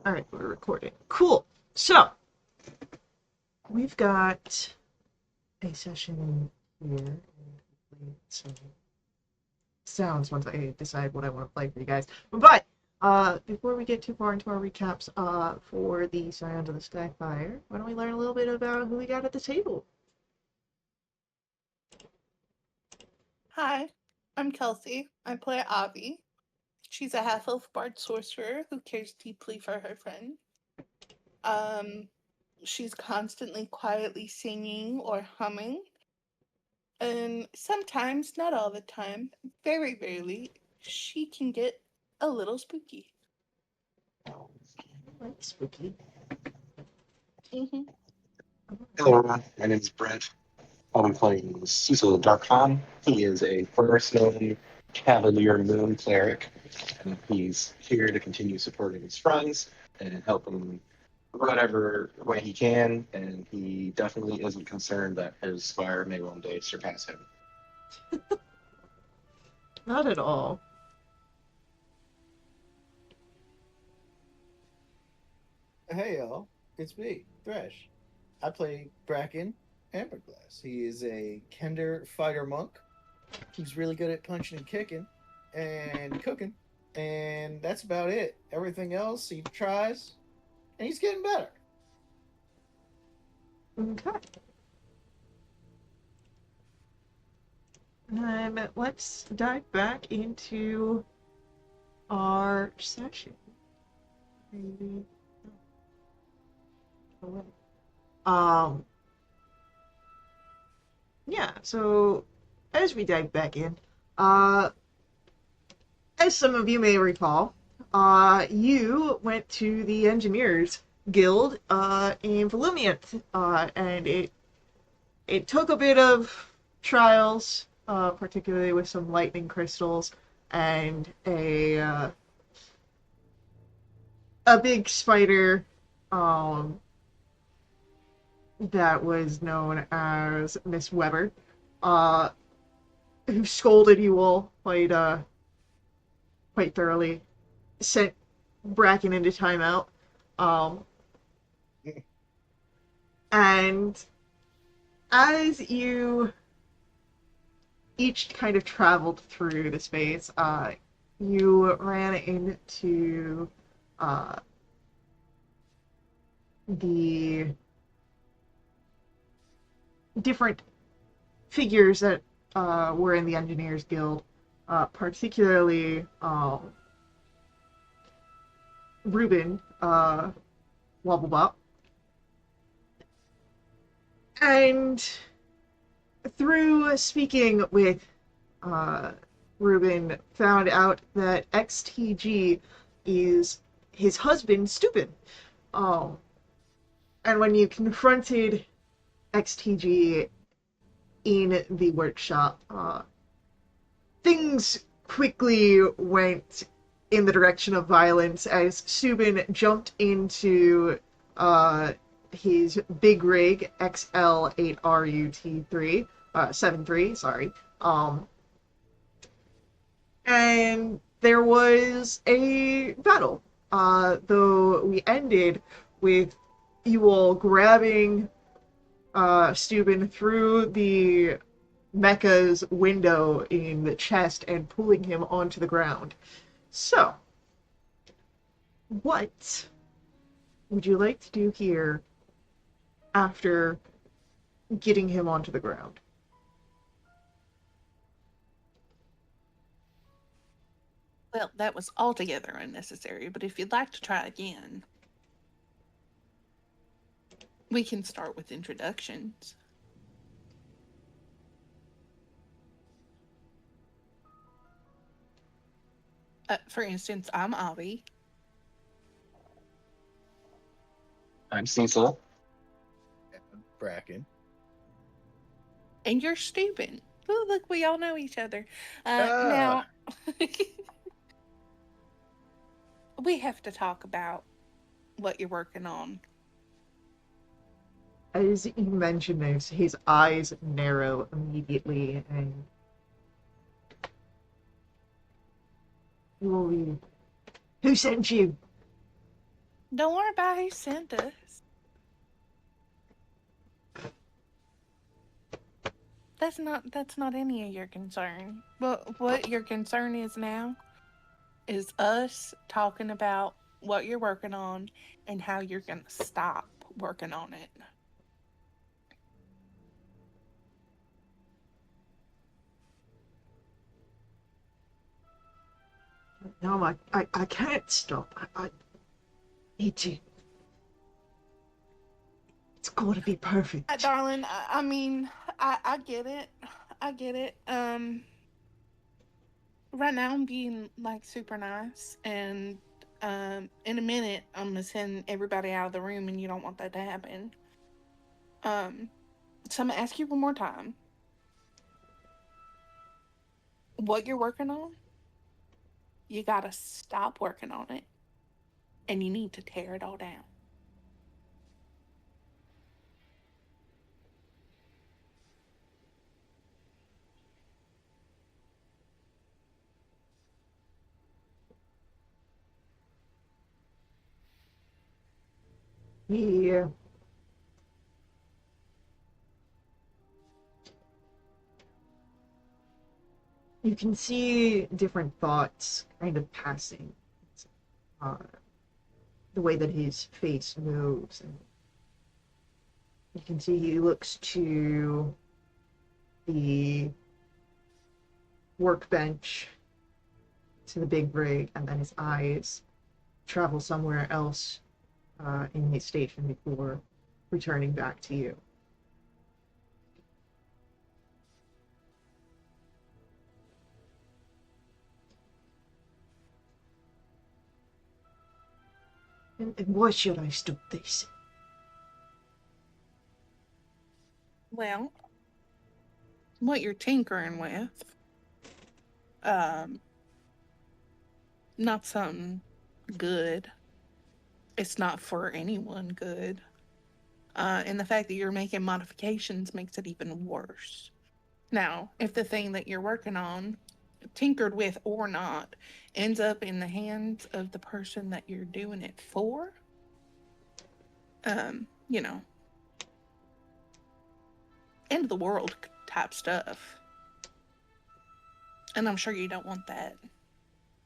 Alright, we're recording. Cool. So, we've got a session here. Some sounds once I decide what I want to play for you guys. But, before we get too far into our recaps, for the Scions of the Skyfire, why don't we learn a little bit about who we got at the table? Hi, I'm Kelsey. I play Avi. She's a half-elf bard sorcerer who cares deeply for her friend. Um, she's constantly quietly singing or humming, and sometimes, not all the time, very rarely, she can get a little spooky. That's spooky. Mm-hmm. Hello, everyone. My name is Brent. I'll be playing Cecil Darkhan. He is a cornerstone Cavalier Moon cleric, and he's here to continue supporting his friends and help them whatever way he can. And he definitely isn't concerned that his spire may one day surpass him. Not at all. Hey y'all, it's me, Thresh. I play Bracken Amberglass. He is a Kender fighter monk who's really good at punching and kicking and cooking, and that's about it. Everything else he tries, and he's getting better. Okay. Let's dive back into our session. Maybe. Um. Yeah. So, as we dive back in, as some of you may recall, you went to the Engineers Guild, in Volumiant, and it took a bit of trials, particularly with some lightning crystals and a big spider, that was known as Miss Weber, uh, who scolded you all quite thoroughly, sent Bracken into timeout, um, and as you each kind of traveled through the space, you ran into the different figures that were in the Engineers Guild, particularly Ruben, Wobblebop. And through speaking with Ruben, found out that XTG is his husband, Stupid. Um, and when you confronted XTG in the workshop, things quickly went in the direction of violence as Subin jumped into his big rig XL8RUT3 73, sorry. And there was a battle. Though we ended with you all grabbing Steuben through the mecha's window in the chest and pulling him onto the ground. So, what would you like to do here after getting him onto the ground? Well, that was altogether unnecessary, but if you'd like to try again, we can start with introductions. For instance, I'm Avi. I'm Cecil. Bracken. And you're stupid. Oh, look, we all know each other. Ah. Now, we have to talk about what you're working on. As you mention this, his eyes narrow immediately, and you will leave. Who sent you? Don't worry about who sent us. That's not any of your concern. But what your concern is now is us talking about what you're working on and how you're gonna stop working on it. No, I can't stop. I need to. It's got to be perfect. Darling, I mean, I get it. I get it. Right now I'm being like super nice, and in a minute I'm gonna send everybody out of the room, and you don't want that to happen. Um, so I'm gonna ask you one more time. What you're working on, you gotta stop working on it, and you need to tear it all down. Yeah. You can see different thoughts kind of passing. Uh, the way that his face moves, and you can see he looks to the workbench, to the big rig, and then his eyes travel somewhere else in his station before returning back to you. And why should I stop this? Well, what you're tinkering with, um, not something good. It's not for anyone good. And the fact that you're making modifications makes it even worse. Now, if the thing that you're working on, tinkered with or not, ends up in the hands of the person that you're doing it for, you know, end of the world type stuff. And I'm sure you don't want that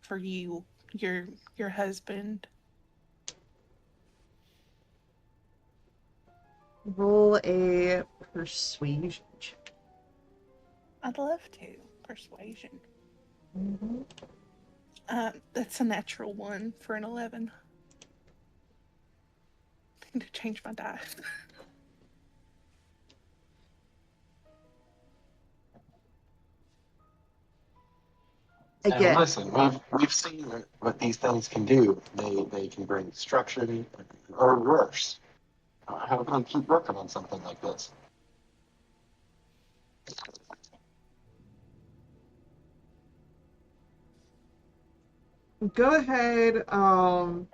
for you, your husband. Roll a persuasion check. I'd love to. Persuasion. Mm-hmm. That's a natural one for an 11. I need to change my dice. And Again, listen, we've seen what these things can do. They can bring destruction, or worse. How can I keep working on something like this? go ahead. I'll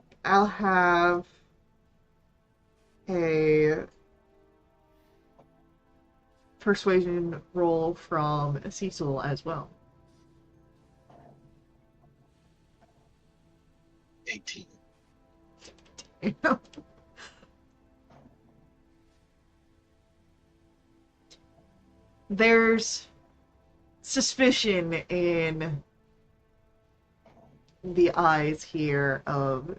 have a persuasion roll from Cecil as well. 18. There's suspicion in the eyes here of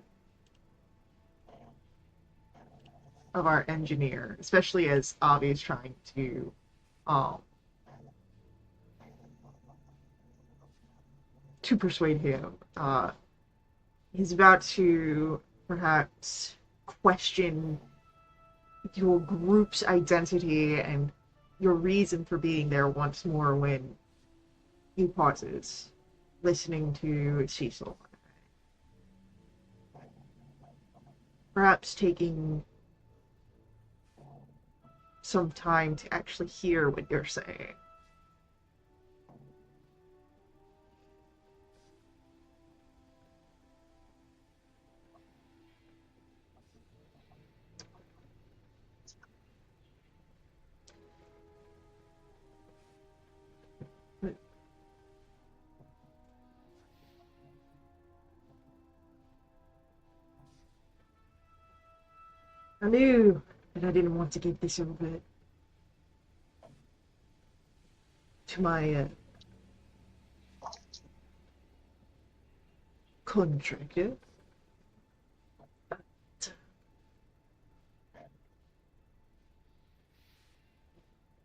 our engineer, especially as Avi's trying um to persuade him. He's about to perhaps question your group's identity and your reason for being there once more when he pauses, listening to Cecil. Perhaps taking some time to actually hear what you're saying. I knew that I didn't want to give this over to my contractor.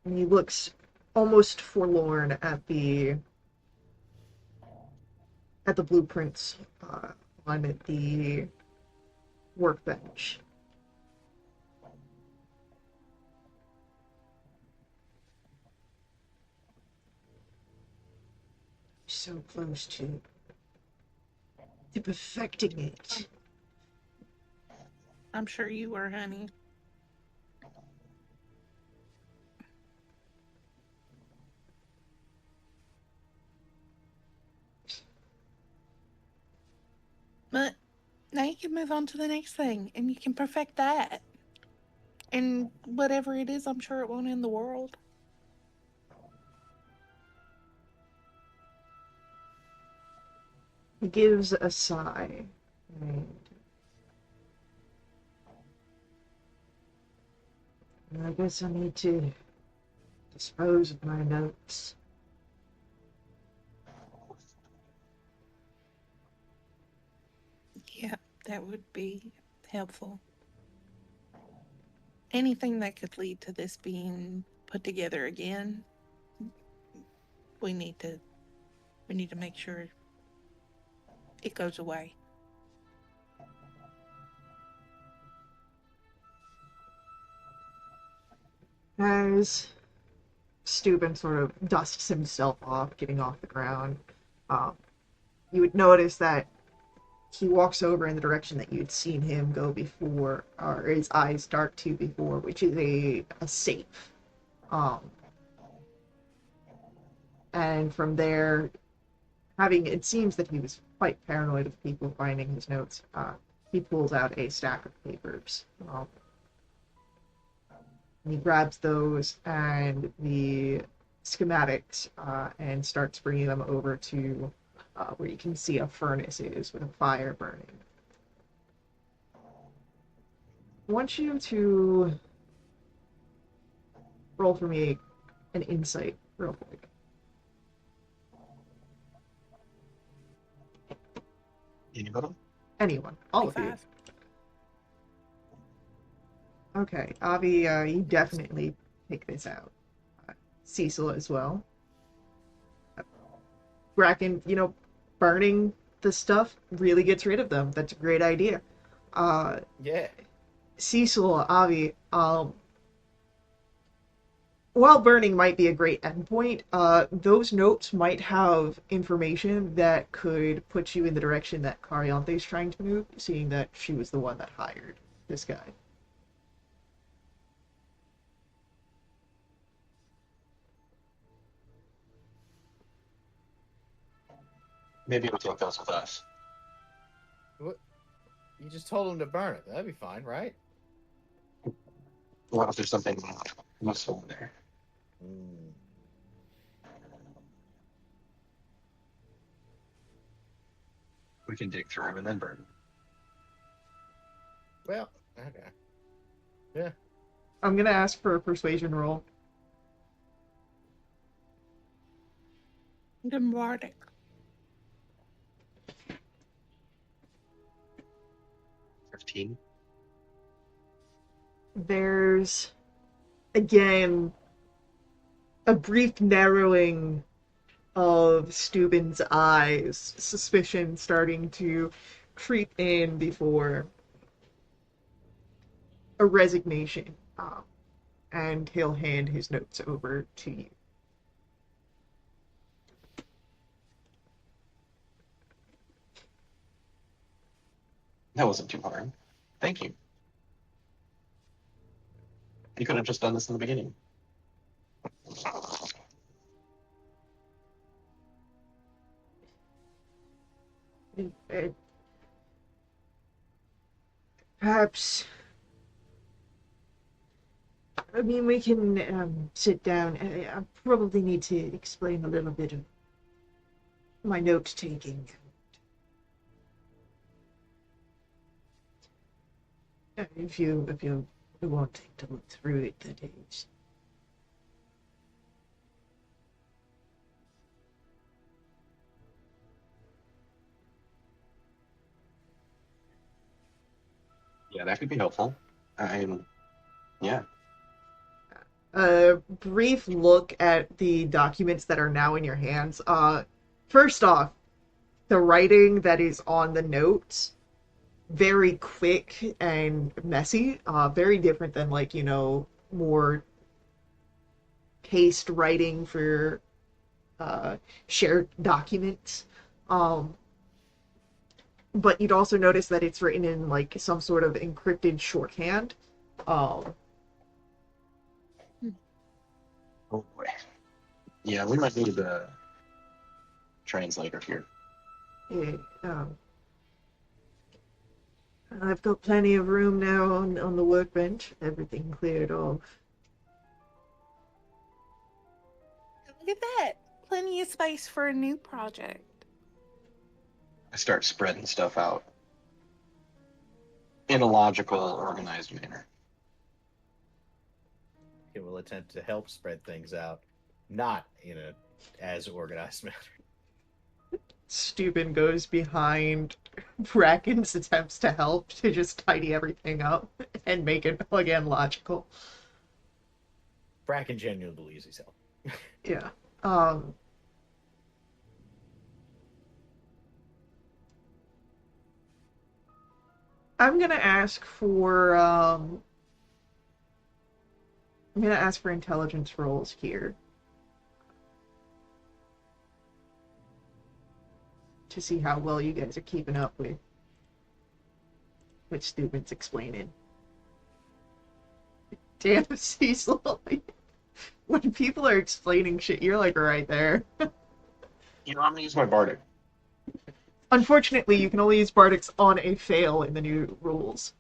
And he looks almost forlorn at the blueprints on the workbench. So close to perfecting it. I'm sure you were, honey. But now you can move on to the next thing, and you can perfect that. And whatever it is, I'm sure it won't end the world. He gives a sigh. And I guess I need to dispose of my notes. Yeah, that would be helpful. Anything that could lead to this being put together again, we need to make sure it goes away. As Steuben sort of dusts himself off, getting off the ground, you would notice that he walks over in the direction that you'd seen him go before, or his eyes dart to before, which is a safe. And from there, it seems that he was quite paranoid of people finding his notes, he pulls out a stack of papers. And he grabs those and the schematics and starts bringing them over to where you can see a furnace is with a fire burning. I want you to roll for me an insight real quick. Anybody? Anyone. All of you. 25. Okay, Avi, you definitely pick this out. Cecil as well. Bracken, burning the stuff really gets rid of them. That's a great idea. Yeah. Cecil, Avi, while burning might be a great endpoint, those notes might have information that could put you in the direction that Cariante's trying to move, seeing that she was the one that hired this guy. Maybe we'll take those with us. What? You just told him to burn it. That'd be fine, right? What if there's something useful in there? We can dig through them and then burn them. Well, okay. Yeah. I'm gonna ask for a persuasion roll. Democratic. 15. There's, again, a brief narrowing of Steuben's eyes, suspicion starting to creep in before a resignation, and he'll hand his notes over to you. That wasn't too hard. Thank you. You could have just done this in the beginning. Perhaps, I mean, we can sit down. I probably need to explain a little bit of my note-taking. If you want to look through it, that is. Yeah, that could be helpful. I'm, yeah. A brief look at the documents that are now in your hands. First off, the writing that is on the notes, very quick and messy. Very different than like, more paced writing for shared documents. Um, but you'd also notice that it's written in like some sort of encrypted shorthand. Um, Oh boy. Yeah, we might need a translator here. yeah, I've got plenty of room now on the workbench. Everything cleared off. Look at that. Plenty of space for a new project. I start spreading stuff out in a logical, organized manner. It will attempt to help spread things out, not in a as organized manner. Steuben goes behind Bracken's attempts to help to just tidy everything up and make it again logical. Bracken genuinely believes he's helping. Yeah. Um I'm gonna ask for intelligence rolls here to see how well you guys are keeping up with what Steuben's explaining. Damn, Cecil. When people are explaining shit, you're like right there. You know, I'm gonna use my bardic. Unfortunately, you can only use Bardics on a fail in the new rules.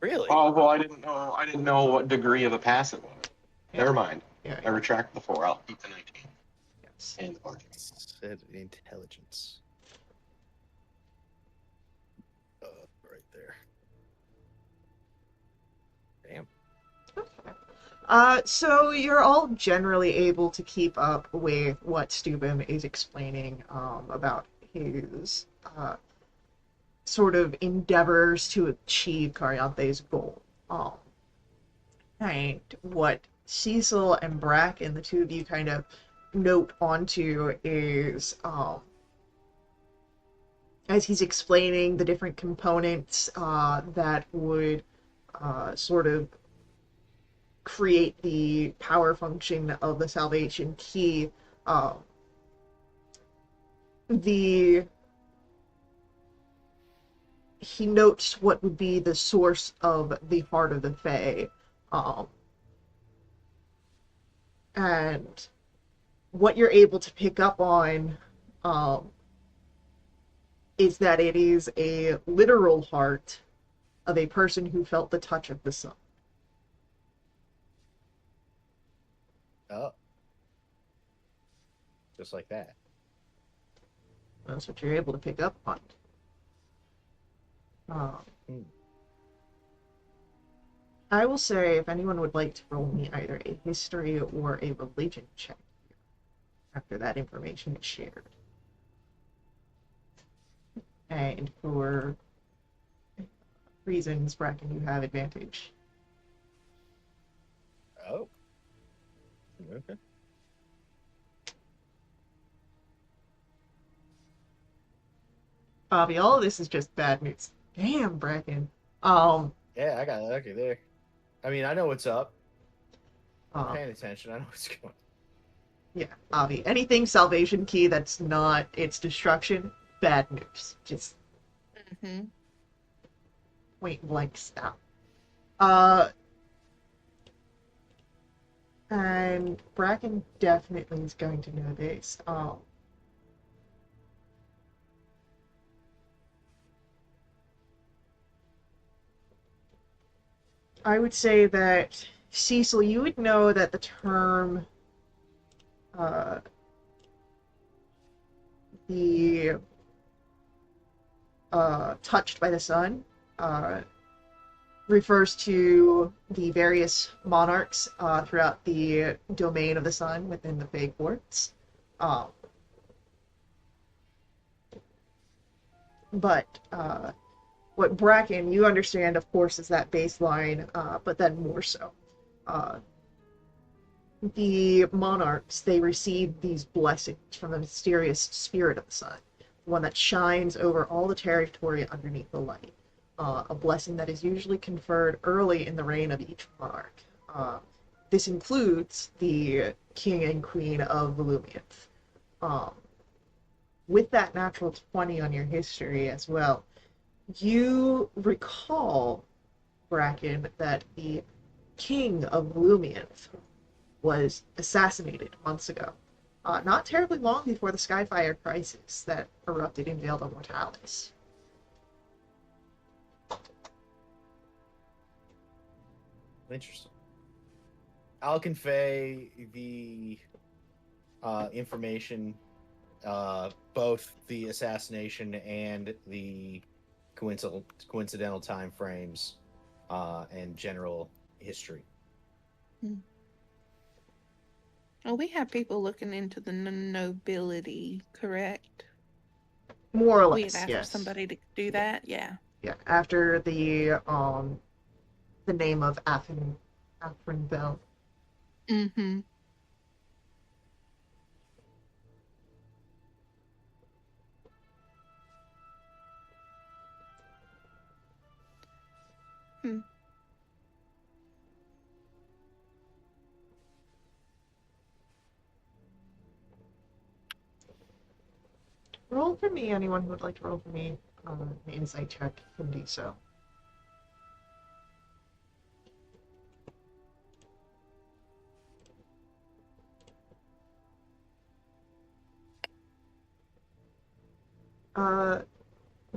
Really? Oh well, I didn't know what degree of a pass it was. Yeah. Never mind. Yeah. I retract the 4. I'll keep the 19 Yes. and the bardic. Said intelligence. Right there. Damn. So you're all generally able to keep up with what Steuben is explaining about his sort of endeavors to achieve Cariante's goal. And what Cecil and Bracken, the two of you, kind of note onto is as he's explaining the different components that would sort of create the power function of the salvation key. The He notes what would be the source of the heart of the Fae, and what you're able to pick up on is that it is a literal heart of a person who felt the touch of the sun. Oh. Just like that. That's what you're able to pick up on. I will say, if anyone would like to roll me either a history or a religion check after that information is shared. And for reasons, Bracken, you have advantage. Oh. Okay. Bobby, all of this is just bad news. Damn, Bracken. Yeah, I got lucky there. I mean, I know what's up. I'm uh, paying attention. I know what's going on. yeah, Avi. Anything salvation key that's not its destruction, bad news. Just Mm-hmm. point blank stop. And Bracken definitely is going to know this. I would say that, Cecil, you would know that the term the touched by the sun refers to the various monarchs throughout the domain of the sun within the Vague Quartz. Um, but what Bracken, you understand, of course, is that baseline, but then more so. Uh, the monarchs, they receive these blessings from the mysterious spirit of the sun, the one that shines over all the territory underneath the light. A blessing that is usually conferred early in the reign of each monarch. This includes the king and queen of Volumianth. Um, with that natural 20 on your history as well, you recall, Bracken, that the king of Volumianth was assassinated months ago. Not terribly long before the Skyfire crisis that erupted in Vale of Mortalis. Interesting. I'll convey the information, both the assassination and the coincidental time frames, and general history. Well, we have people looking into the nobility, correct? More or We had less, asked yes. somebody to do that, yeah. Yeah, after the name of Afrin Bell. Mm-hmm. Roll for me. Anyone who would like to roll for me an insight check can do so.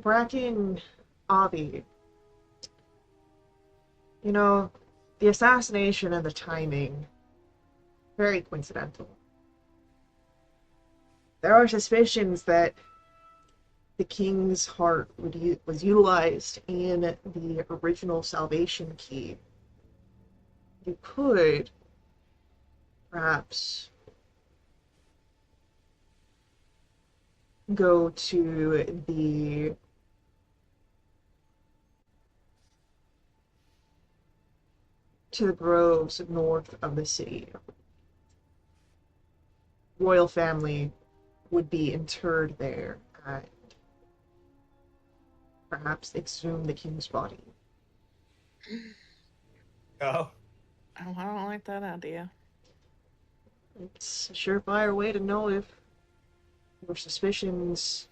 Bracken, Avi, you know, the assassination and the timing, very coincidental. There are suspicions that the king's heart was utilized in the original salvation key. You could perhaps go to the groves north of the city. Royal family would be interred there and perhaps exhume the king's body. Oh. Oh, I don't like that idea. It's a surefire way to know if your suspicions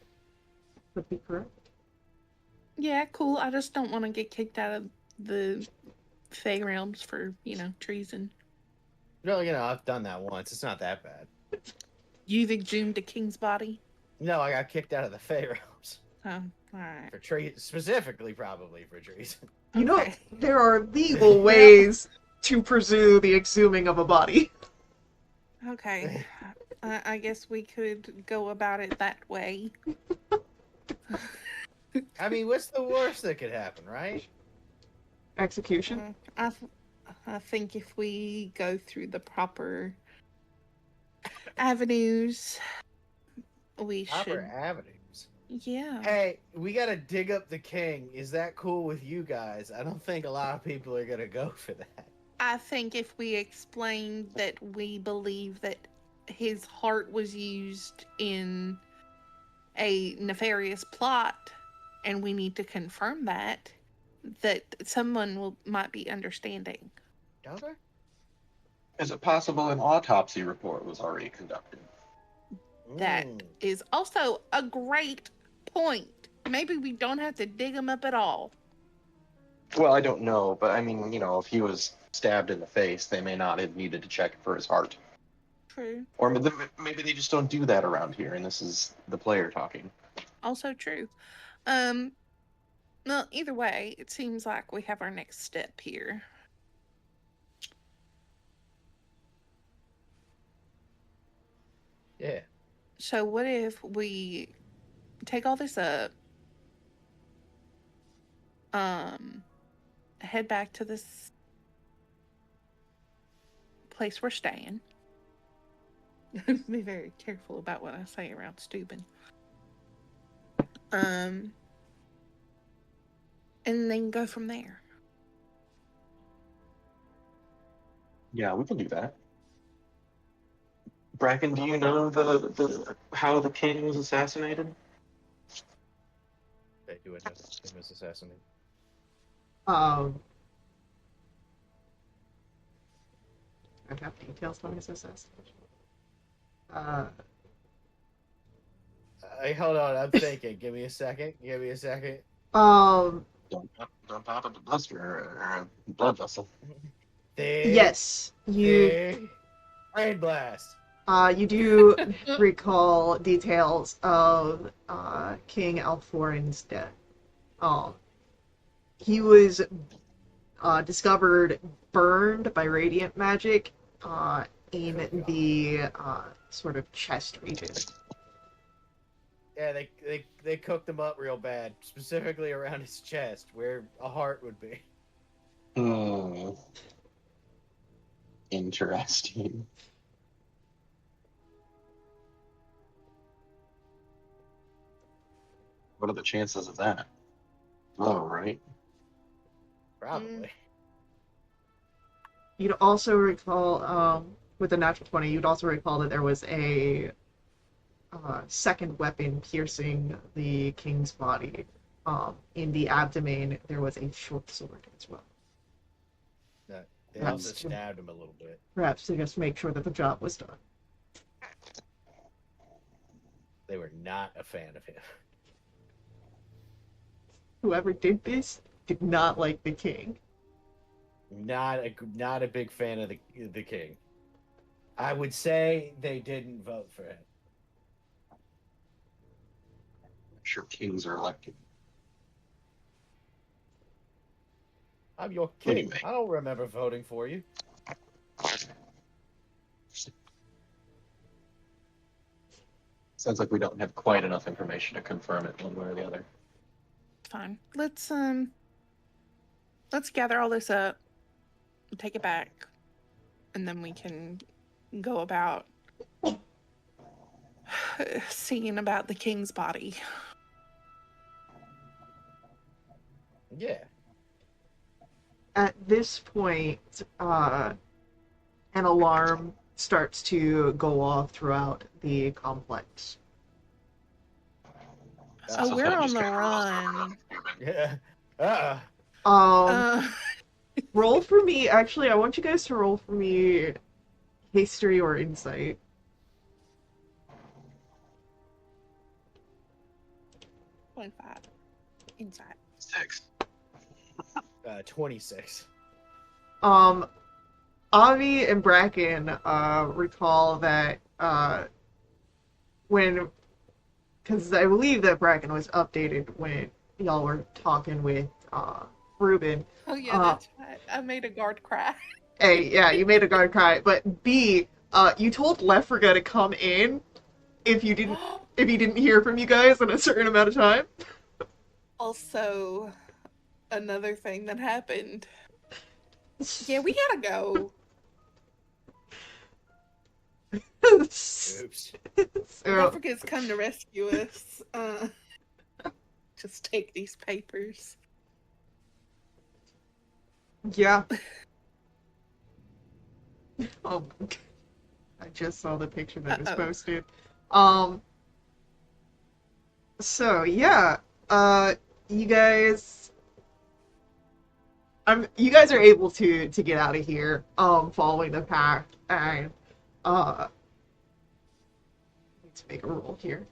could be correct. Yeah, cool. I just don't want to get kicked out of the Fey realms for, treason. No, I've done that once. It's not that bad. You've exhumed a king's body? No, I got kicked out of the Fey realms. Oh, alright. For treason, specifically probably for treason. You know, Okay. there are legal ways to pursue the exhuming of a body. Okay. I guess we could go about it that way. I mean, what's the worst that could happen, right? Execution? I think if we go through the proper avenues, we Proper should. avenues. Yeah. Hey, we gotta dig up the king. Is that cool with you guys? I don't think a lot of people are gonna go for that. I think if we explain that we believe that his heart was used in a nefarious plot, and we need to confirm that someone might be understanding. Okay. Is it possible an autopsy report was already conducted? That is also a great point. Maybe we don't have to dig him up at all. Well, I don't know, but I mean, if he was stabbed in the face, they may not have needed to check for his heart. True. Or maybe they just don't do that around here, and this is the player talking. Also true. Well, either way, it seems like we have our next step here. Yeah. So what if we take all this up, head back to this place we're staying. Be very careful about what I say around Steuben. And then go from there. Yeah, we can do that. Bracken, do you know the how the king was assassinated? They do it as him as assassinate. I have details on his assassination. Hold on, I'm thinking. Give me a second. Um, Don't pop up a blister or a blood vessel. yes, Brain blast. you do recall details of King Alforin's death. He was discovered burned by radiant magic in the sort of chest region. Yeah, they cooked him up real bad, specifically around his chest, where a heart would be. Hmm. Interesting. What are the chances of that? Low, right? Probably. You'd also recall, with the natural 20, you'd also recall that there was a second weapon piercing the king's body. In the abdomen, there was a short sword as well. They also stabbed him a little bit. Perhaps to just make sure that the job was done. They were not a fan of him. Whoever did this did not like the king. Not a big fan of the king. I would say they didn't vote for him. I'm sure kings are elected. I'm your king. Anyway. I don't remember voting for you. Sounds like we don't have quite enough information to confirm it one way or the other. Fine. Let's gather all this up, take it back, and then we can go about seeing about the king's body. Yeah. At this point, an alarm starts to go off throughout the complex. So we're on the run. Yeah. Roll for me. Actually, I want you guys to roll for me history or insight. 25. Inside. 6. 26. Avi and Bracken recall that because I believe that Bracken was updated when y'all were talking with Ruben. Oh yeah, that's right. I made a guard cry. A, yeah, you made a guard cry, but B, you told Lefriga to come in if he didn't hear from you guys in a certain amount of time. Also, another thing that happened. Yeah, we gotta go. Oops. So, Africa's come to rescue us. Just take these papers. yeah. Oh my God. I just saw the picture that was posted. So yeah, you guys are able to get out of here, following the path, and need to make a roll here.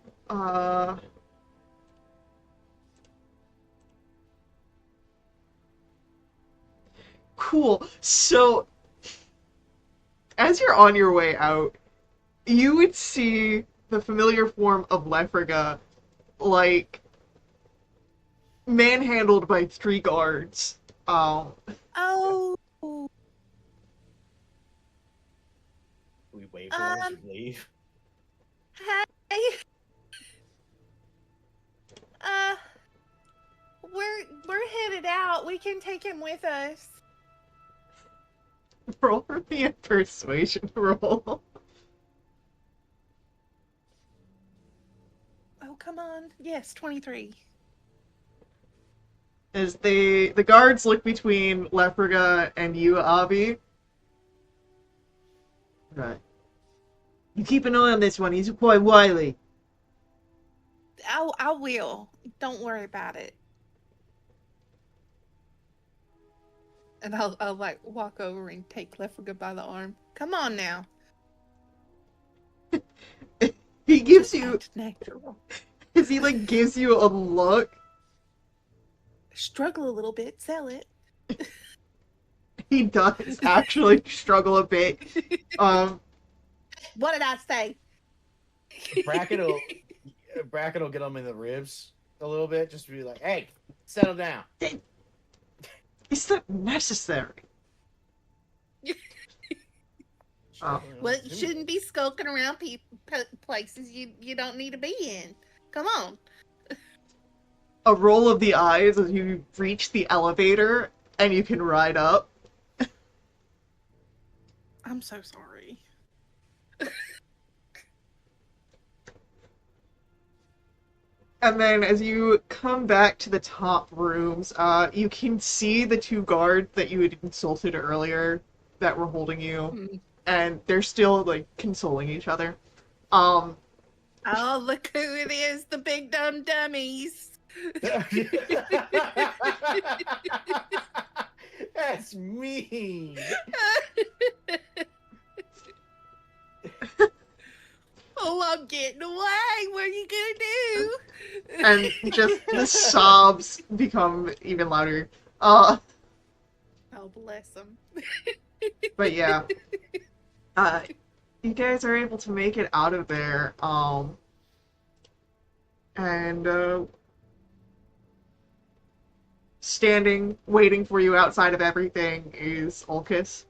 Cool. So as you're on your way out, you would see the familiar form of Lefriga, like, manhandled by 3 guards. Oh. We wait for her to leave. Hey. we're headed out. We can take him with us. Roll for me a persuasion roll. Oh, come on. Yes, 23. As the guards look between Lefriga and you, Avi. Right. You keep an eye on this one. He's quite wily. I will. Don't worry about it. And I'll like walk over and take Lefriga by the arm. Come on now. He gives Just you, act natural. as he like gives you a look. Struggle a little bit. Sell it. He does actually struggle a bit. What did I say? Bracket will get him in the ribs a little bit, just to be like, "Hey, settle down." Is that necessary? Oh. Well, you shouldn't be skulking around places you don't need to be in. Come on. A roll of the eyes as you reach the elevator and you can ride up. I'm so sorry. And then as you come back to the top rooms, you can see the two guards that you had insulted earlier that were holding you. And they're still, like, consoling each other. Oh, look who it is, the big dumb dummies. That's mean. Oh, I'm getting away. What are you gonna do? And just the sobs become even louder. Oh, bless them. But yeah. You guys are able to make it out of there. And standing, waiting for you outside of everything is Ulcus.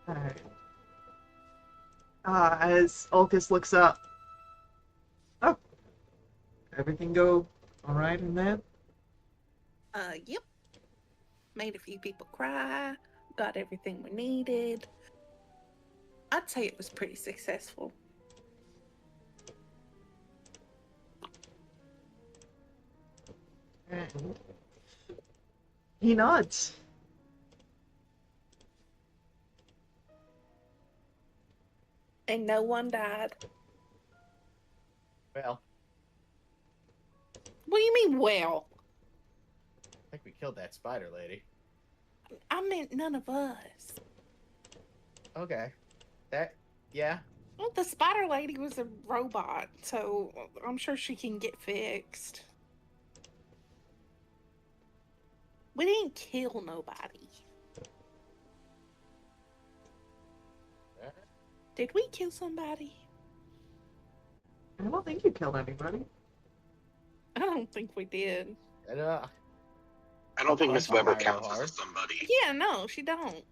Alright. As Ulcus looks up. Oh. Everything go alright in there? Yep. Made a few people cry. Got everything we needed. I'd say it was pretty successful. And he nods. And no one died. Well, What do you mean, well? I think we killed that spider lady. I meant none of us. Okay. Yeah. Well, the spider lady was a robot, so I'm sure she can get fixed. We didn't kill nobody. Did we kill somebody? I don't think you killed anybody. I don't think we did. I don't think Oh, Miss that's not Weber Mario counts Kart. as somebody. Yeah, no, she don't.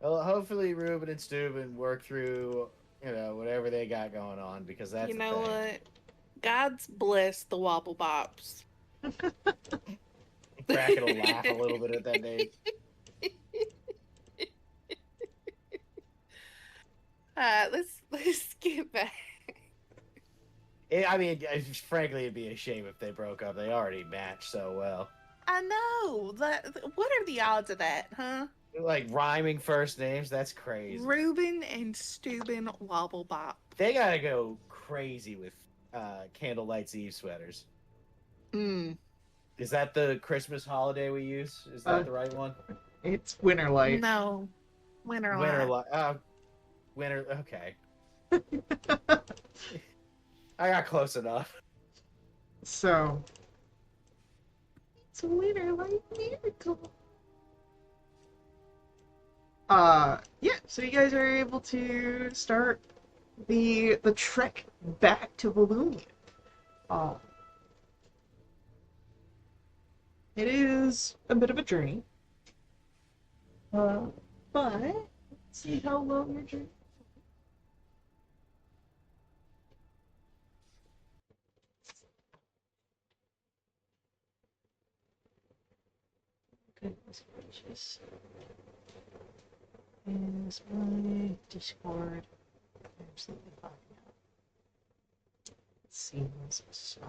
Well, hopefully Ruben and Steuben work through, whatever they got going on, because that's You the know thing. what? God's bless the Wobble Bops. Bracket will laugh a little bit at that name. Let's get back. Frankly, it'd be a shame if they broke up. They already matched so well. I know. What are the odds of that, huh? Like rhyming first names, that's crazy. Reuben and Steuben Wobble Bop. They gotta go crazy with Candlelight's Eve sweaters. Is that the Christmas holiday we use? Is that the right one? It's Winter Light. No. Winter Light. Winter. Okay. I got close enough. So, it's a Winter Light miracle. Yeah, so you guys are able to start the trek back to Volumnia. It is a bit of a journey. But let's see how low your journey. Goodness gracious. Is my Discord absolutely fine now? Let's see what's so.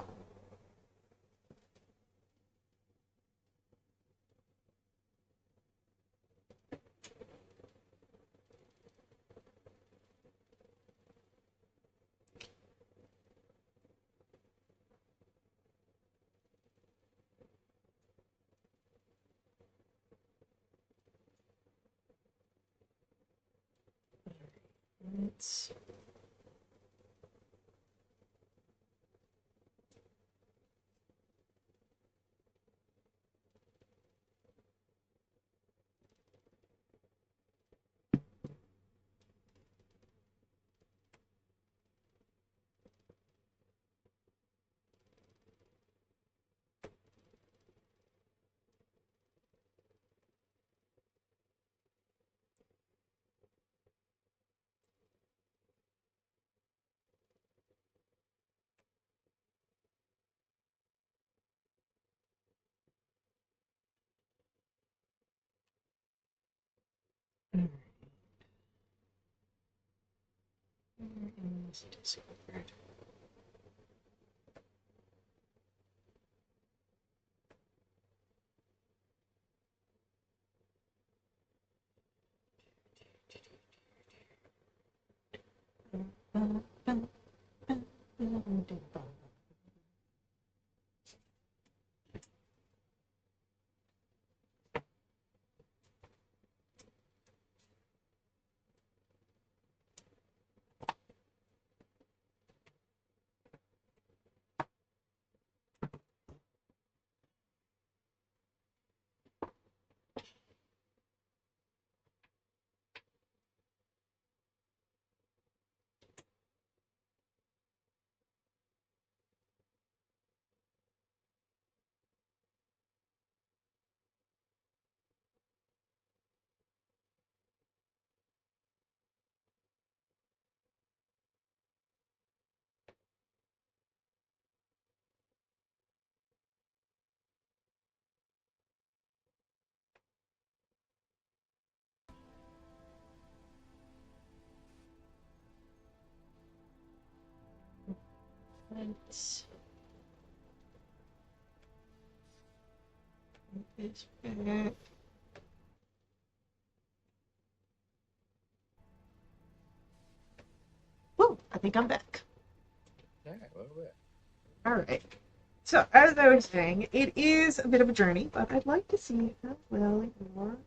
Let's where is Discord? Let's put this back. Woo! I think I'm back. Alright, well, Alright. So, as I was saying, it is a bit of a journey, but I'd like to see how well your journey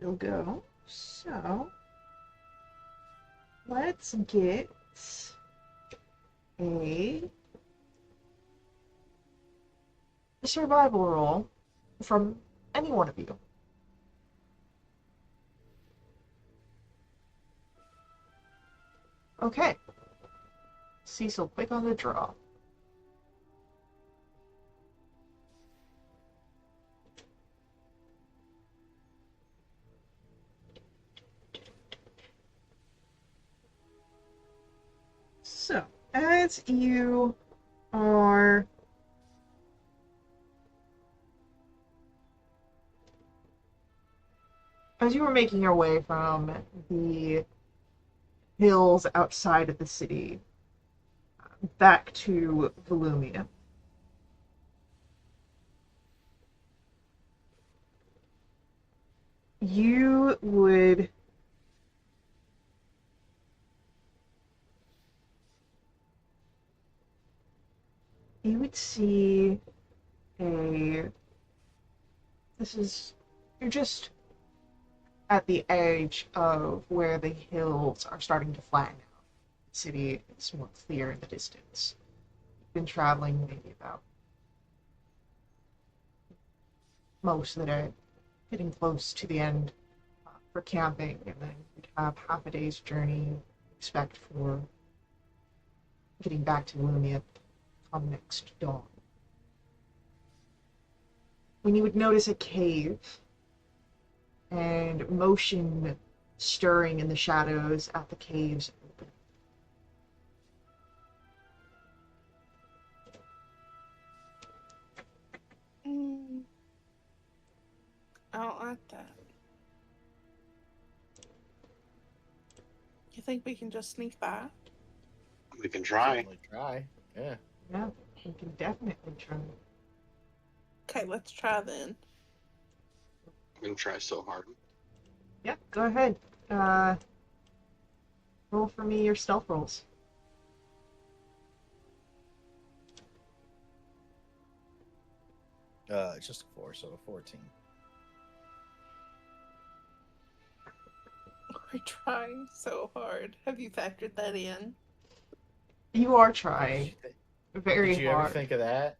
will go. So, let's get a survival roll from any one of you. Okay. Cecil, quick on the draw. So, as you are making your way from the hills outside of the city back to Volumia, you would see you're just at the edge of where the hills are starting to flatten out. The city is more clear in the distance. You've been traveling maybe about most of the day, getting close to the end for camping, and then you'd have half a day's journey expect for getting back to Lumia come next dawn. When you would notice a cave and motion stirring in the shadows at the caves. Mm, I don't like that. You think we can just sneak by? We can try. Certainly try. Yeah. Yeah, we can definitely try. Okay, let's try then. I'm gonna try so hard. Yeah, go ahead. Roll for me your stealth rolls. It's just a 4, so a 14. We're trying so hard. Have you factored that in? You are trying very Did you ever hard. think of that?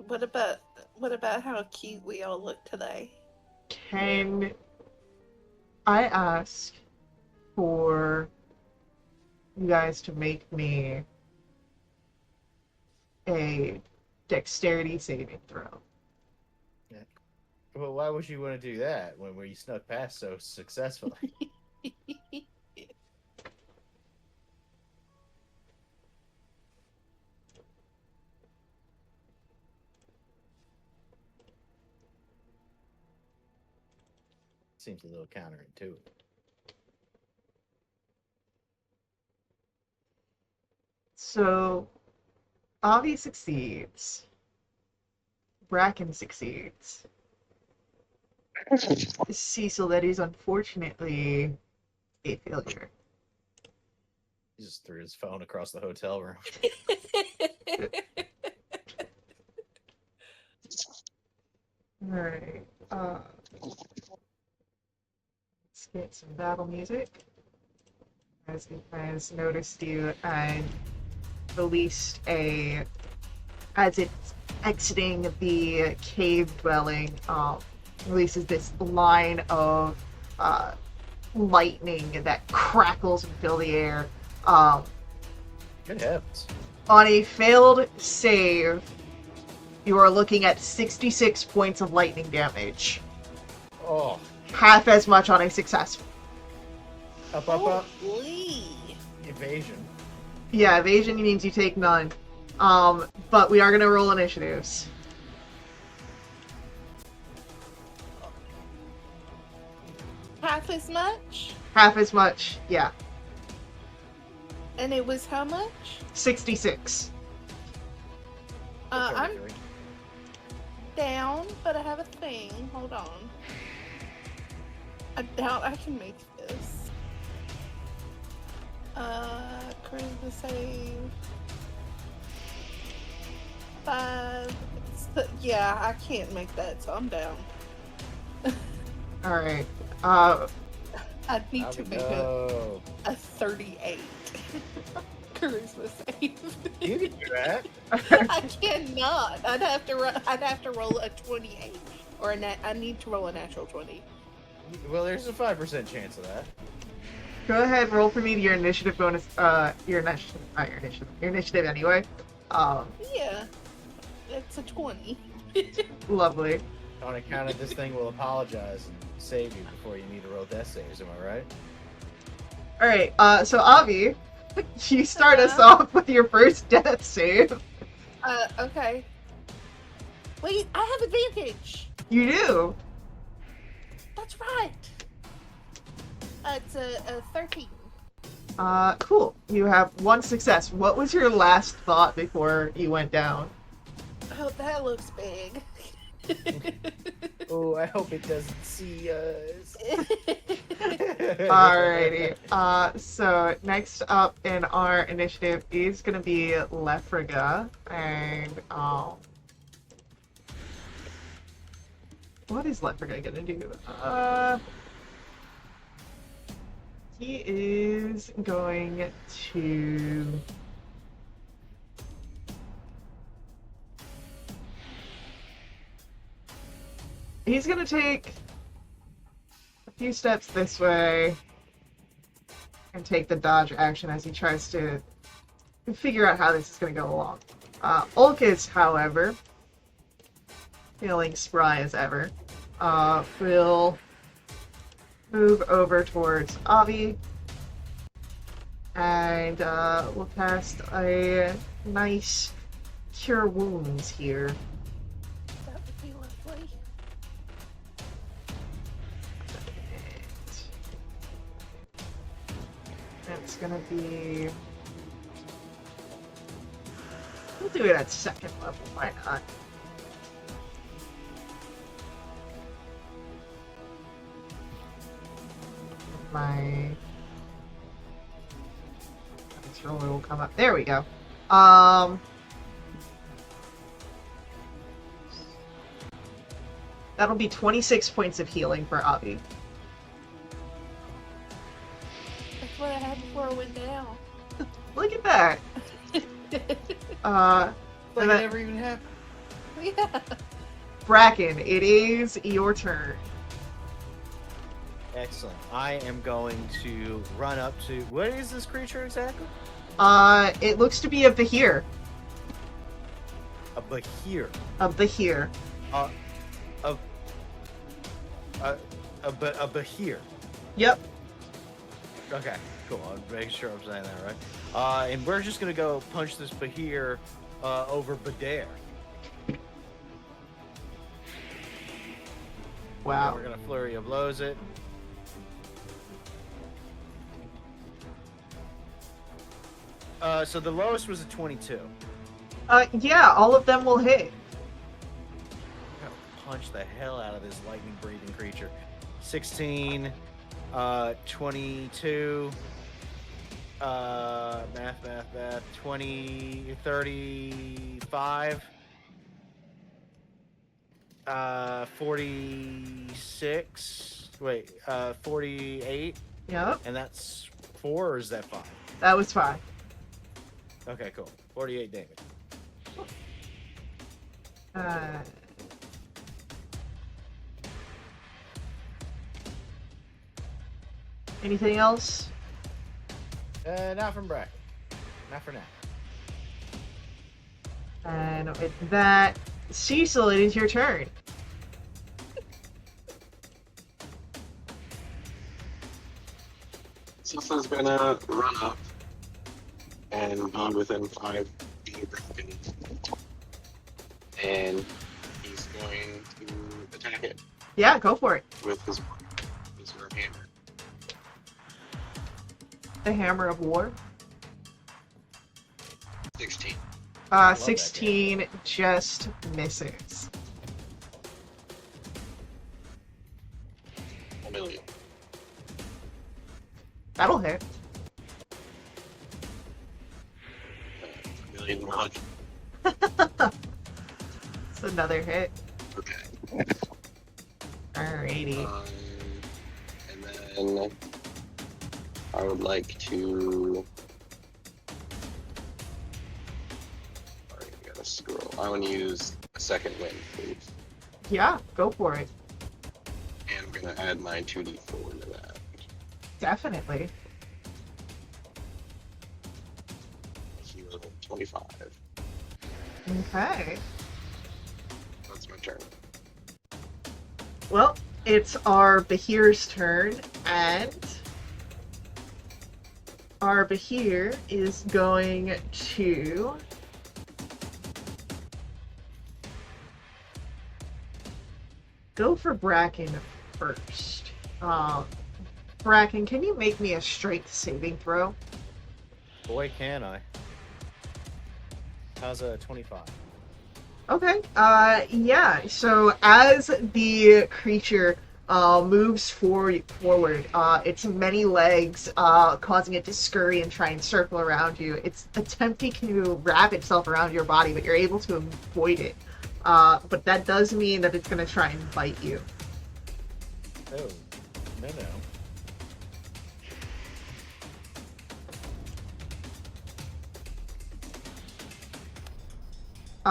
What about how cute we all look today? Can I ask for you guys to make me a dexterity saving throw? Well, why would you want to do that when we snuck past so successfully? Seems a little counterintuitive. So, Avi succeeds. Bracken succeeds. Cecil, that is unfortunately a failure. He just threw his phone across the hotel room. Alright, let's get some battle music. As he has noticed you and released as it's exiting the cave dwelling, releases this line of lightning that crackles and fill the air. Good heavens. On a failed save, you are looking at 66 points of lightning damage. Oh, Half as much on a successful. up, up. Holy. Evasion. Yeah, evasion means you take none. But we are gonna roll initiatives. Half as much? Half as much, yeah. And it was how much? 66. I'm 33. down, but I have a thing. Hold on. I doubt I can make this. Charisma save. 5. Yeah, I can't make that, so I'm down. Alright. I need to make No. a 38 charisma save. You can do that. I cannot. I'd have to roll a 28, or I need to roll a natural 20. Well, there's a 5% chance of that. Go ahead, roll for me your initiative bonus, your initiative anyway. Yeah, it's a 20. Lovely. On account of this thing will apologize and save you before you need to roll death saves, am I right? Alright, so Avi, you start us off with your first death save. Okay. Wait, I have advantage. You do. That's right. It's a 13. Cool. You have one success. What was your last thought before you went down? Oh, that looks big. Oh, I hope it doesn't see us. Alrighty. So next up in our initiative is gonna be Lefriga, and what is Lefriga gonna do? He is going to he's gonna take a few steps this way and take the dodge action as he tries to figure out how this is gonna go along. Ulcus, however, feeling spry as ever, will move over towards Avi. And we'll cast a nice Cure Wounds here. That would be lovely. That's gonna be... We'll do it at second level, why not? My roller will come up. There we go. That'll be 26 points of healing for Avi. That's what I had before I went down. Look at that. Like it And that- never even happened. Yeah. Bracken, it is your turn. Excellent. I am going to run up to... What is this creature exactly? It looks to be a Bahir. A Bahir. A Bahir. A Bahir. Yep. Okay, cool. I'll make sure I'm saying that right. And we're just gonna go punch this Bahir over Badair. Wow. We're gonna flurry of blows it. So the lowest was a 22. Yeah, all of them will hit. I'm gonna punch the hell out of this lightning breathing creature. 16, 22, math, 20, 35, 46, 48, Yep, and that's 4, or is that 5? that was fine. Okay, cool. 48 damage. Uh, anything else? Not from Bracken. Not for now. And with that, Cecil, it is your turn. Cecil's gonna run up and be within 5 feet of Bracken. And he's going to attack it Yeah, go for it. with his hammer. The Hammer of War. 16. 16 just misses. A million. That'll hit. A million 100. It's another hit. Okay. Alrighty. And then I would like to. Alright, I gotta scroll. I want to use a second wind, please. Yeah, go for it. And I'm gonna add my 2d4 to that. Definitely. Hero 25. Okay. That's my turn. Well, it's our Bahir's turn, and our Bahir is going to go for Bracken first. Bracken, can you make me a strength saving throw? Boy, can I. How's a 25? Okay. Yeah. So as the creature moves forward, its many legs causing it to scurry and try and circle around you. It's attempting to wrap itself around your body, but you're able to avoid it. But that does mean that it's going to try and bite you. Oh, no.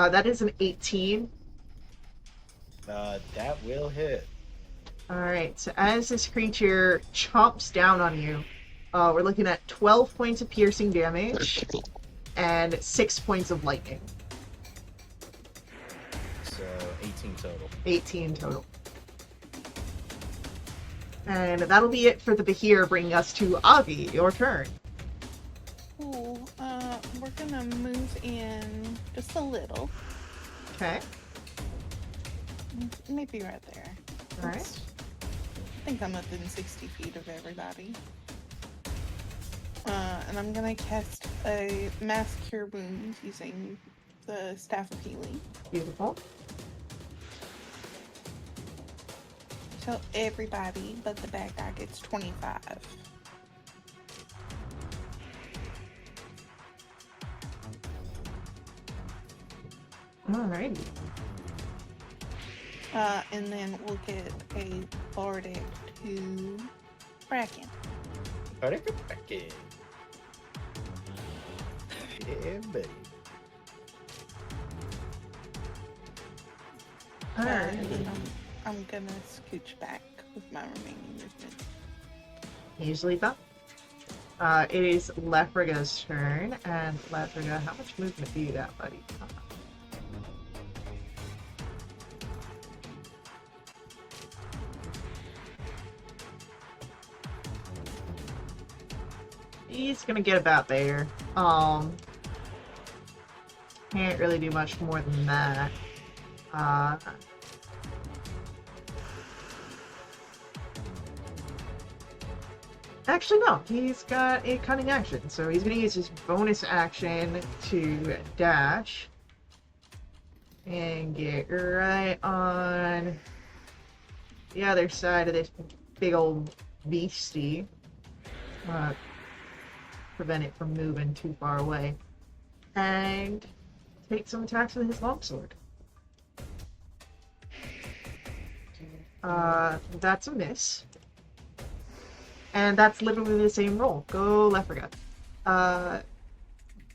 That is an 18. That will hit. Alright, so as this creature chomps down on you, we're looking at 12 points of piercing damage and 6 points of lightning. So 18 total. 18 total. And that'll be it for the Behir, bringing us to Avi. Your turn. Cool. We're gonna move in just a little. Okay. Maybe right there. All right. I think I'm within 60 feet of everybody. And I'm gonna cast a Mass Cure Wounds using the Staff of Healing. Beautiful. So everybody but the bad guy gets 25. Alrighty. And then we'll get a Bardic to Bracken. Alright, go back in. Yeah, buddy. Alright. And then I'm gonna scooch back with my remaining movement. Easily done. It is Lefriga's turn, and Lefriga, how much movement do you got, buddy? He's gonna get about there. Can't really do much more than that. Actually, no. He's got a cunning action, so he's gonna use his bonus action to dash and get right on the other side of this big old beastie. Prevent it from moving too far away. And take some attacks with his longsword. That's a miss. And that's literally the same roll. Go Lefriga.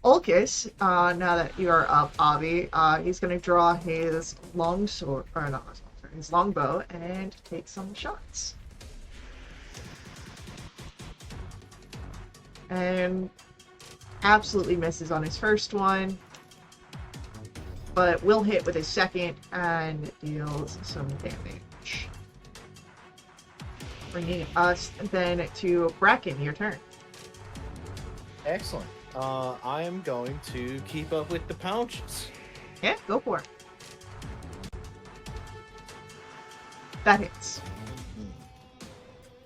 Ulcus, now that you are up, Avi, he's gonna draw his longsword, or not, sorry, his longbow, and take some shots. And absolutely misses on his first one, but will hit with his second and deals some damage. Bringing us then to Bracken, your turn. Excellent. I am going to keep up with the pounces. Yeah, go for it. That hits.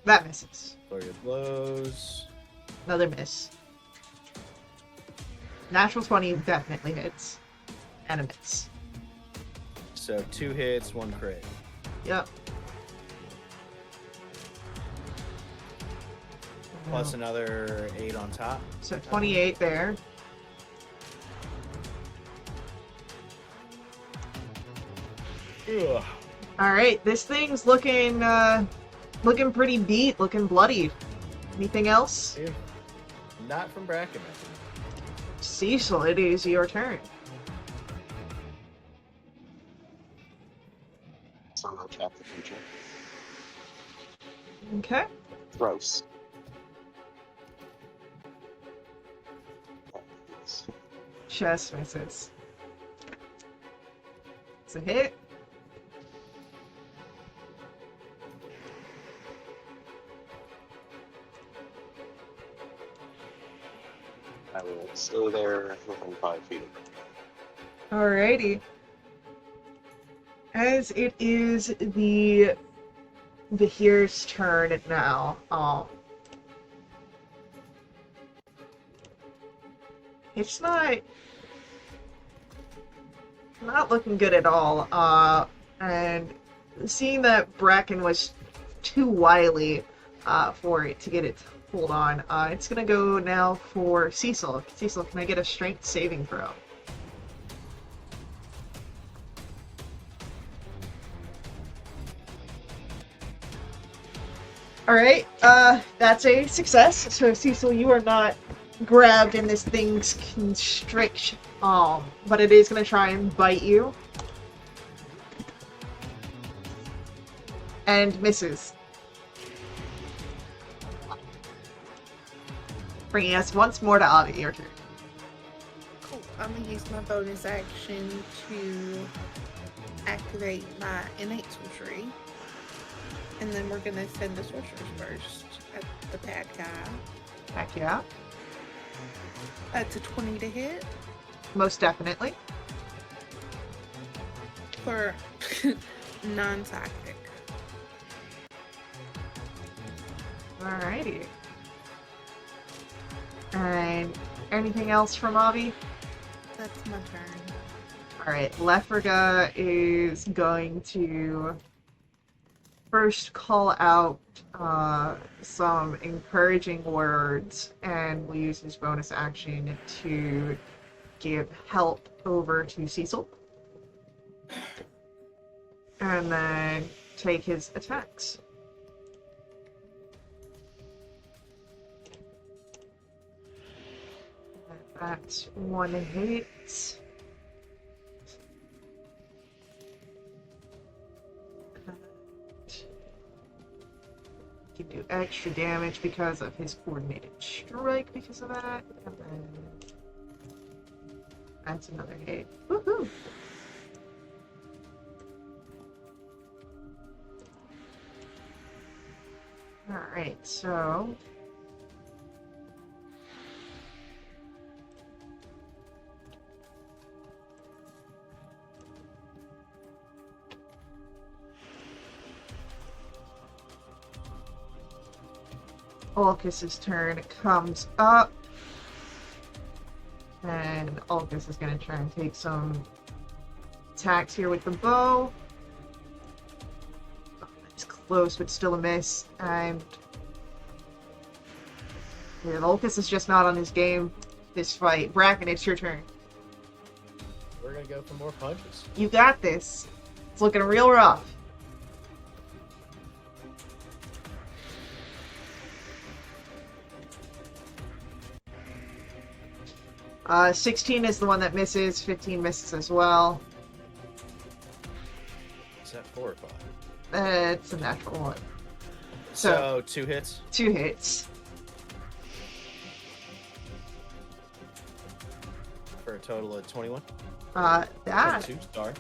That misses. Flurry of blows. Another miss. Natural 20 definitely hits. And a miss. So 2 hits, 1 crit. Yep. Plus another 8 on top. So 28 there. Ugh. Alright, this thing's looking looking pretty beat, looking bloody. Anything else? Not from Bracken. Cecil, it is your turn. So I'll trap the creature. Okay. Gross. Just misses. It's a hit. I will stay there within 5 feet of it. Alrighty. As it is the Behir's turn now, it's not looking good at all. And seeing that Bracken was too wily for it to get its hold on, it's gonna go now for Cecil. Cecil, can I get a strength saving throw? Alright, that's a success. So Cecil, you are not grabbed in this thing's constriction, but it is going to try and bite you. And misses. Bringing us once more to Avi, your turn. Cool. I'm gonna use my bonus action to activate my innate sorcery. And then we're gonna send the sorcerers first at the bad guy. Heck yeah. That's a 20 to hit Most definitely. for non-psychic. Alrighty. And anything else from Avi? That's my turn. Alright, Lefrega is going to first call out some encouraging words and will use his bonus action to give help over to Cecil. And then take his attacks. That's one hit. He can do extra damage because of his coordinated strike because of that. And then that's another hit. Woohoo! Alright, so Ulcus's turn comes up. And Ulcus is going to try and take some attacks here with the bow. Oh, it's close, but still a miss. And yeah, Ulcus is just not on his game this fight. Bracken, it's your turn. We're gonna go for more punches. You got this. It's looking real rough. 16 is the one that misses. 15 misses as well. Is that 4 or 5? It's a natural one. So 2 hits. 2 hits. For a total of 21. That 22, sorry.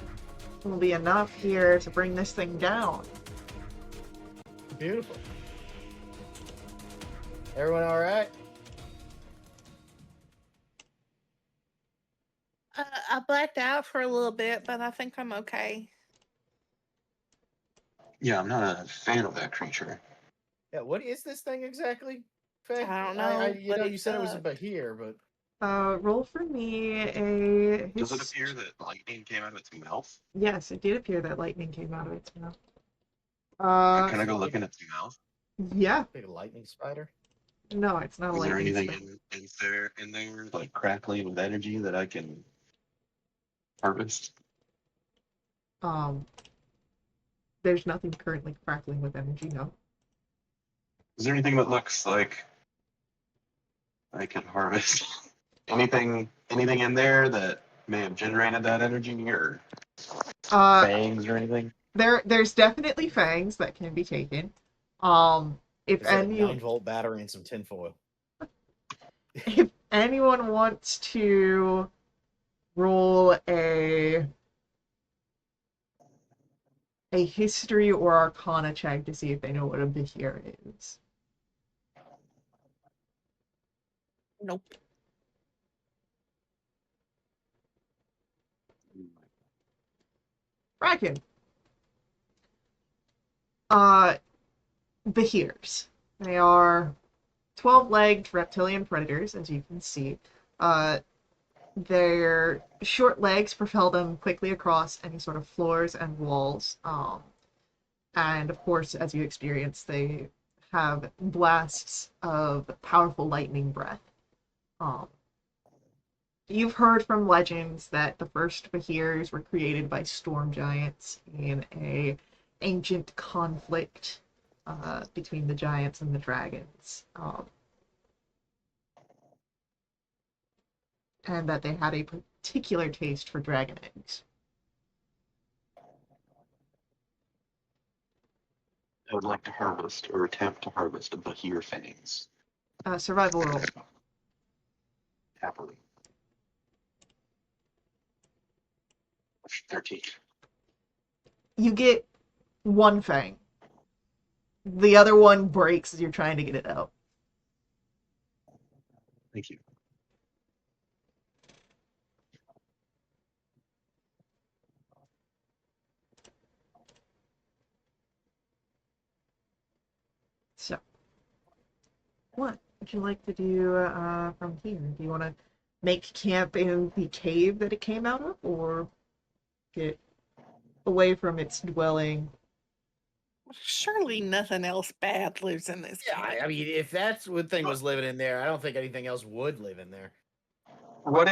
will be enough here to bring this thing down. Beautiful. Everyone all right? I blacked out for a little bit, but I think I'm okay. Yeah, I'm not a fan of that creature. Yeah, what is this thing exactly, Faye? I don't know, You but know, it you said it was a sucked. Bahir, but Roll for me a... Does it appear that lightning came out of its mouth? Yes, it did appear that lightning came out of its mouth. Can I go look in its mouth? Yeah. like a lightning spider. No, it's not a Is there lightning anything spell. in there like crackling with energy that I can harvest? There's nothing currently crackling with energy, no. Is there anything that looks like I can harvest? anything in there that may have generated that energy or fangs or anything? There's definitely fangs that can be taken. If Is that a any 9-volt battery and some tinfoil? if anyone wants to roll a history or arcana check to see if they know what a Bahir is. Nope. Bracken. Bahirs. They are 12-legged reptilian predators, as you can see. Their short legs propel them quickly across any sort of floors and walls. And of course, as you experience, they have blasts of powerful lightning breath. You've heard from legends that the first Bahirs were created by storm giants in a ancient conflict between the giants and the dragons. And that they had a particular taste for dragon eggs. I would like to harvest or attempt to harvest a Bahir fangs. Survival roll. Happily. 13. You get one fang. The other one breaks as you're trying to get it out. Thank you. So, what would you like to do from here? Do you want to make camp in the cave that it came out of, or get away from its dwelling? Surely nothing else bad lives in this Yeah, camp. I mean, if that's one thing was living in there, I don't think anything else would live in there. What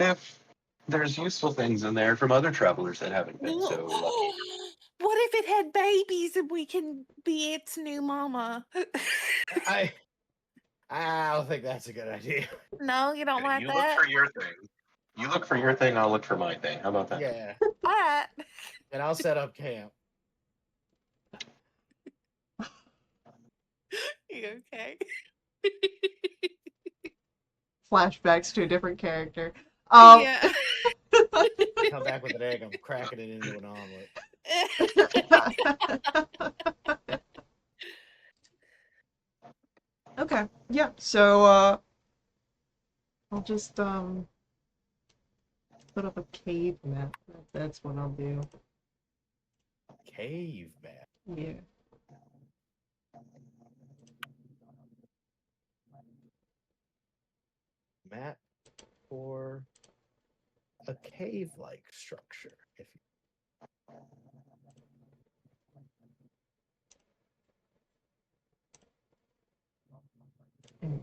if there's useful things in there from other travelers that haven't been so lucky? What if it had babies and we can be its new mama? I don't think that's a good idea. No, you don't like You that? look for your thing. You look for your thing, I'll look for my thing. How about that? Yeah, All right. and I'll set up camp. You okay? Flashbacks to a different character. Yeah. Come back with an egg. I'm cracking it into an omelet. Okay, yeah, so I'll just put up a cave map. That's what I'll do. Cave map. Yeah. Map for a cave-like structure. If Mm.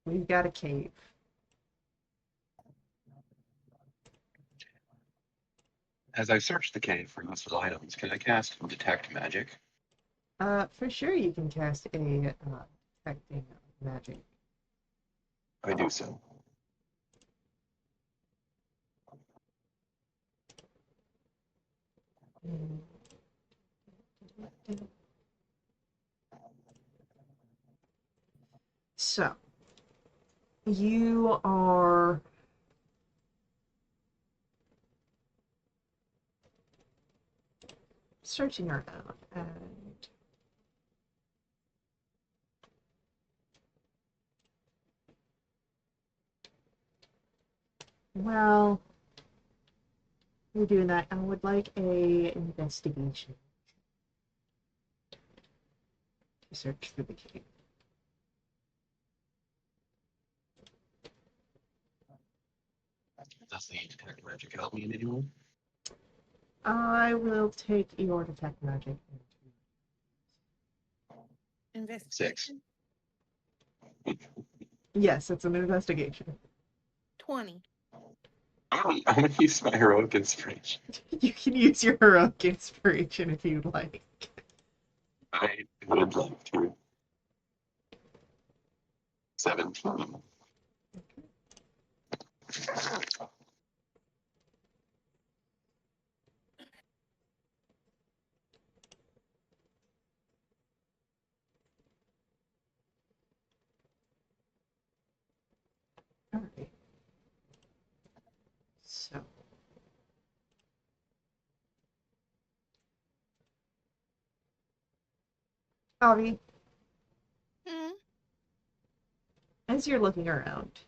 We've got a cave. As I search the cave for useful items, can I cast Detect Magic? For sure you can cast a detecting magic. I do so. Mm. So, you are searching around and well, you're doing that. I would like a investigation to search through the cave. Does the Detect Magic help me in any way? I will take your detect magic. Investigation. Yes, it's an investigation. 20. I'm gonna use my heroic inspiration. You can use your heroic inspiration if you'd like. I would like to. 17. Alright. So. Avi, Mm. as you're looking around,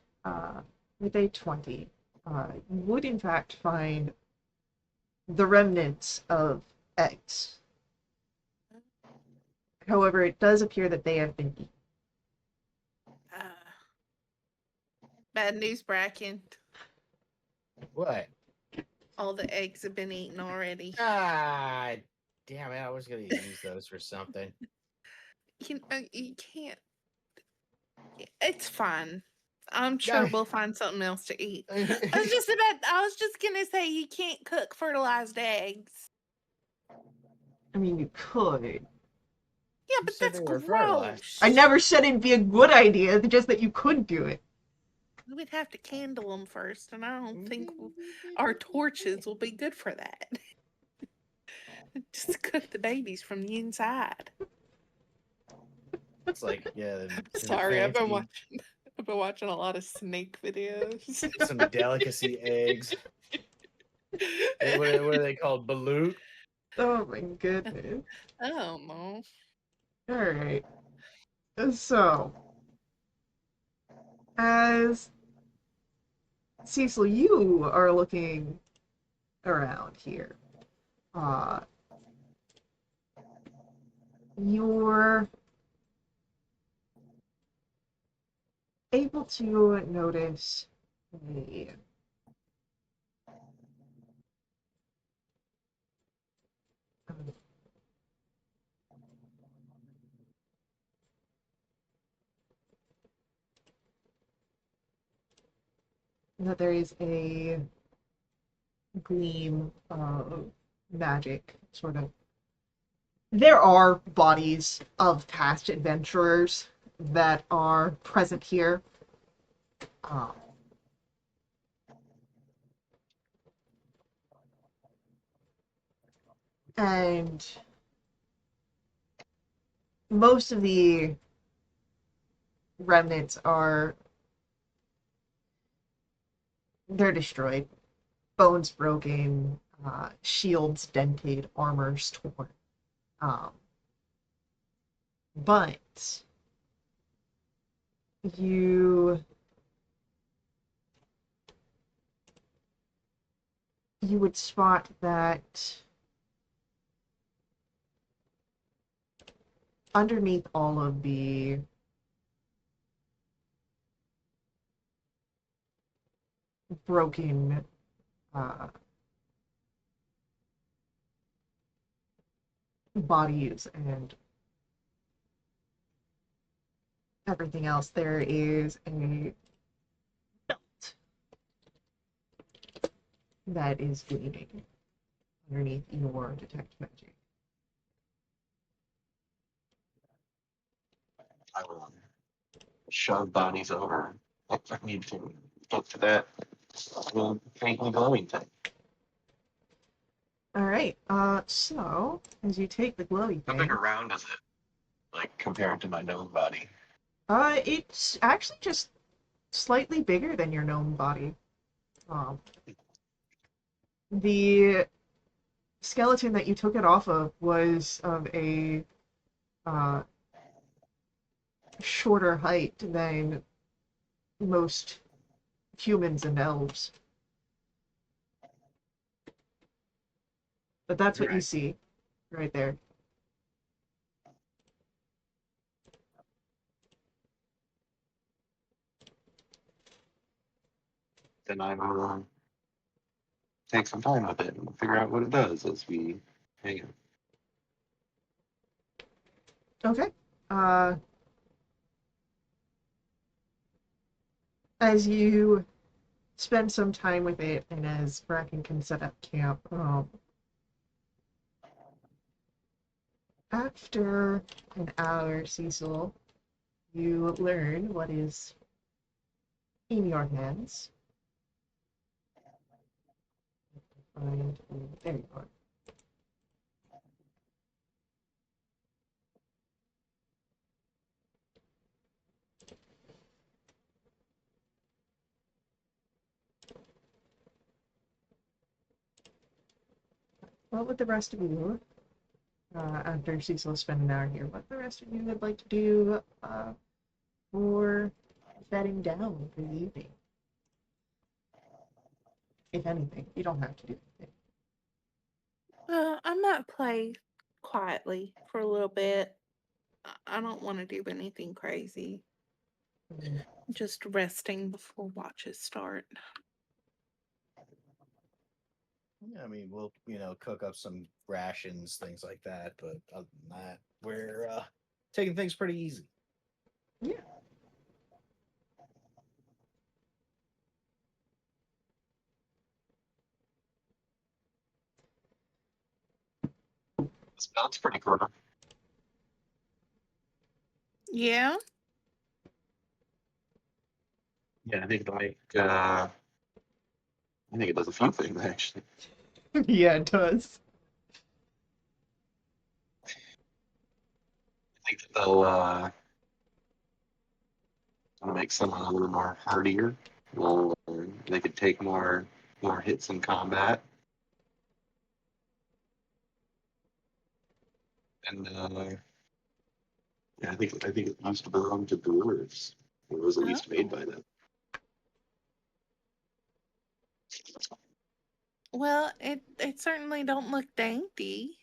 with a 20, you would in fact find the remnants of eggs. However, it does appear that they have been eaten. Bad news, Bracken. what? All the eggs have been eaten already. Ah, damn it! I was gonna use those for something. You can't. It's fine. I'm sure we'll find something else to eat. I was just gonna say you can't cook fertilized eggs. I mean, you could. Yeah, You but said that's they were fertilized. gross. I never said it'd be a good idea, just that you could do it. We'd have to candle them first, and I don't think our torches will be good for that. Just cook the babies from the inside. It's like, yeah. Sorry, I've been fancy- watching a lot of snake videos. some delicacy eggs. What are they called? Balut? Oh my goodness. I don't know. All right. So, as Cecil, you are looking around here. Uh, you're able to notice a that there is a gleam of magic, sort of. There are bodies of past adventurers that are present here. Um, and most of the remnants are they're destroyed, bones broken, shields dented, armors torn. Um, but you you would spot that underneath all of the broken uh, bodies and everything else, there is a belt that is gleaming underneath your detect magic. I will shove bodies over. I need to look to that faintly glowing thing. All right. So as you take the glowy How thing, big around is it? Like compared to my gnome body? it's actually just slightly bigger than your gnome body. Um, the skeleton that you took it off of was of a uh, shorter height than most humans and elves. But that's what you Right. see right there. Then I will take some time with it and figure out what it does as we hang it. Okay. Uh, as you spend some time with it, and as Bracken can set up camp, after an hour, Cecil, you learn what is in your hands. And there you are. What would the rest of you, after Cecil spent an hour here, what the rest of you would like to do for bedding down for the evening? If anything, you don't have to do anything. I might play quietly for a little bit. I don't want to do anything crazy. Mm. Just resting before watches start. I mean, we'll cook up some rations, things like that. But other than that, we're taking things pretty easy. Yeah. This belt's pretty cool. Yeah. Yeah, I think it'll make. I think it does a few things actually. Yeah, it does. I think that they'll make someone a little more hardier. Well, they could take more hits in combat. And yeah, I think it used to belong to Brewers. It was at least made by them. Well, it certainly don't look dainty.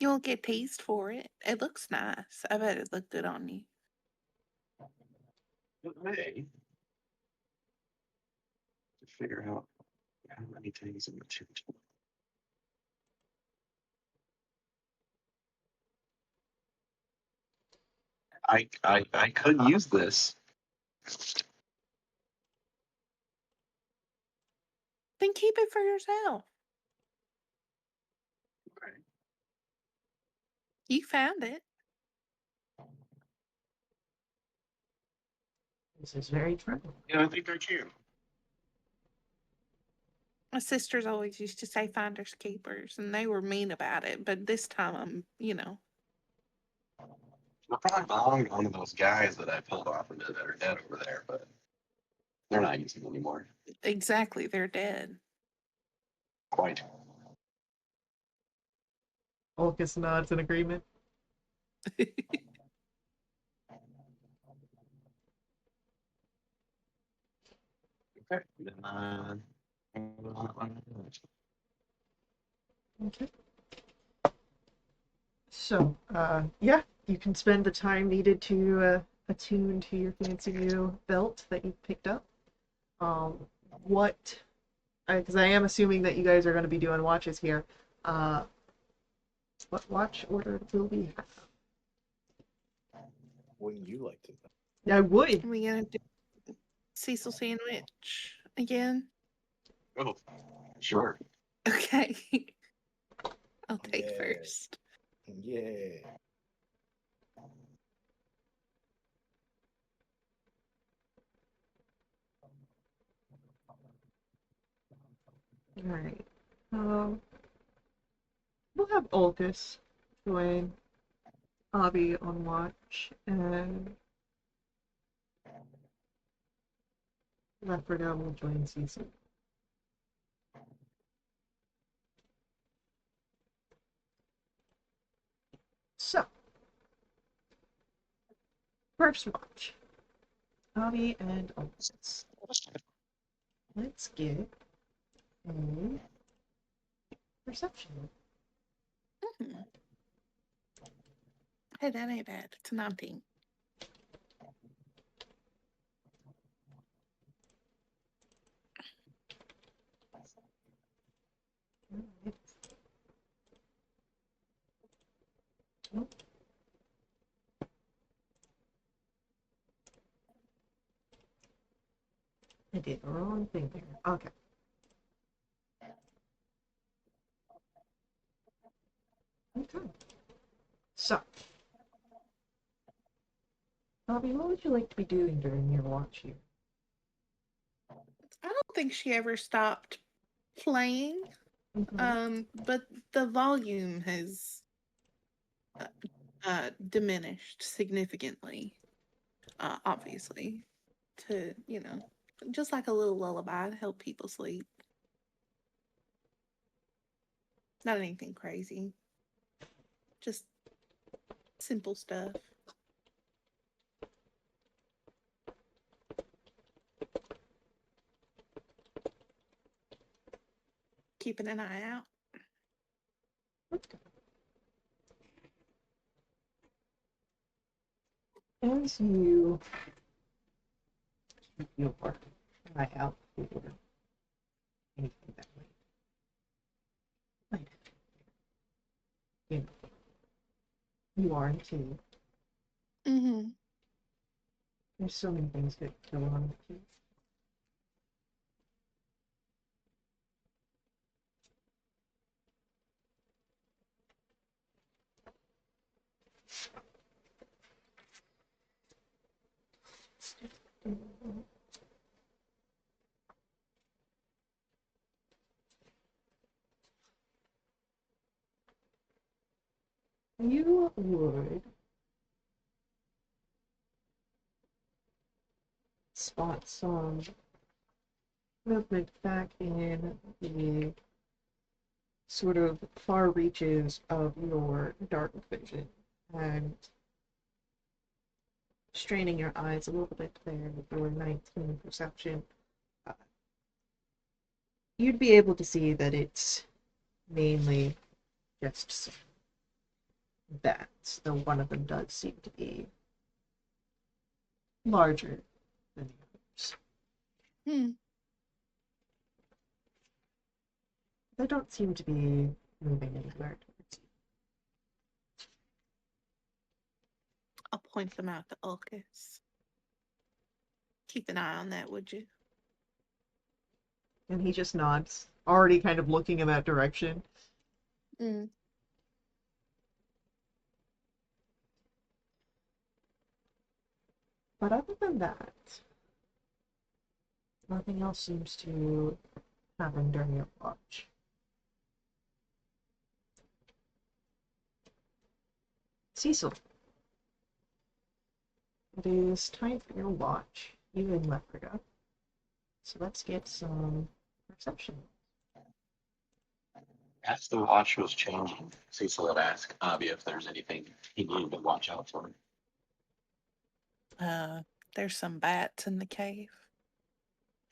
You won't get teased for it. It looks nice. I bet it looked good on you. It may to figure out how many things in the two. I could use this. Then keep it for yourself. Okay. You found it. This is very true. Yeah, I think I can. My sisters always used to say finders keepers, and they were mean about it. But this time, We're probably belong to one of those guys that I pulled off of it that are dead over there, but they're not using them anymore. exactly, they're dead. Quite. Olcus nods in agreement. Okay. Then, Okay. So, yeah, you can spend the time needed to attune to your fancy new belt that you picked up. What, because I am assuming that you guys are going to be doing watches here. What watch order will we have? Wouldn't you like to know? I would. Are we gonna do Cecil sandwich again? oh, sure. Okay. I'll take Yeah. first. Yeah. All right. We'll have Olcus join Abby on watch, and Leophardo will join Cecil. So, first watch. Abby and Olcus. Let's get a perception. Mhm. Hey, that ain't bad. It's a 19. Alright. Oh. I did the wrong thing there. Okay. Okay. So, Bobby, what would you like to be doing during your watch here? I don't think she ever stopped playing. Mm-hmm. But the volume has diminished significantly. Obviously, to just like a little lullaby to help people sleep. Not anything crazy. Just simple stuff. Keeping an eye out. Okay. As you keep your eye out for anything that might you know, you are in too. Mm-hmm. There's so many things that go on with you. You would spot some movement back in the sort of far reaches of your dark vision and straining your eyes a little bit there with your 19 perception, uh, you'd be able to see that it's mainly just bats, though one of them does seem to be larger than the others. Hmm. They don't seem to be moving anywhere towards you. I'll point them out to Ulcus. Keep an eye on that, would you? And he just nods, already kind of looking in that direction. Mm. But other than that, nothing else seems to happen during your watch. Cecil, it is time for your watch, you and Leprecha. So let's get some perception. As the watch was changing, Cecil had asked Avi if there's anything he needed to watch out for. There's some bats in the cave.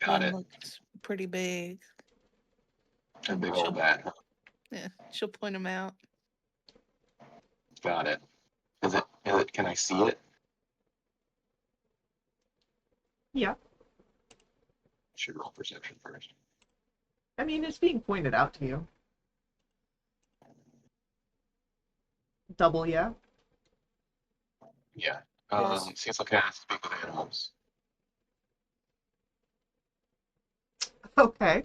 Got One it. looks pretty big. A big She'll- old bat. Yeah, she'll point them out. Got it. Is it, can I see it? Yeah, Should roll perception first. I mean, it's being pointed out to you. Double, yeah? Yeah. Yes. Cecil can speak with animals. Okay.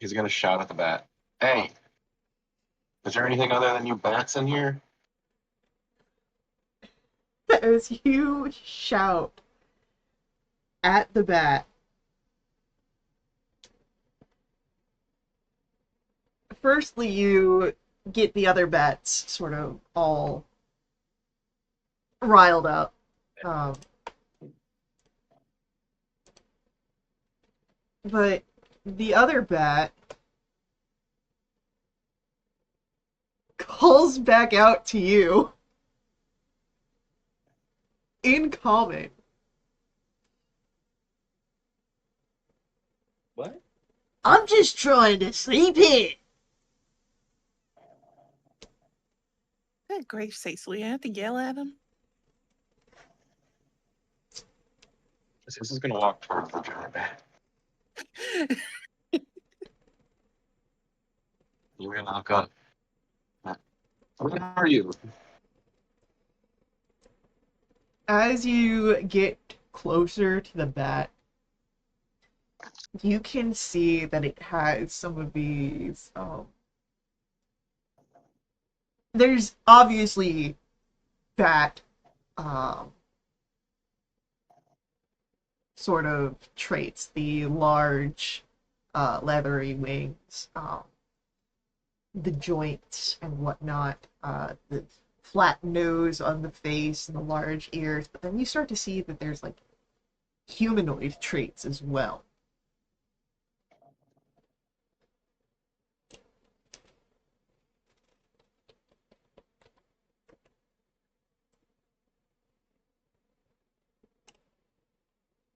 He's gonna shout at the bat. Hey! Is there anything other than you bats in here? As you shout at the bat, firstly, you get the other bats sort of all riled up. But the other bat calls back out to you in common. What? I'm just trying to sleep here. Good grief, Cecil, you have to yell at him? Cecil's gonna walk towards the giant bat. You're gonna knock up. Where are you? As you get closer to the bat, you can see that it has some of these. There's obviously bat sort of traits, the large, leathery wings, the joints and whatnot, the flat nose on the face and the large ears. But then you start to see that there's like humanoid traits as well.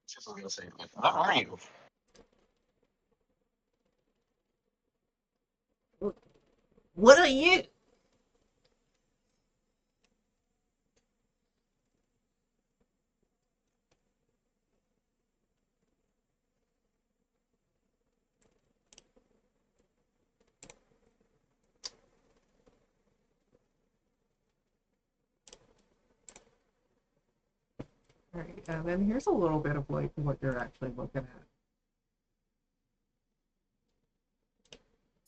Cecil's gonna say, "What are you?" What are you? Right, and then here's a little bit of like what you're actually looking at.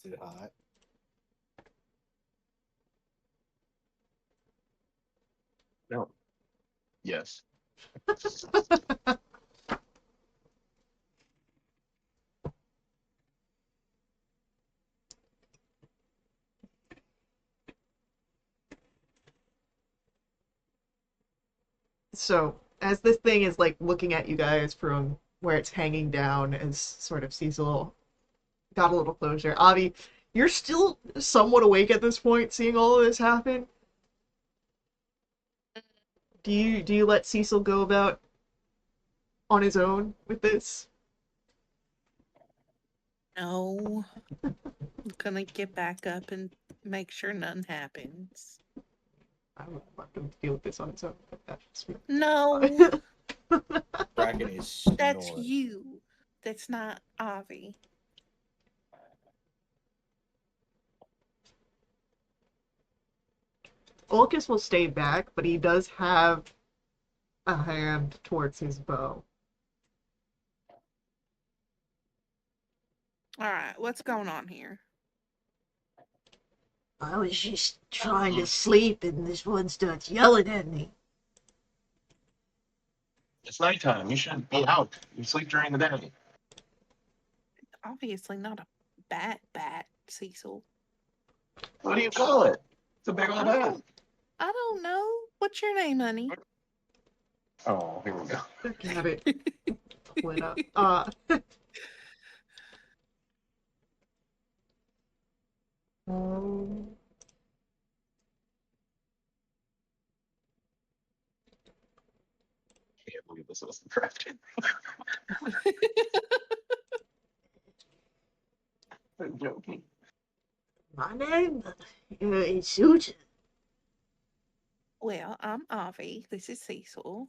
Is it hot? No. Yes. So, as this thing is like looking at you guys from where it's hanging down, as sort of Cecil got a little closure. Avi, you're still somewhat awake at this point, seeing all of this happen. Do you let Cecil go about on his own with this? No. I'm gonna get back up and make sure none happens. I would want him to deal with this on his own, but that's just me. No, Bracken is that's snoring. you. That's not Avi. Olcus will stay back, but he does have a hand towards his bow. Alright, what's going on here? I was just trying to sleep and this one starts yelling at me. It's nighttime. You shouldn't be out. You sleep during the day. Obviously not a bat, Cecil. What do you call it? It's a big old bat. I don't know. What's your name, honey? Oh, here we go. Look at it. Pull it up. Um, I can't believe this was drafted. I'm joking. My name is Susan. Well, I'm Avi. This is Cecil.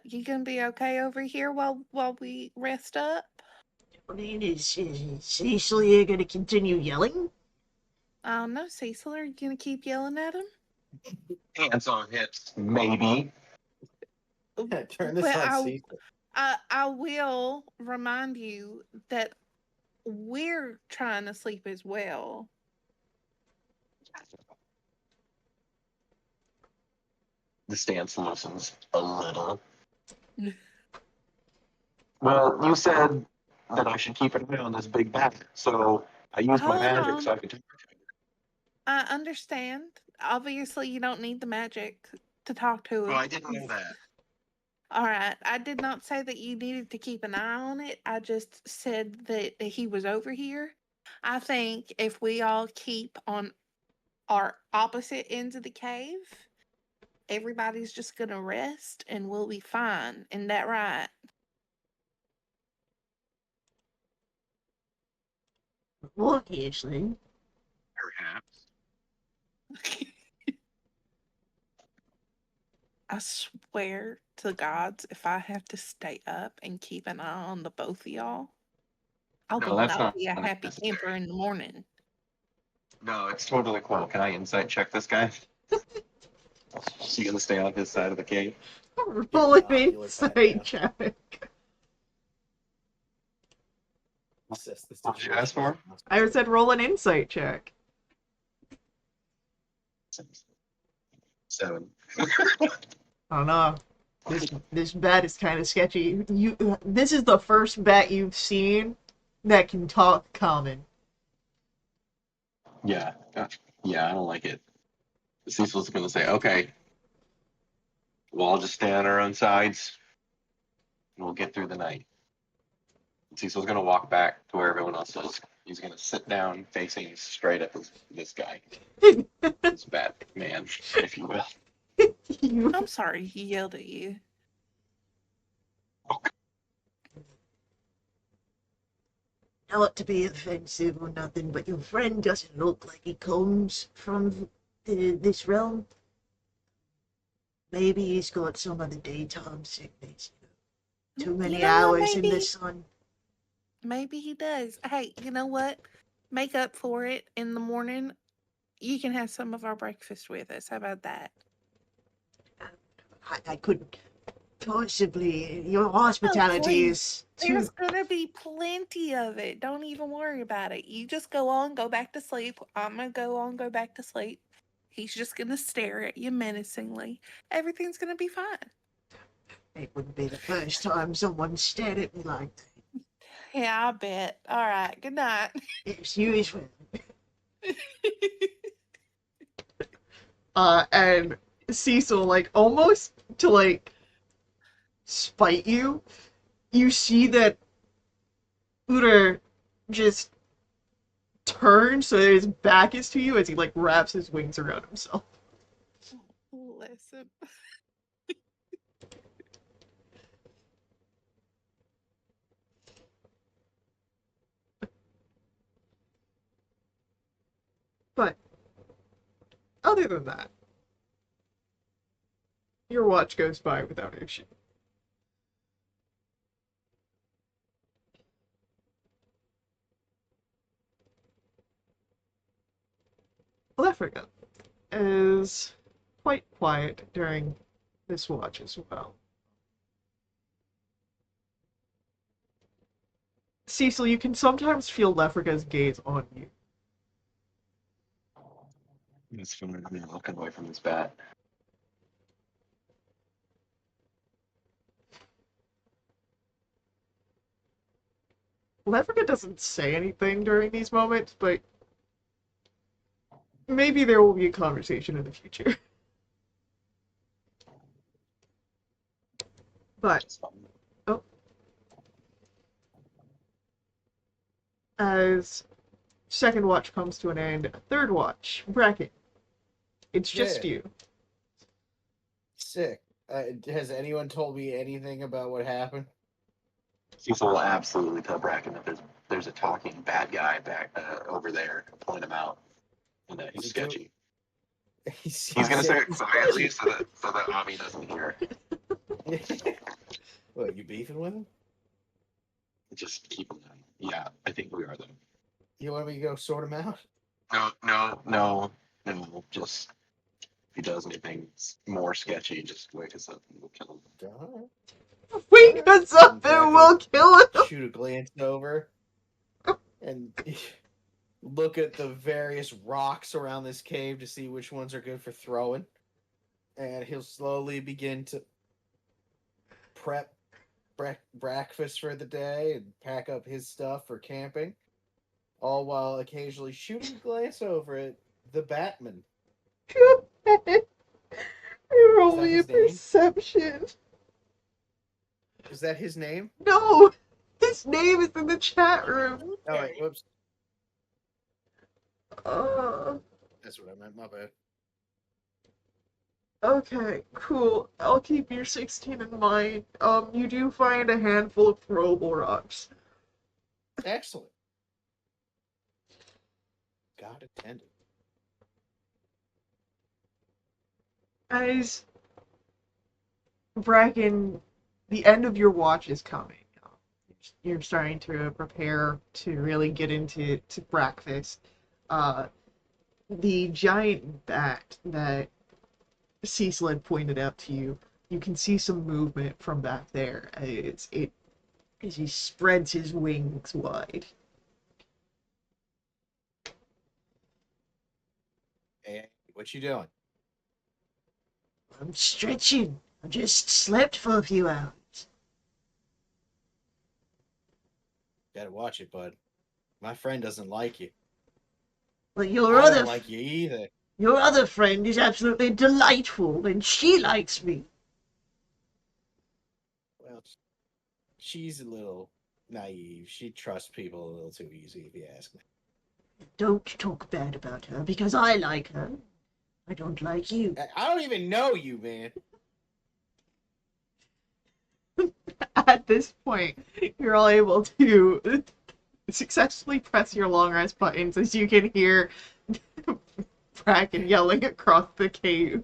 You gonna be okay over here while we rest up? I mean, is Cecil here going to continue yelling? I don't know, Cecil. Are you gonna keep yelling at him? Hands on hips, maybe. Turn this Well, on Cecil. I will remind you that we're trying to sleep as well. The stance loosens a little. Well, you said that I should keep an eye on this big bat, so I used my Hold magic on. so I could talk to him. I understand. Obviously, you don't need the magic to talk to him. Well, I didn't know that. All right. I did not say that you needed to keep an eye on it. I just said that he was over here. I think if we all keep on our opposite ends of the cave, everybody's just going to rest and we'll be fine. Isn't that right? Obviously. Perhaps. I swear to gods, if I have to stay up and keep an eye on the both of y'all, I No, will that's not not be a happy necessary. camper in the morning. No, it's totally cool. Can I insight check this guy? So you gonna stay on his side of the cave? roll an you look back, insight check. Assess the What did you ask for? situation. I said roll an insight check. 7. I don't know. This bat is kind of sketchy. This is the first bat you've seen that can talk common. Yeah, yeah, I don't like it. Cecil's gonna say, "Okay, we'll all just stay on our own sides, and we'll get through the night." Cecil's gonna walk back to where everyone else is. He's gonna sit down, facing straight at this guy, this bat man, if you will. You- I'm sorry he yelled at you. Not to be offensive or nothing, but your friend doesn't look like he comes from this realm. Maybe he's got some of the daytime sickness. Too many You know what, hours in the maybe- sun. Maybe he does. Hey, you know what? Make up for it in the morning. You can have some of our breakfast with us. How about that? I couldn't possibly. Your hospitality please. is There's too. gonna be plenty of it. Don't even worry about it. You just go back to sleep. I'm gonna go back to sleep. He's just gonna stare at you menacingly. Everything's gonna be fine. It wouldn't be the first time someone stared at me like that. Yeah, I bet. All right. Good night. Yes, you as well. And Cecil, like, almost to, like, spite you, you see that Uter just turns so that his back is to you as he like wraps his wings around himself. Listen. But other than that, your watch goes by without issue. Lefriga is quite quiet during this watch as well. Cecil, you can sometimes feel Lefriga's gaze on you. It's fine. I'm looking away from this bat. Lefriga doesn't say anything during these moments, but maybe there will be a conversation in the future. But It's fine. as second watch comes to an end, third watch, Bracket. It's just Yeah. you. Sick. Has anyone told me anything about what happened? Cecil will absolutely tell Bracken that there's a talking bad guy back over there. Point him out. And that he's Is he doing- sketchy. He's He's gonna say it quietly so that Avi doesn't hear. What, you beefing with him? Just keep him down. Yeah, I think we are though. You want me to go sort him out? No. Just if he does anything more sketchy, just wake us up and we'll kill him. Alright. Wake us up and we'll kill him! Shoot a glance over and look at the various rocks around this cave to see which ones are good for throwing. And he'll slowly begin to prep breakfast for the day and pack up his stuff for camping, all while occasionally shooting a glance over at the Batman. You're only a his name? perception. Is that his name? No! His name is in the chat room. Oh, wait, whoops. That's what I meant, my bad. Okay, cool. I'll keep your 16 in mind. You do find a handful of throwable rocks. Excellent. God attended. As Bracken, the end of your watch is coming. You're starting to prepare to really get into breakfast. The giant bat that Cecil had pointed out to you, you can see some movement from back there as he spreads his wings wide. Hey, what you doing? I'm stretching. I just slept for a few hours. Gotta watch it, bud. My friend doesn't like you. But I don't like you either. your other friend is absolutely delightful, and she likes me. Well, she's a little naive. She trusts people a little too easy, if you ask me. Don't talk bad about her, because I like her. I don't like you. I don't even know you, man. At this point, you're all able to successfully press your long rest buttons as you can hear Bracken yelling across the cave.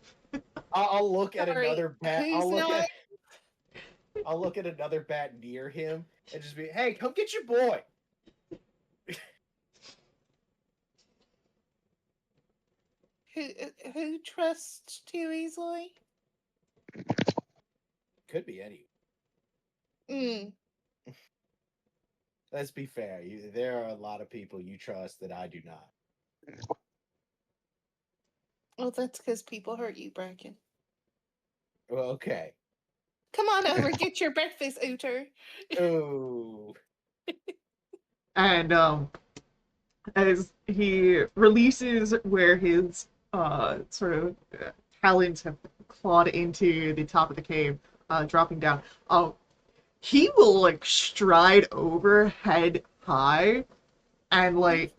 I'll look at Sorry, another bat. who's not- I'll look at another bat near him and just be, "Hey, come get your boy." Who trusts too easily? Could be any. Mm. Let's be fair. There are a lot of people you trust that I do not. Well, that's because people hurt you, Bracken. Well, okay. Come on over, get your breakfast, Ooter. Oh. And as he releases where his sort of talons have clawed into the top of the cave, dropping down, he will like stride over head high and like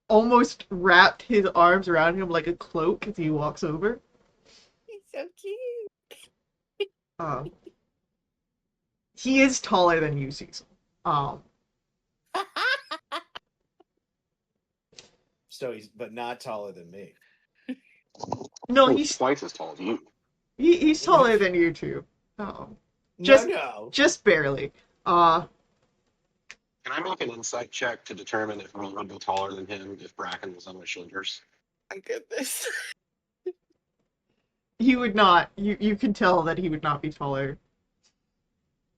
almost wrapped his arms around him like a cloak as he walks over. He's so cute. Um, he is taller than you, Cecil. Um, So he's, but not taller than me. no, Oh, he's twice as tall as you. he's taller than you too. Um, just No. just barely. Uh, Can I make an insight check to determine if we would be taller than him if Bracken was on my shoulders? My goodness. he would not. You can tell that he would not be taller.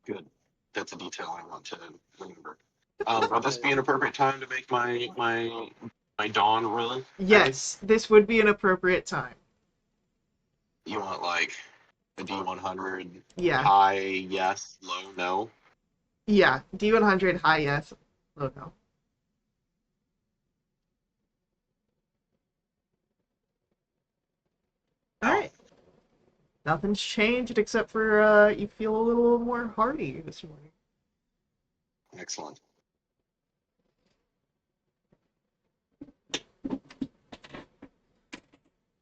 Good. That's a detail I want to remember. Will this be an appropriate time to make my dawn run? Yes, this would be an appropriate time. You want like a D100 Yeah, high yes, low no? yeah. D100 high yes. Oh no. All Oh, right. Nothing's changed except for you feel a little more hearty this morning. excellent.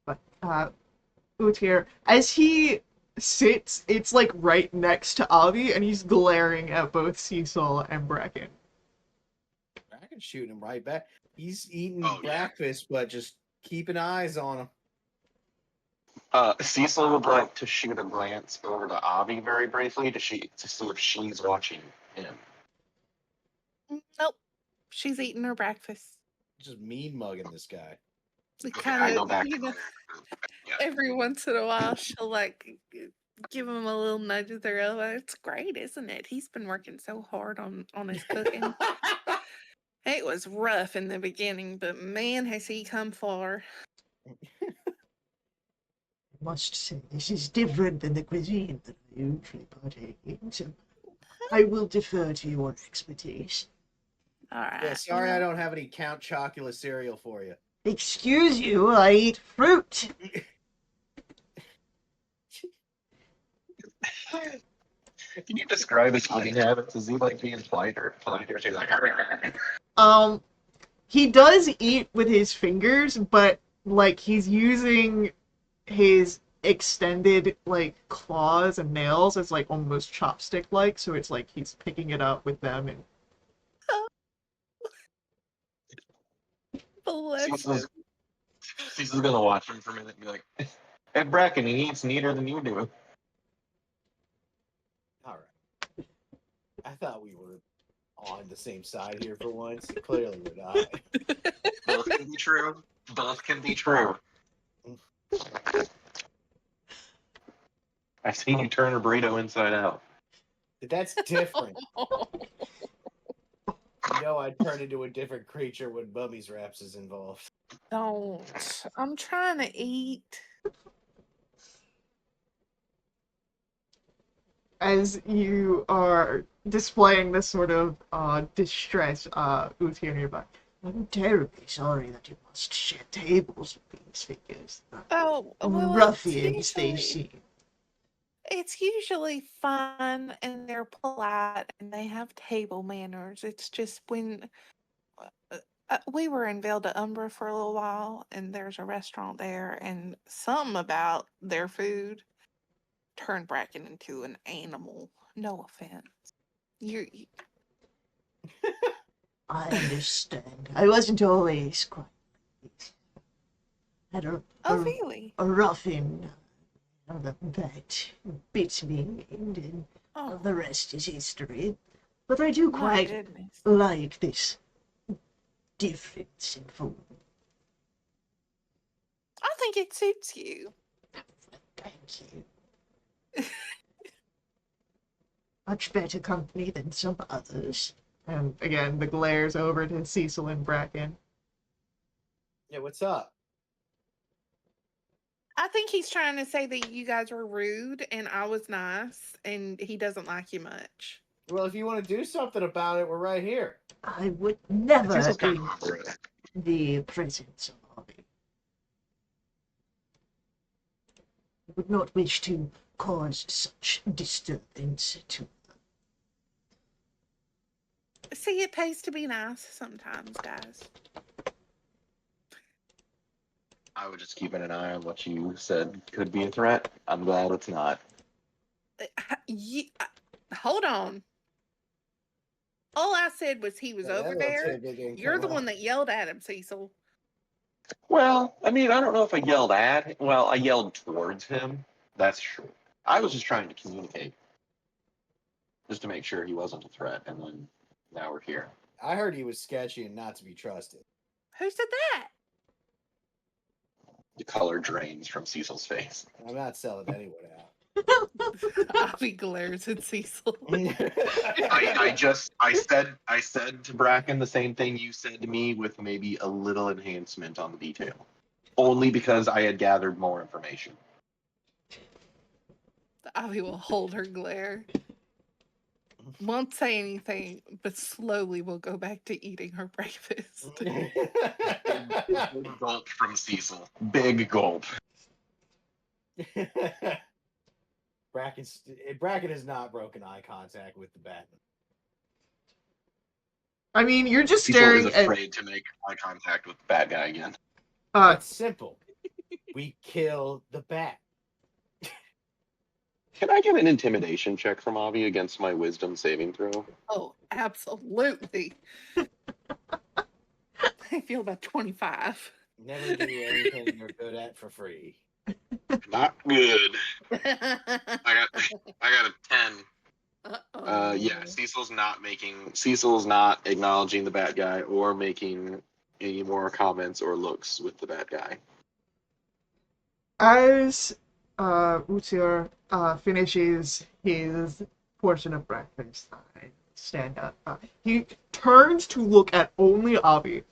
But Utir, as he sits, it's like right next to Avi, and he's glaring at both Cecil and Bracken. I can shoot him right back. He's eating Oh, yeah. breakfast, but just keeping eyes on him. Cecil would like to shoot a glance over to Avi very briefly to see if she's watching him. Nope. She's eating her breakfast. Just mean mugging this guy. Okay, I go back to the yeah. Every once in a while she'll like give him a little nudge with her elbow. It's great, isn't it? He's been working so hard on his cooking. It was rough in the beginning, but man, has he come far. I must say, this is different than the cuisine that I usually partake in, so I will defer to your expertise. All right. Yeah, sorry I don't have any Count Chocula cereal for you. Excuse you, I eat fruit. Can you describe his eating habits? Is he like being polite or is he like? He does eat with his fingers, but like he's using his extended like claws and nails as like almost chopstick like, so it's like he's picking it up with them and Bless him. Cecil's gonna watch him for a minute and be like, "Hey, Bracken, he eats neater than you do." All right. I thought we were on the same side here for once. Clearly we're not. Both can be true. Both can be true. I've seen you turn a burrito inside out. That's different. You know I'd turn into a different creature when Mummies Wraps is involved. Don't. I'm trying to eat. as you are displaying this sort of distress, Uthir nearby. I'm terribly sorry that you must share tables with these figures. Oh, well, Ruffians they seem. it's usually fun and they're polite and they have table manners. It's just when we were in Vale de Umbra for a little while and there's a restaurant there and something about their food turned Bracken into an animal. No offense. You I understand. I wasn't always quite. Had really? a ruffian that bit me, and Oh, the rest is history. But I do my quite goodness. like this difference in food. I think it suits you. Thank you. Much better company than some others. And again, the glares over to Cecil and Bracken. Yeah, what's up? I think he's trying to say that you guys were rude and I was nice and he doesn't like you much. Well, if you want to do something about it, we're right here. I would never Cecil's kind in of over it. the presence of Bobby. I would not wish to cause such disturbance to See, it pays to be nice sometimes, guys. I was just keeping an eye on what you said could be a threat. I'm glad it's not. Hold on. All I said was he was Yeah, that over little there. tidbit didn't You're come the up. one that yelled at him, Cecil. Well, I mean, I don't know if I yelled at him. Well, I yelled towards him. That's true. I was just trying to communicate, just to make sure he wasn't a threat, and then now we're here. I heard he was sketchy and not to be trusted. Who said that? The color drains from Cecil's face. I'm not selling anyone out. Avi glares at Cecil. I said to Bracken the same thing you said to me, with maybe a little enhancement on the detail, only because I had gathered more information. Avi will hold her glare. Won't say anything, but slowly will go back to eating her breakfast. Big gulp from Cecil. Big gulp. Bracken has not broken eye contact with the Batman. I mean, you're just Cecil is staring at. afraid to make eye contact with the bad guy again. That's simple. We kill the bat. Can I get an intimidation check from Avi against my wisdom saving throw? Oh, absolutely. I feel about 25. Never do anything you're good at for free. Not good. Uh-oh. I got a 10. Yeah, Cecil's not acknowledging the bad guy or making any more comments or looks with the bad guy. As Utir finishes his portion of breakfast, I stand up. He turns to look at only Avi.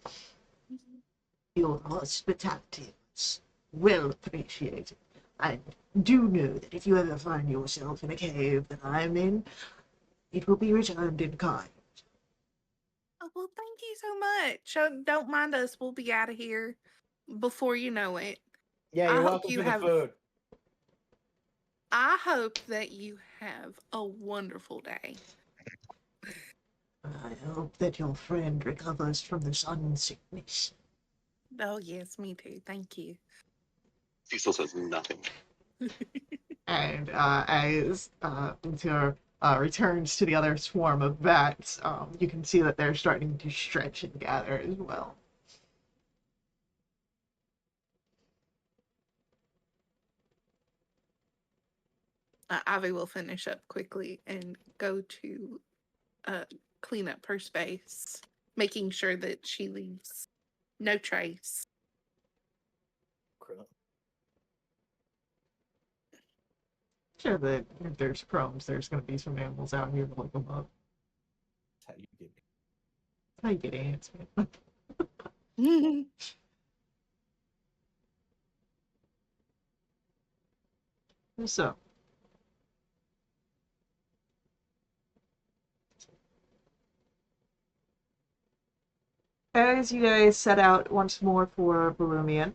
Your hospitality was well appreciated. I do know that if you ever find yourself in a cave that I'm in, it will be returned in kind. Oh, well, thank you so much. Don't mind us. We'll be out of here before you know it. Yeah, I you're hope welcome you for the have- food. I hope that you have a wonderful day. I hope that your friend recovers from the sun sickness. Oh, yes, me too. Thank you. Cecil says nothing. And as Utir returns to the other swarm of bats, you can see that they're starting to stretch and gather as well. Ivy will finish up quickly and go to clean up her space, making sure that she leaves no trace. Sure that if there's crumbs, there's going to be some animals out here to look them up. That's how you get it. That's how you get ants, man. So, as you guys set out once more for Barumian,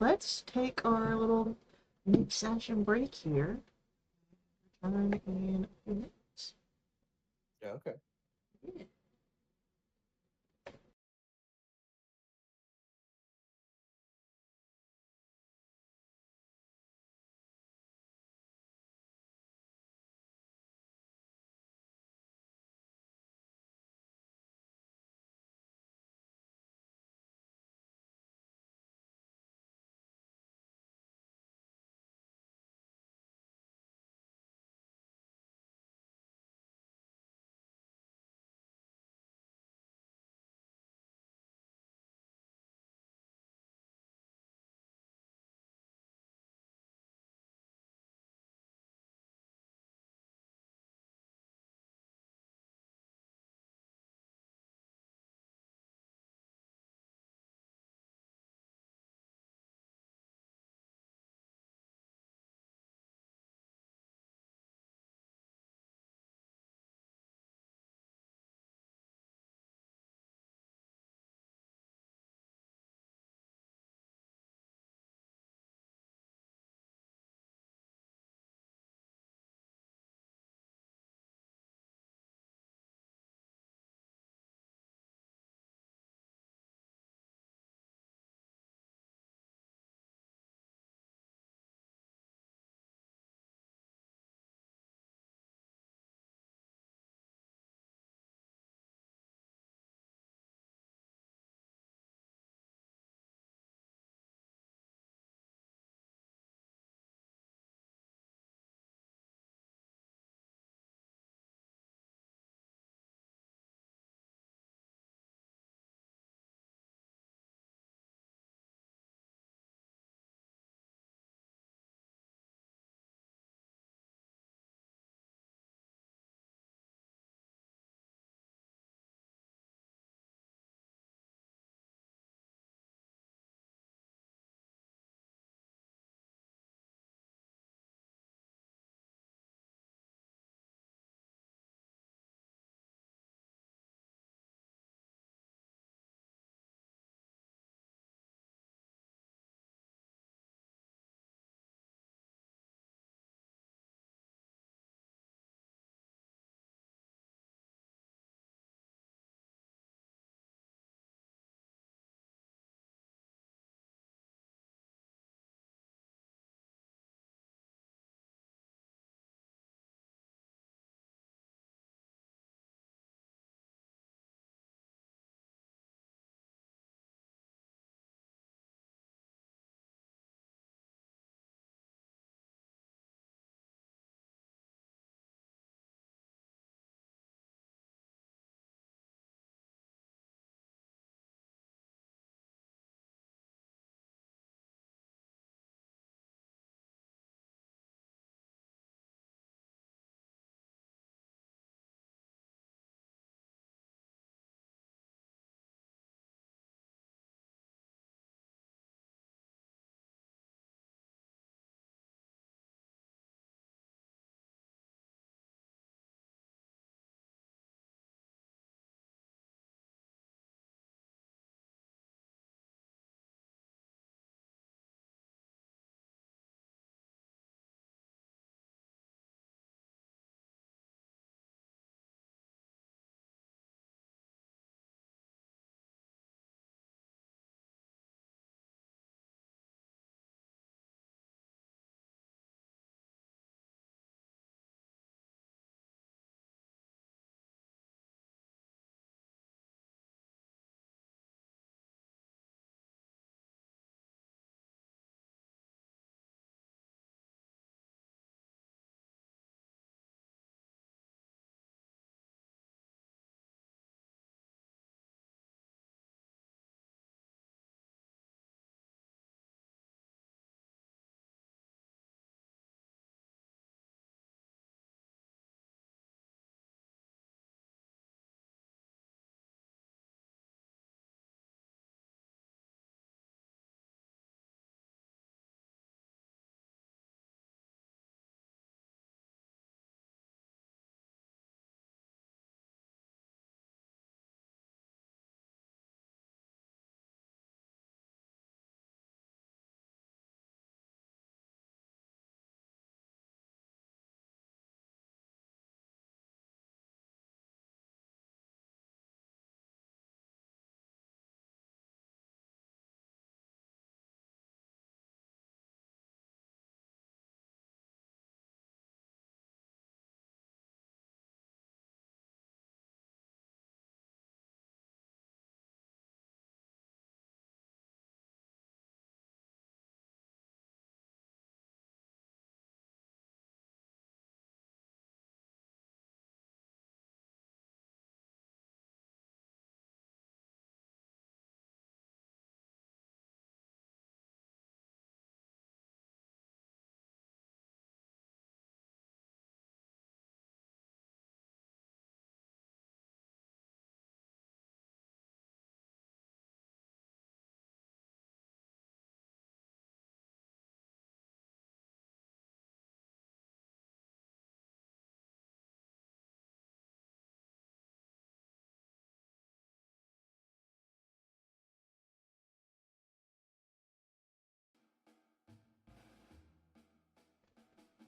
let's take our little mid-session break here. Return in a few minutes. Yeah, okay. Yeah.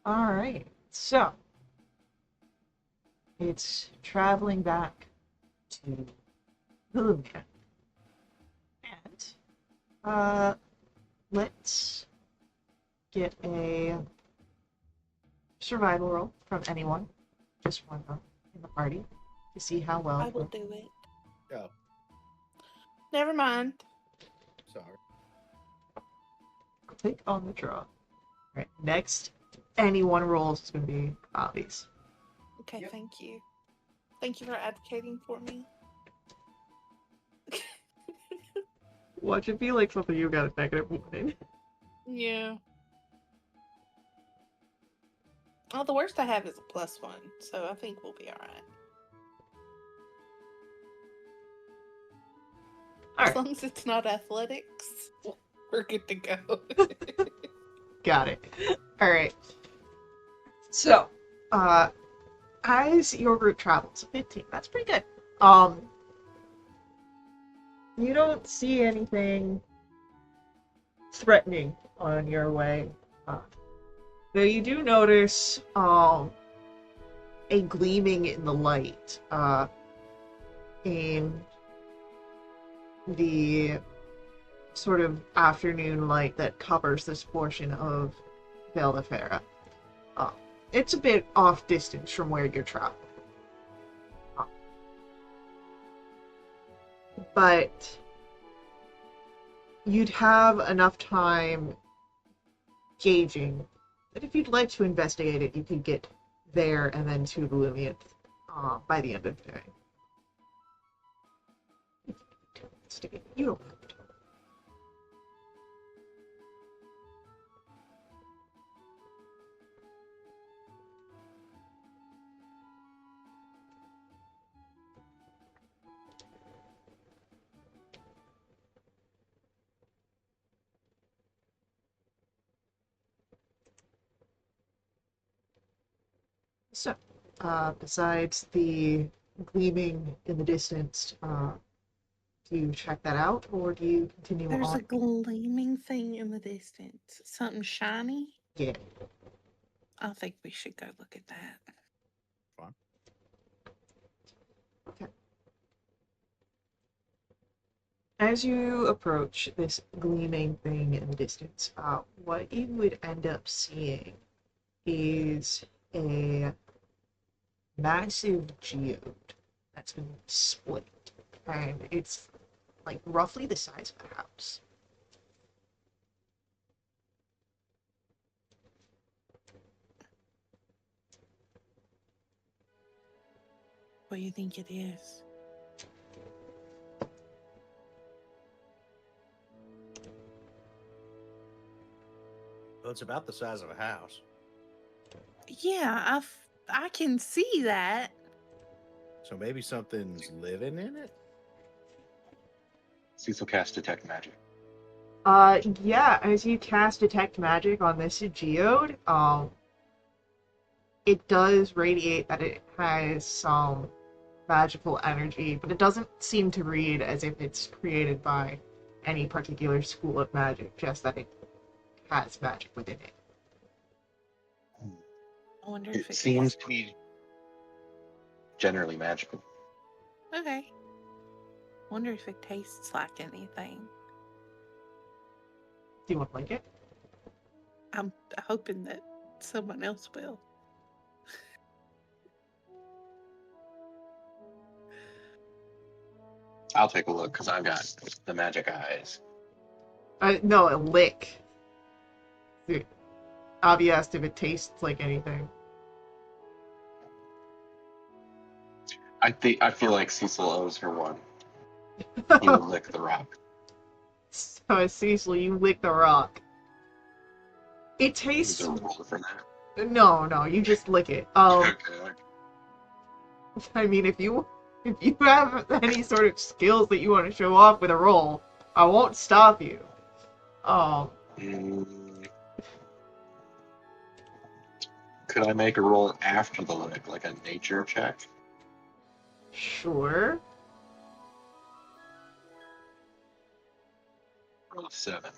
All right. So it's traveling back to Illumia. And let's get a survival roll from anyone. Just one though, in the party to see how well. I will do it. Oh, Never mind. sorry. Click on the draw. All right. Next, anyone rolls is going to be Bobby's. Okay, Yep. thank you. Thank you for advocating for me. Watch it be like something you got a negative one in. Yeah. Oh, the worst I have is a +1, so I think we'll be alright. All As right. long as it's not athletics, we're good to go. Got it. All right. So, as your group travels, 15. That's pretty good. You don't see anything threatening on your way. Though you do notice, a gleaming in the light, in the sort of afternoon light that covers this portion of Valdefera. It's a bit off distance from where you're traveling. But you'd have enough time gauging that if you'd like to investigate it, you could get there and then to Illumia by the end of the day. You don't have to. So, besides the gleaming in the distance, do you check that out, or do you continue There's on? a gleaming thing in the distance. Something shiny. Yeah. I think we should go look at that. Fine. Okay. As you approach this gleaming thing in the distance, what you would end up seeing is a massive geode that's been split, and it's like roughly the size of a house. What do you think it is? Well, it's about the size of a house. Yeah, I can see that. So maybe something's living in it? Cecil cast Detect Magic. Yeah, as you cast Detect Magic on this geode, it does radiate that it has some magical energy, but it doesn't seem to read as if it's created by any particular school of magic, just that it has magic within it. I wonder if It it seems tastes. to be generally magical. Okay. Wonder if it tastes like anything. Do you want to like it? I'm hoping that someone else will. I'll take a look because I've got the magic eyes. No, a lick. Avi asked if it tastes like anything. I feel like Cecil owes her one. He will lick the rock. So, Cecil, you lick the rock. It Is tastes... there a roll for that? No, you just lick it. Okay. I mean, if you have any sort of skills that you want to show off with a roll, I won't stop you. Mm. Could I make a roll after the lick, like a nature check? Sure. Roll a 7.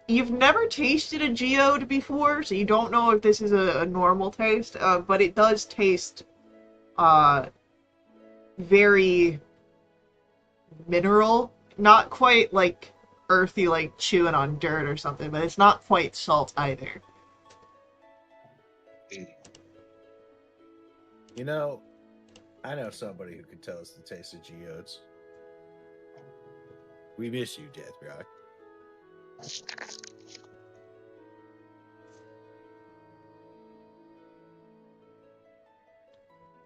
you've never tasted a geode before, so you don't know if this is a normal taste, but it does taste very mineral. Not quite like earthy, like chewing on dirt or something, but it's not quite salt either. You know, I know somebody who could tell us the taste of geodes. We miss you, Death Rock.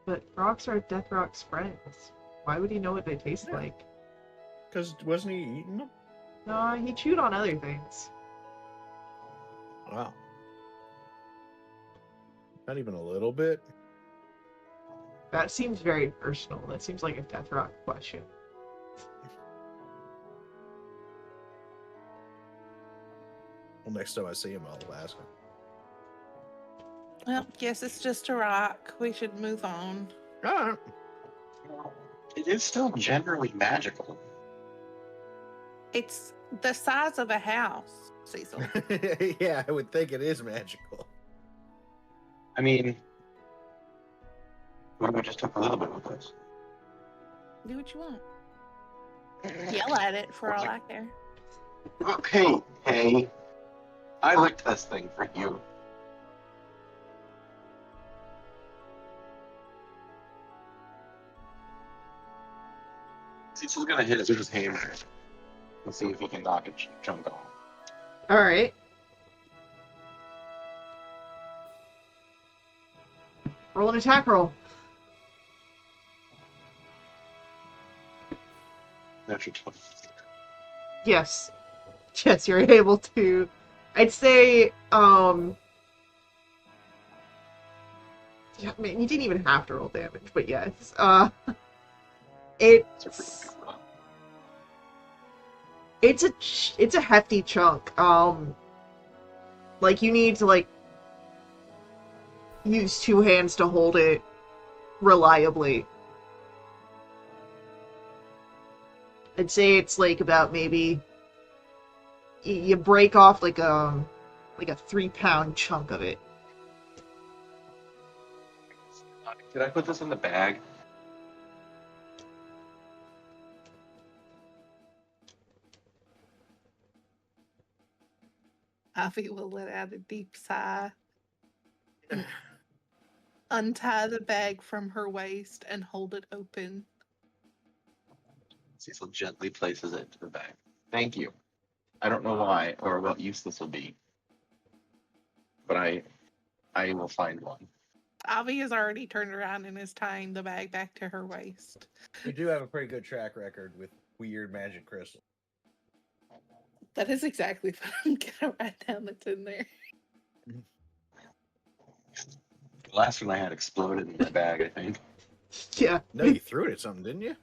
But rocks are Death Rock's friends. Why would he know what they taste like? Because wasn't he eating them? No, he chewed on other things. Wow. Not even a little bit? That seems very personal. That seems like a Death Rock question. Well, next time I see him, I'll ask him. Well, guess it's just a rock. We should move on. Alright. It is still generally magical. It's the size of a house, Cecil. Yeah, I would think it is magical. I mean, what if we just took a little bit with this? Do what you want. Yell at it for all I care. Hey, I licked this thing for you. Cecil's gonna hit it with his hammer. Let's see if he can knock a chunk off. Alright. Roll an attack roll. Natural 20. Yes. Yes, you're able to. I'd say, yeah, man, you didn't even have to roll damage, but yes. It's a hefty chunk. Like, you need to, like, use two hands to hold it reliably. I'd say it's like about maybe you break off like a 3-pound chunk of it. Did I put this in the bag? Ivy will let out a deep sigh, untie the bag from her waist, and hold it open. Cecil gently places it into the bag. Thank you. I don't know why or what use this will be, but I will find one. Ivy has already turned around and is tying the bag back to her waist. We do have a pretty good track record with weird magic crystal. That is exactly what I'm gonna write down that's in there. The last one I had exploded in my bag, I think. Yeah. No, you threw it at something, didn't you?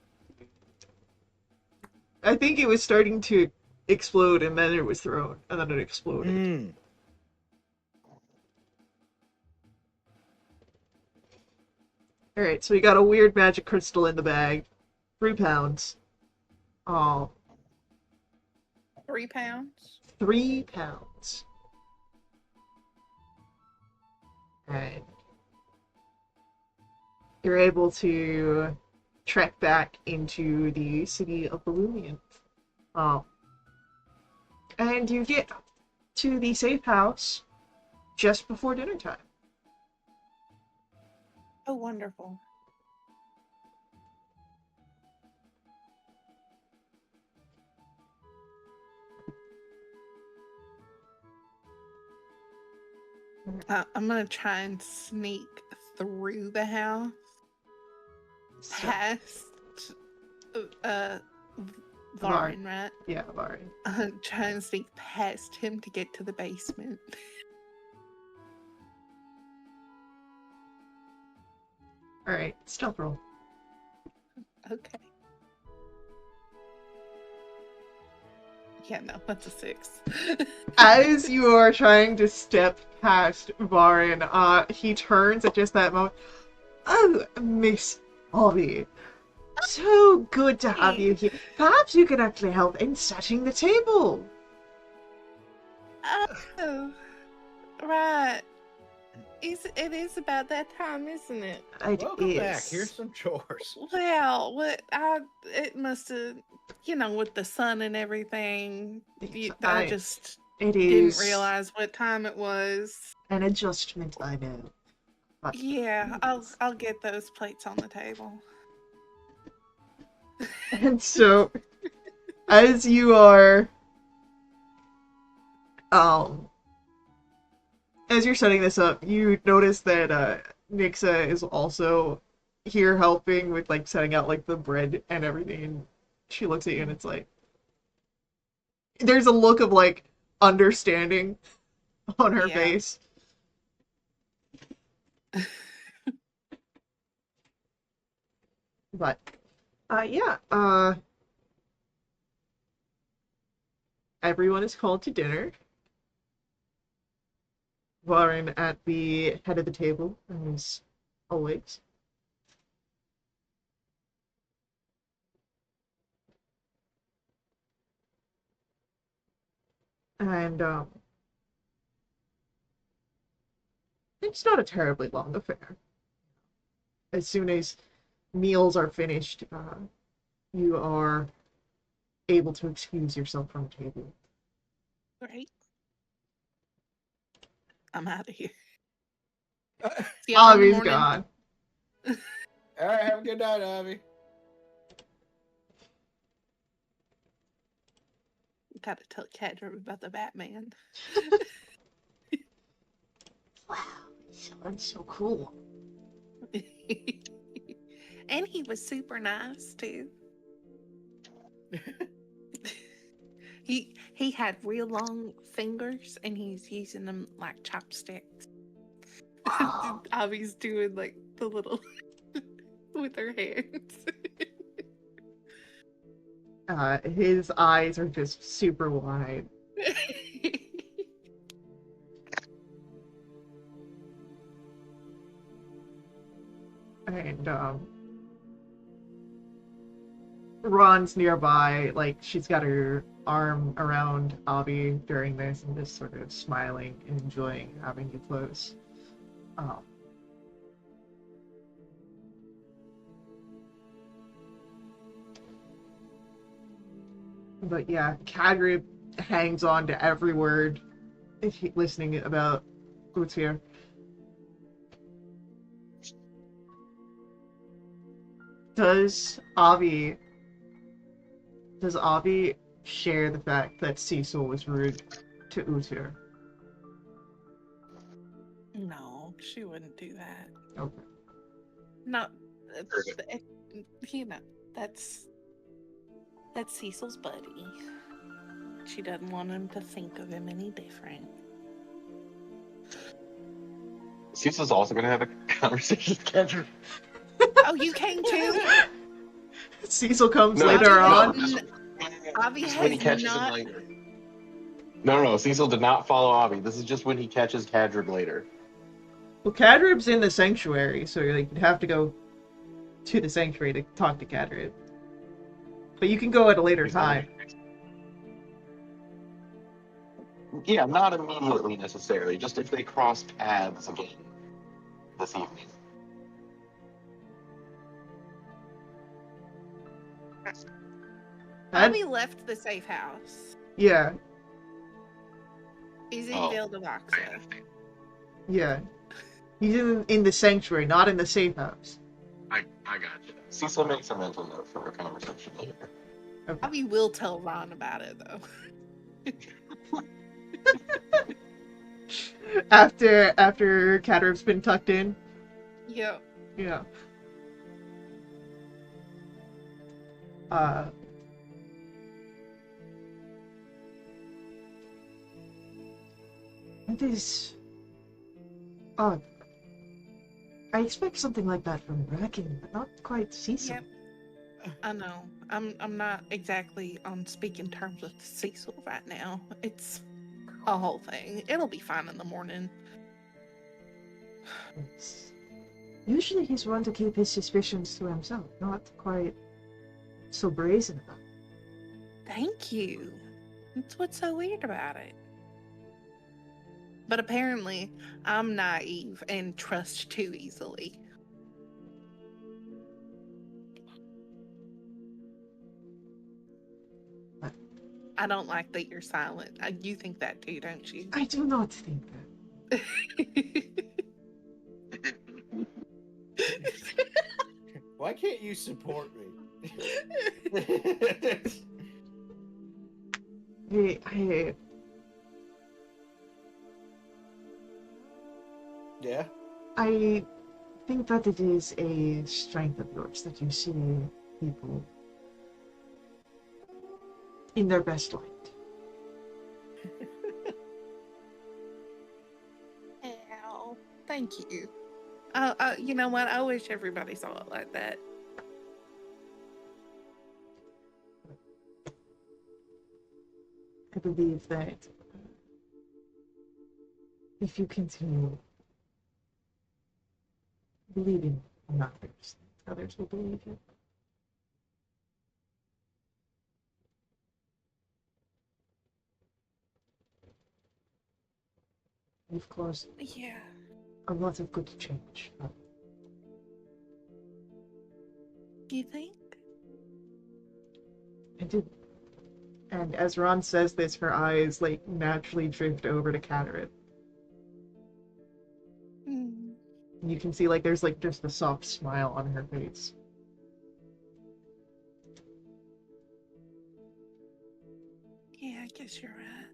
I think it was starting to explode and then it was thrown and then it exploded. Alright, so we got a weird magic crystal in the bag. 3 pounds. Oh. 3 pounds? 3 pounds. Alright. You're able to trek back into the city of Illumian. Oh. And you get to the safe house just before dinner time. Oh, wonderful. I'm gonna try and sneak through the house, past Varn, right? Yeah, Varn. Try and sneak past him to get to the basement. Alright, stealth roll. Okay. Yeah, no, that's a 6. As you are trying to step past Varn, he turns at just that moment. Oh, Miss Ollie. So good to have you here. Perhaps you can actually help in setting the table. Oh, right. It is about that time, isn't it? It Welcome back. is. Here's some chores. Well, it must have, with the sun and everything. I just It didn't is realize what time it was. an adjustment, I know. But Yeah, I'll get those plates on the table. And so, as you are, as you're setting this up, you notice that Nixa is also here helping with like setting out like the bread and everything. And she looks at you and it's like, there's a look of like understanding on her Yeah. face. But, yeah, everyone is called to dinner. Warren at the head of the table, as always. And, it's not a terribly long affair. As soon as meals are finished, you are able to excuse yourself from the table. Great. I'm out of here. All See y'all in the Avi's morning. gone. right, have a good night, Avi. Gotta tell Cadro about the Batman. wow, sounds so cool. And he was super nice too. He had real long fingers and he's using them like chopsticks. Wow. Avi's doing like the little with her hands. His eyes are just super wide. And, Ron's nearby, like, she's got her arm around Avi during this and just sort of smiling and enjoying having you close. But yeah, Kadrib hangs on to every word listening about Utir. Does Avi share the fact that Cecil was rude to Utir? No, she wouldn't do that. Okay. No, Perfect. that's Cecil's buddy. She doesn't want him to think of him any different. Cecil's also going to have a conversation with Kendra. Oh, you came too? Cecil comes No, later Avi on. has Avi Just when he has catches not. him later. No, Cecil did not follow Avi. This is just when he catches Kadrib later. Well, Kadrib's in the sanctuary, so like, you'd have to go to the sanctuary to talk to Kadrib. But you can go at a later time. Yeah, not immediately necessarily, just if they cross paths again this evening. Avi left the safe house. Yeah, He's in Oh, Vale de I Voxa. understand. yeah. He's in the sanctuary, not in the safe house. I got you. Cecil makes a mental note for a conversation later. Okay. Avi will tell Ron about it though. After Kadrib's been tucked in. Yep. Yeah. It is odd. I expect something like that from Bracken, but not quite Cecil. Yep. I know. I'm not exactly on speaking terms with Cecil right now. It's a whole thing. It'll be fine in the morning. It's... Usually he's one to keep his suspicions to himself, not quite so brazen about it. Thank you. That's what's so weird about it. But apparently, I'm naive and trust too easily. I don't like that you're silent. You think that too, don't you? I do not think that. Why can't you support me? I Yeah. I think that it is a strength of yours that you see people in their best light. Ow. Thank you. You know what? I wish everybody saw it like that. I believe that if you continue believing in others, others will believe you. Of course, Yeah. a lot of good change. You think? I do. And as Ron says this, her eyes like naturally drift over to Catarin. Mm. You can see like there's like just a soft smile on her face. Yeah, I guess you're right.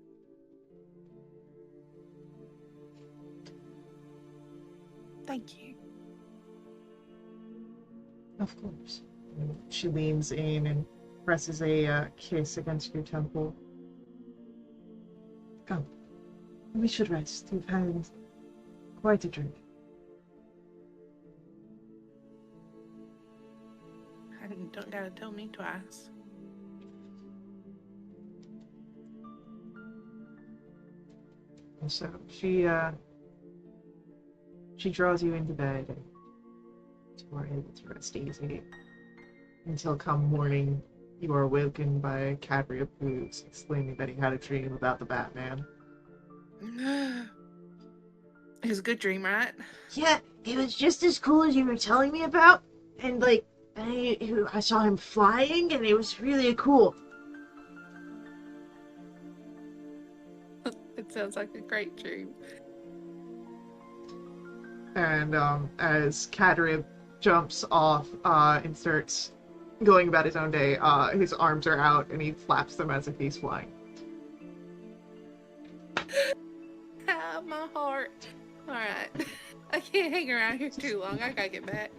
Thank you. Of course. And she leans in and presses a kiss against your temple. Come. We should rest. You've had quite a drink. You don't gotta tell me twice. And so she draws you into bed and you are able to rest easy until come morning you are awoken by Cadria Boots explaining that he had a dream about the Batman. It was a good dream, right? Yeah, it was just as cool as you were telling me about, and like, I saw him flying, and it was really cool. It sounds like a great dream. And as Cadria jumps off and starts going about his own day, his arms are out and he flaps them as if he's flying. Ah, my heart. Alright. I can't hang around here too long. I gotta get back.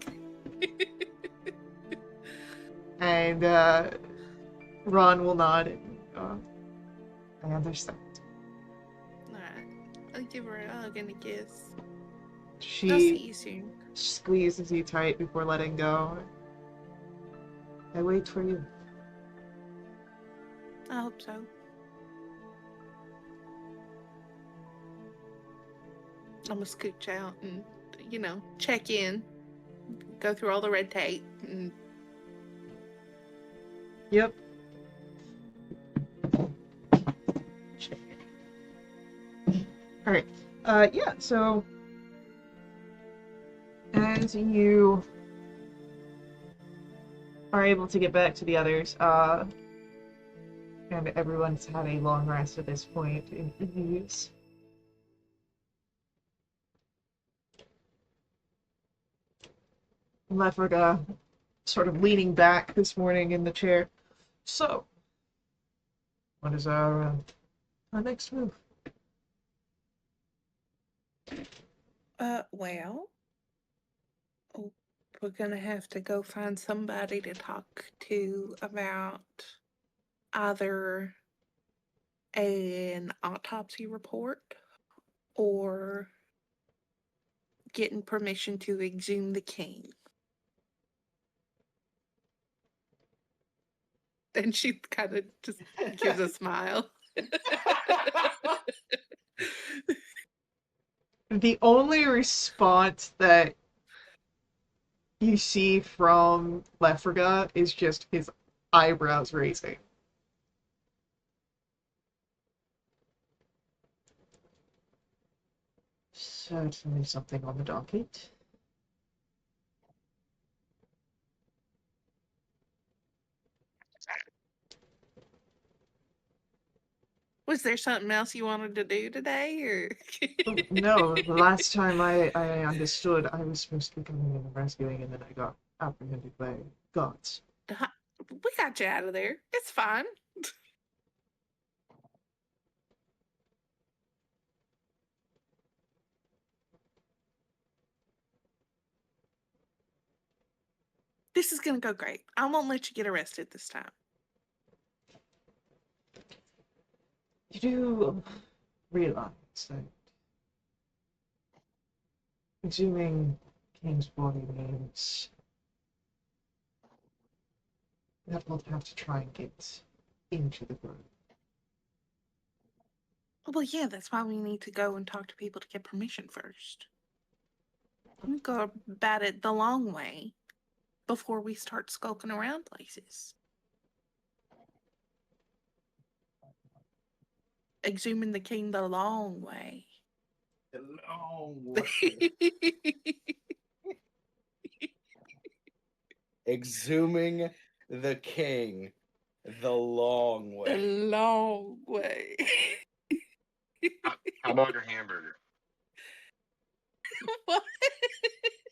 And Ron will nod and I understand. Alright. I'll give her a hug and a kiss. I'll She see you soon. squeezes you tight before letting go. I wait for you. I hope so. I'm gonna scooch out and, check in. Go through all the red tape. And Yep. Alright. Yeah, so as you are able to get back to the others, and everyone's had a long rest at this point in ease. Lefriga sort of leaning back this morning in the chair. So, what is our next move? well, we're gonna have to go find somebody to talk to about either an autopsy report or getting permission to exhume the king. And she kind of just gives a smile. The only response that you see from Lefriga is just his eyebrows raising. certainly something on the docket. Was there something else you wanted to do today, or? Oh, no, the last time I understood, I was supposed to be coming in and rescuing, and then I got apprehended by gods. We got you out of there. It's fine. This is gonna go great. I won't let you get arrested this time. You do realize that exhuming King's body means that we'll have to try and get into the grove. Well, yeah, that's why we need to go and talk to people to get permission first. We go about it the long way before we start skulking around places. Exhuming the king the long way. A long way. Exhuming the king the long The way. long way. How about your hamburger? What?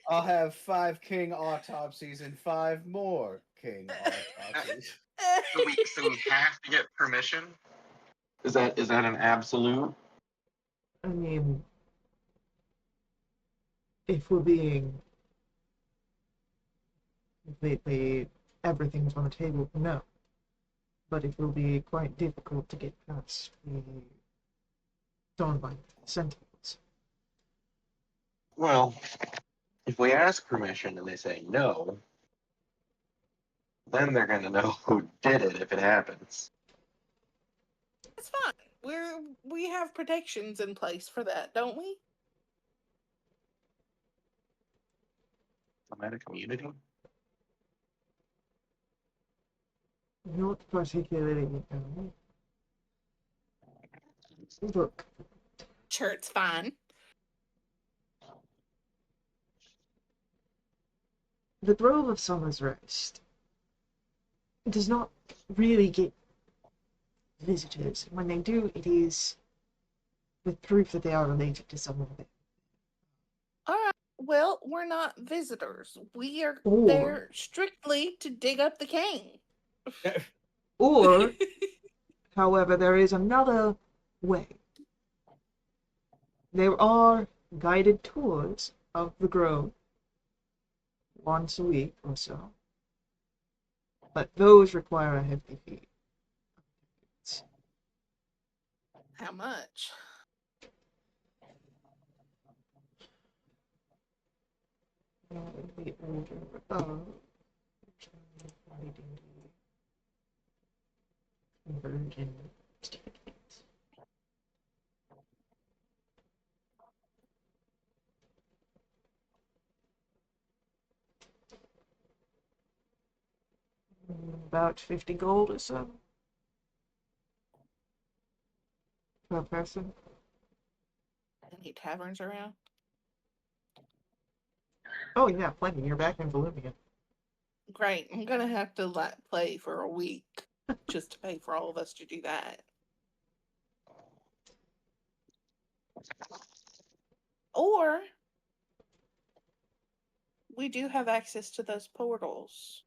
I'll have 5 king autopsies and 5 more king autopsies. So we have to get permission? Is that an absolute? I mean, if we're being completely everything's on the table, no. But it will be quite difficult to get past the Dawnlight Sentinels. Well, if we ask permission and they say no, then they're gonna know who did it if it happens. It's fine. We have protections in place for that, don't we? Am I a community? Not particularly. Look, Sure, it's fine. the Grove of Summer's Rest does not really get visitors. When they do, it is with proof that they are related to someone. All right. Well, we're not visitors. We are Or- there strictly to dig up the king. Or, however, there is another way. There are guided tours of the Grove once a week or so, but those require a hefty fee. How much? The order of conversion ticket. About 50 gold or so per person. Any taverns around? Oh yeah, plenty. You're back in Volumia. Great. I'm gonna have to play for a week just to pay for all of us to do that. Or we do have access to those portals.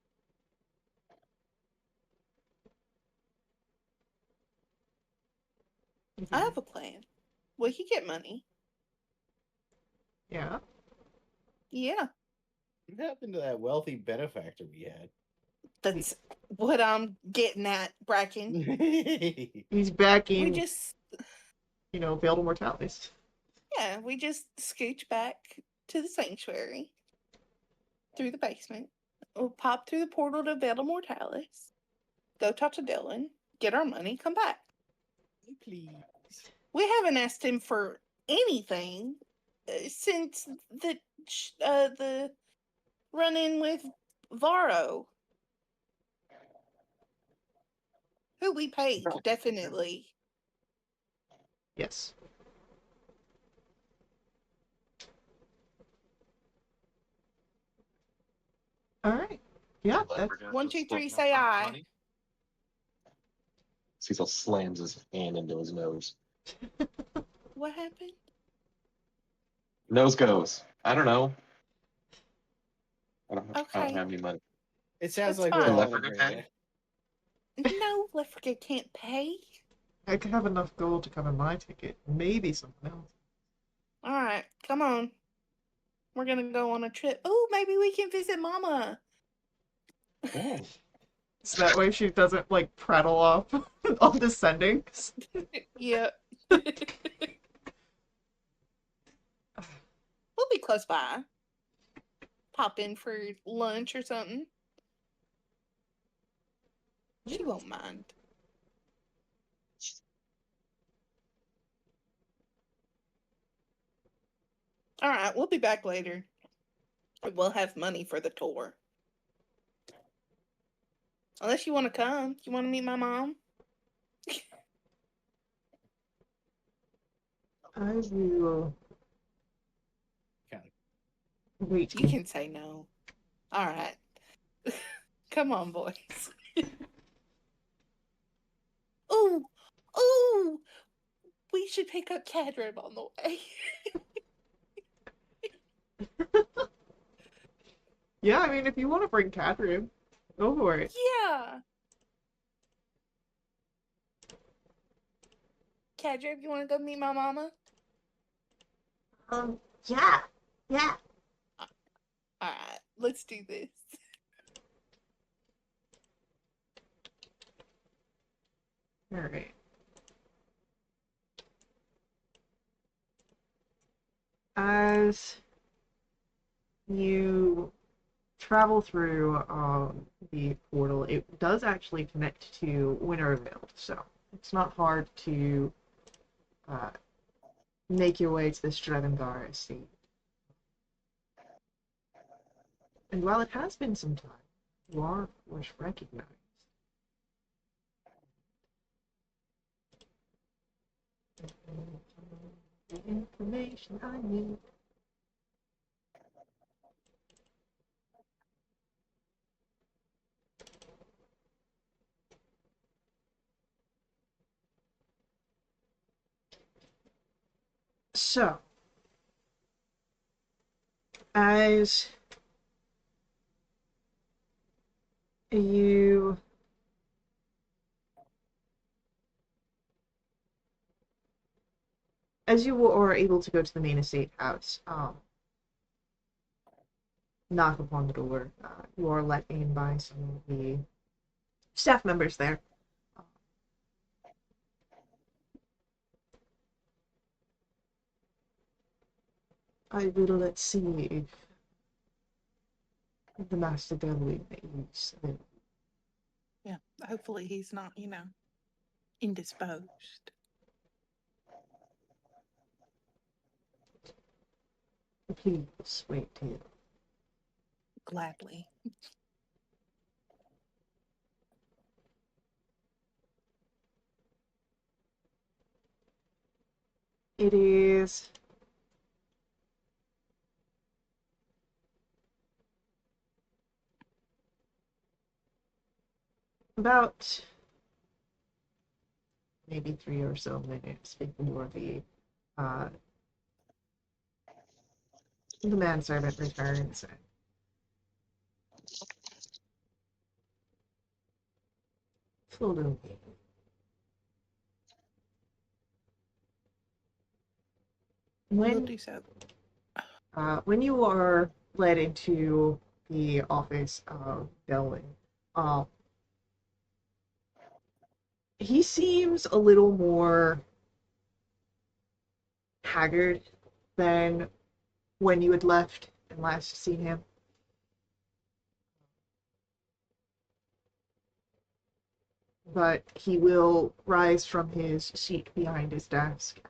I have a plan. We could get money. Yeah. Yeah, What happened to that wealthy benefactor we had? that's what I'm getting at, Bracken. He's back We in, just, Veil of Mortalis. yeah, we just scooch back to the sanctuary through the basement. We'll pop through the portal to Veil of Mortalis, go talk to Dylan, get our money, come back. Please. We haven't asked him for anything since the run-in with Varro, who we paid definitely. Yes. All right. Yeah, that's 1, 2, 3, say aye. Cecil slams his hand into his nose. What happened? Nose goes. I don't know. I don't Okay. have any money. It sounds That's like we're fine. all in Left agreement. No, Leffergate can't pay. I could have enough gold to cover my ticket. Maybe something else. All right, come on. We're gonna go on a trip. Oh, maybe we can visit Mama. Oh. So that way she doesn't like prattle off on the sendings. Yeah. We'll be close by. Pop in for lunch or something. She won't mind. All right, we'll be back later. We'll have money for the tour. Unless you want to come. You want to meet my mom? I will wait. You can say no. All right. Come on, boys. Ooh, ooh. We should pick up Cadrib on the way. Yeah, I mean, if you want to bring Catherine, go for it. Yeah. Cadrib, you want to go meet my mama? Yeah. Yeah. All right, let's do this. All right. As you travel through the portal, it does actually connect to Winterville, so it's not hard to make your way to the Stravengara estate. And while it has been some time, you are, of course, recognized. The information I need. So, as you are able to go to the main estate house, knock upon the door. You are let in by some of the staff members there. I will let's see if the Master Devil is available. Yeah, hopefully he's not, indisposed. Please wait here. Gladly. It is about maybe 3 or so minutes before the manservant returns. Follow me. We'll do so. When you are led into the office of Delwyn, he seems a little more haggard than when you had left and last seen him. But he will rise from his seat behind his desk,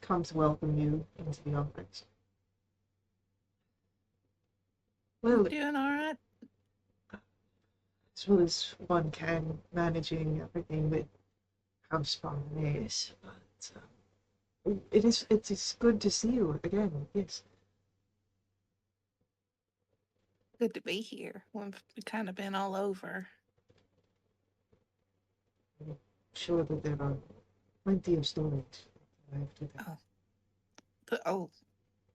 come to welcome you into the office. Well, Doing all right? as well as one can, managing everything that House Farm is, but it is good to see you again. Yes. Good to be here. We've kind of been all over. Sure that there are plenty of stories I have to tell. Oh,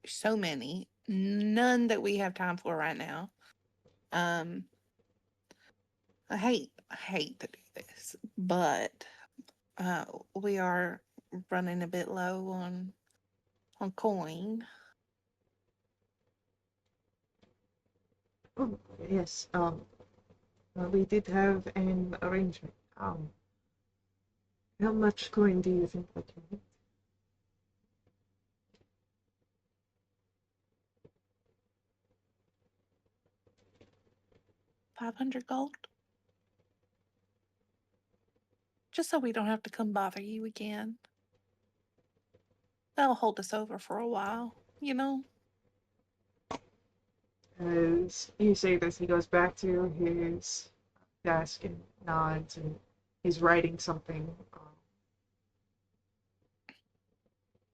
so many. None that we have time for right now. Um, I hate to do this, but we are running a bit low on coin. Oh, yes. We did have an arrangement. How much coin do you think that you need? 500 gold, just so we don't have to come bother you again. That'll hold us over for a while, you know. As you say this, he goes back to his desk and nods, and he's writing something.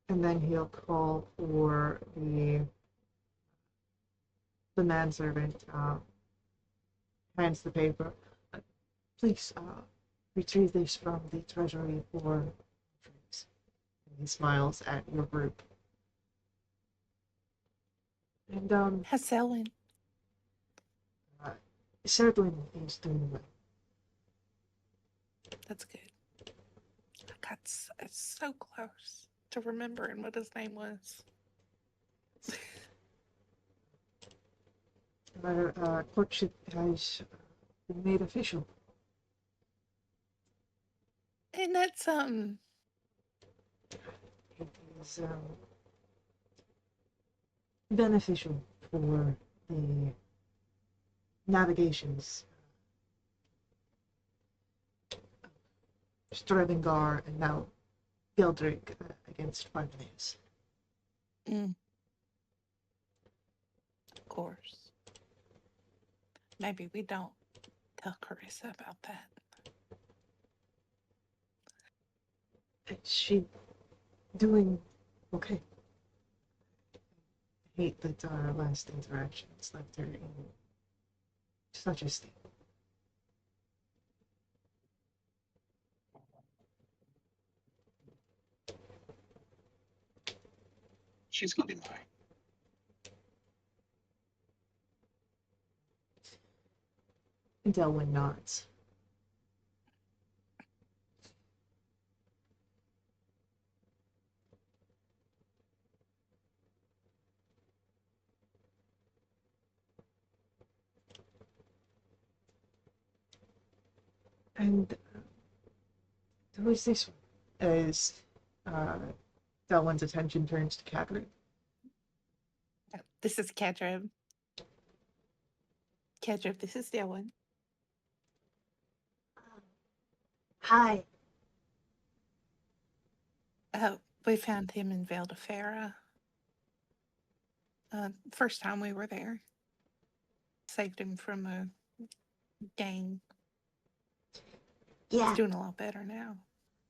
And then he'll call for the manservant, hands the paper. Please retrieve this from the treasury for. And he smiles at your group. And How's Selwyn? Certainly is doing well. That's good. I got so close to remembering what his name was. Our courtship has been made official. And that's It is beneficial for the navigations. Stravengar and now Gildrick against Parthenes. of course. Maybe we don't tell Carissa about that. Is she doing okay? I hate that our last interactions left her in such a state. She's gonna be mine. Delwyn nods. And who is this one? As Delwyn's attention turns to Catherine. This is Kedrib. Kedrib, this is Dylan. Hi. We found him in Valdefera. First time we were there. Saved him from a gang. Yeah, He's doing a lot better now.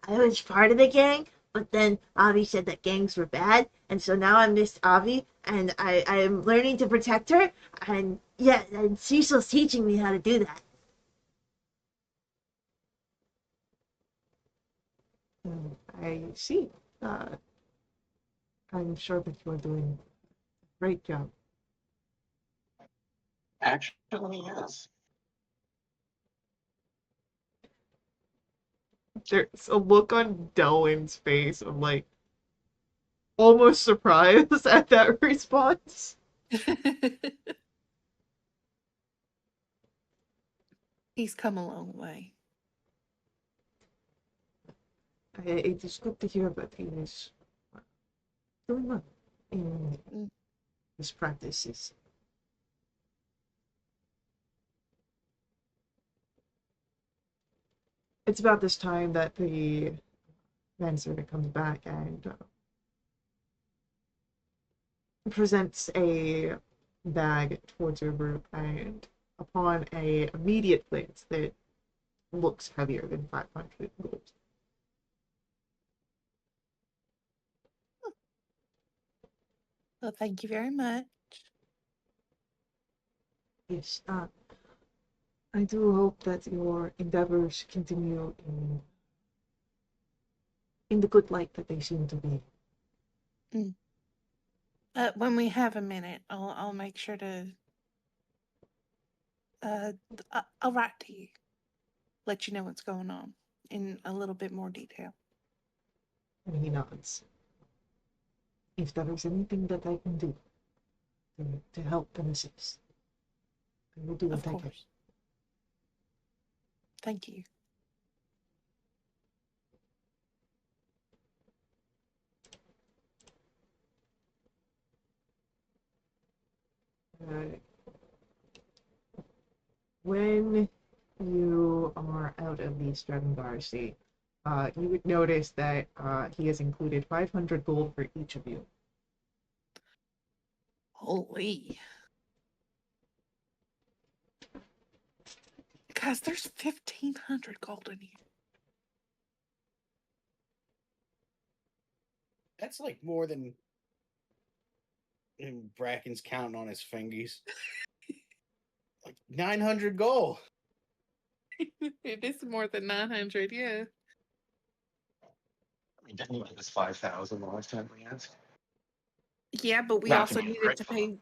I was part of the gang, but then Avi said that gangs were bad, and so now I'm Miss Avi, and I'm learning to protect her, and yeah, and Cecil's teaching me how to do that. I see. I'm sure that you're doing a great job. Actually, yes. There's a look on Delwyn's face of like almost surprise at that response. He's come a long way. It is good to hear that he is doing well in his practices. It's about this time that the manservant comes back and presents a bag towards your group, and upon a immediate glance, that looks heavier than 500 gold. Well, thank you very much. Yes, I do hope that your endeavors continue in the good light that they seem to be. When we have a minute, I'll make sure to I'll write to you, let you know what's going on in a little bit more detail. And he nods. If there is anything that I can do to help and assist, I will do what Of I can. course. Thank you. Uh, when you are out of the Stravengar estate, you would notice that he has included 500 gold for each of you. Holy. Guys, there's 1,500 gold in here. That's like more than Bracken's counting on his fingers. Like 900 gold. It is more than 900, yeah. I mean, didn't you give us 5,000 the last time we asked? Yeah, but we Not to also be needed to ungrateful. pay.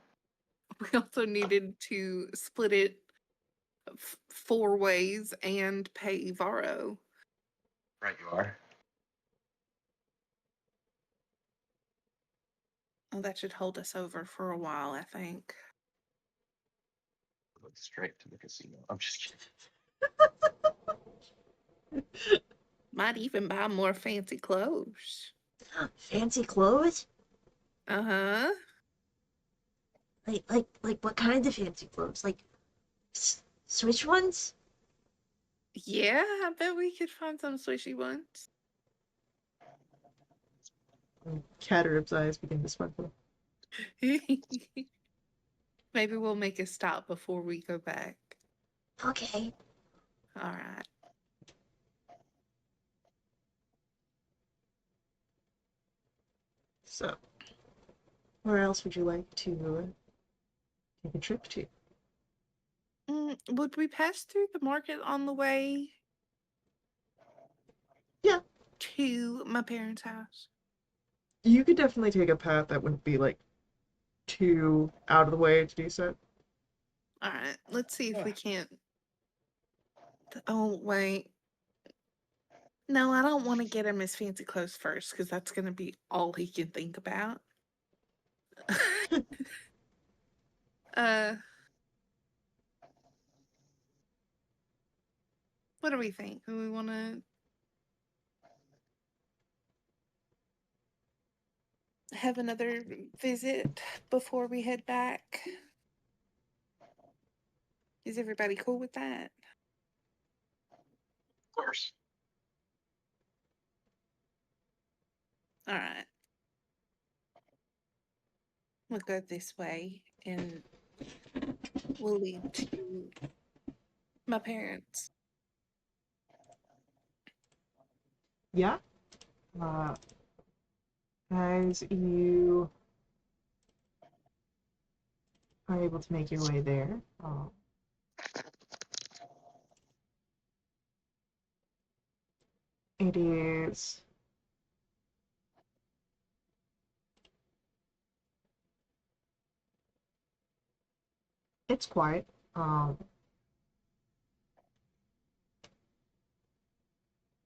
We also needed to split it 4 ways and pay Varro. Right, you are. Oh, that should hold us over for a while, I think. Look straight to the casino. I'm just kidding. Might even buy more fancy clothes. Fancy clothes? Uh-huh. Like what kind of fancy clothes? Like Swiss ones? Yeah, I bet we could find some swishy ones. Caterp's eyes begin to sparkle. Maybe we'll make a stop before we go back. Okay. All right. So, where else would you like to take a trip to? Would we pass through the market on the way? Yeah. To my parents' house. You could definitely take a path that wouldn't be like too out of the way to do so. All right. Let's see if we can't. Oh, wait. No, I don't want to get him his fancy clothes first because that's going to be all he can think about. What do we think? Do we want to have another visit before we head back? Is everybody cool with that? Of course. All right. We'll go this way and we'll lead to my parents. Yeah. As you are able to make your way there, it is it's quiet.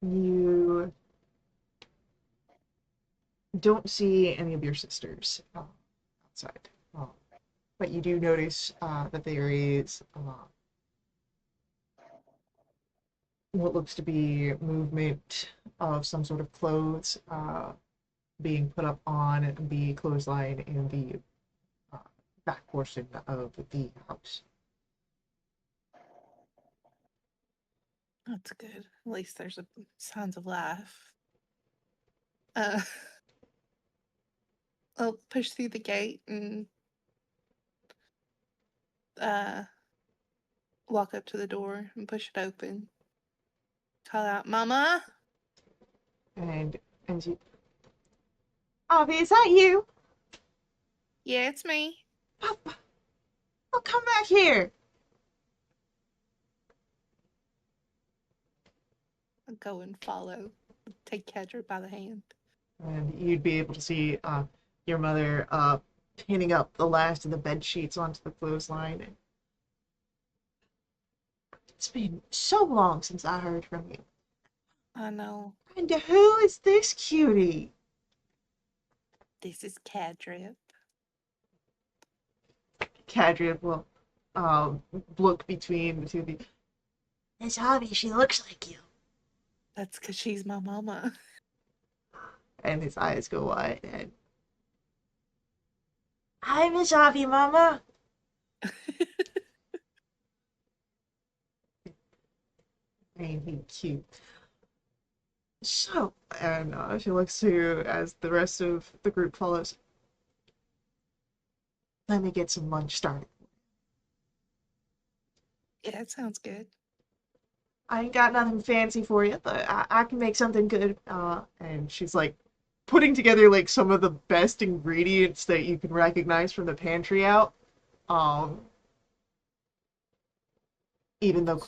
You don't see any of your sisters outside, but you do notice that there is what looks to be movement of some sort of clothes being put up on the clothesline in the back portion of the house. That's good. At least there's signs of life. I'll push through the gate and walk up to the door and push it open. Call out, Mama! And you, Avi, is that you? Yeah, it's me. Papa, oh, come back here. I'll go and follow. Take Kedra by the hand. And you'd be able to see your mother pinning up the last of the bed sheets onto the clothesline. And it's been so long since I heard from you. I know. And who is this cutie? This is Kedra. Cadria will look between the two of you. Miss Avi, she looks like you. That's because she's my mama. And his eyes go wide. And Hi, Miss Avi, Mama. ain't he cute? So, and she looks to you as the rest of the group follows. Let me get some lunch started. Yeah, it sounds good. I ain't got nothing fancy for you, but I can make something good. And she's like putting together like some of the best ingredients that you can recognize from the pantry out. Even though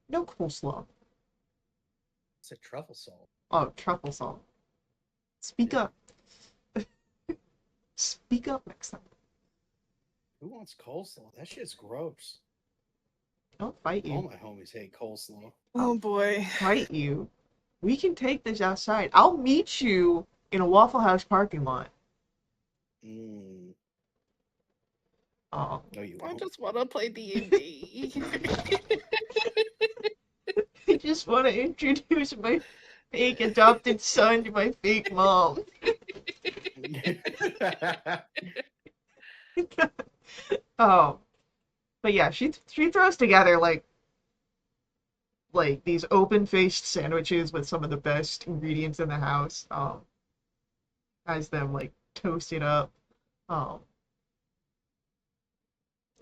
no coleslaw. It's a truffle salt. Oh, truffle salt. Speak up. Speak up next time. Who wants coleslaw? That shit's gross. Don't fight All you. my homies hate coleslaw. Oh boy. Fight you. We can take this outside. I'll meet you in a Waffle House parking lot. Mm. Oh. No, you I won't. just want to play D&D. I just want to introduce my fake adopted son to my fake mom. Oh, but yeah, she throws together like these open-faced sandwiches with some of the best ingredients in the house. Has them like toasted up. All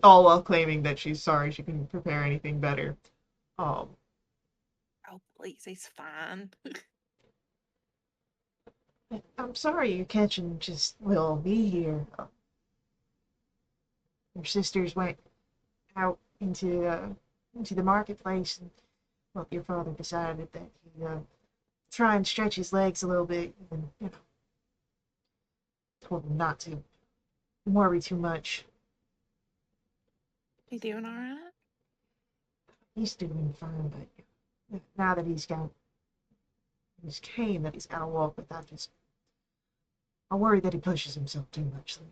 while claiming that she's sorry she couldn't prepare anything better. Oh, please, he's fine. I'm sorry you're catching just little me here. Your sisters went out into the marketplace, and well, your father decided that he'd try and stretch his legs a little bit, and told him not to worry too much. You doing all right? He's doing fine, but now that he's got his cane that he's got to walk with, I worry that he pushes himself too much sometimes.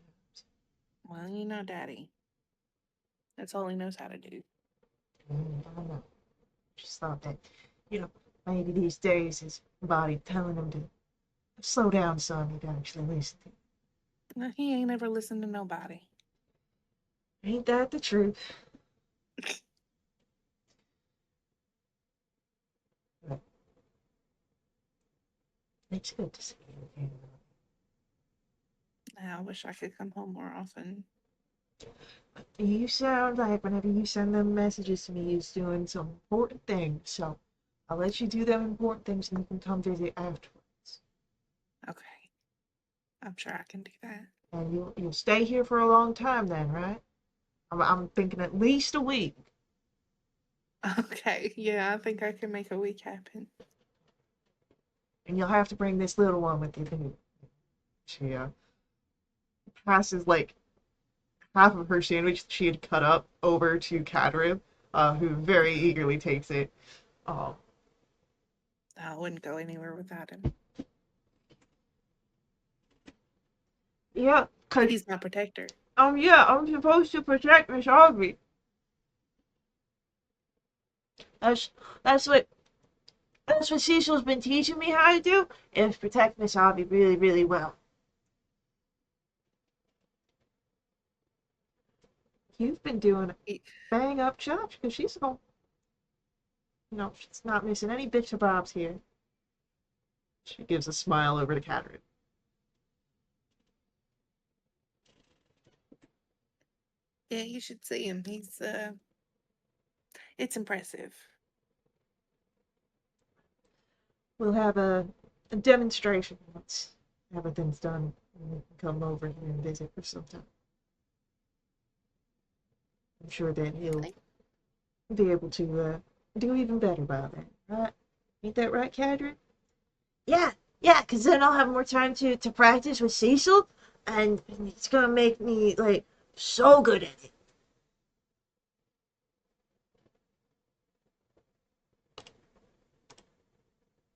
Well, you know, Daddy. That's all he knows how to do. I don't know. Just thought that, maybe these days his body telling him to slow down some, he'd actually listen to. No, he ain't ever listened to nobody. Ain't that the truth? But it's good to see you again. I wish I could come home more often. You sound like whenever you send them messages to me, you're doing some important things. So I'll let you do them important things and you can come visit afterwards. Okay. I'm sure I can do that. And you'll stay here for a long time then, right? I'm thinking at least a week. Okay. Yeah, I think I can make a week happen. And you'll have to bring this little one with you too. She passes like half of her sandwich she had cut up over to Kadrib, who very eagerly takes it. I wouldn't go anywhere without him. Yeah, cause He's my protector. yeah, I'm supposed to protect Miss Aubrey. That's what Cecil's been teaching me how to do, is protect Miss Aubrey really, really well. You've been doing a bang up job because she's home. She's not missing any bits or bobs here. She gives a smile over to Catherine. Yeah, you should see him. It's impressive. We'll have a demonstration once everything's done. And we can come over here and visit for some time. I'm sure that he'll be able to do even better by then, Ain't that right, Cadron? Yeah, yeah, because then I'll have more time to practice with Cecil, and it's gonna make me, like, so good at it.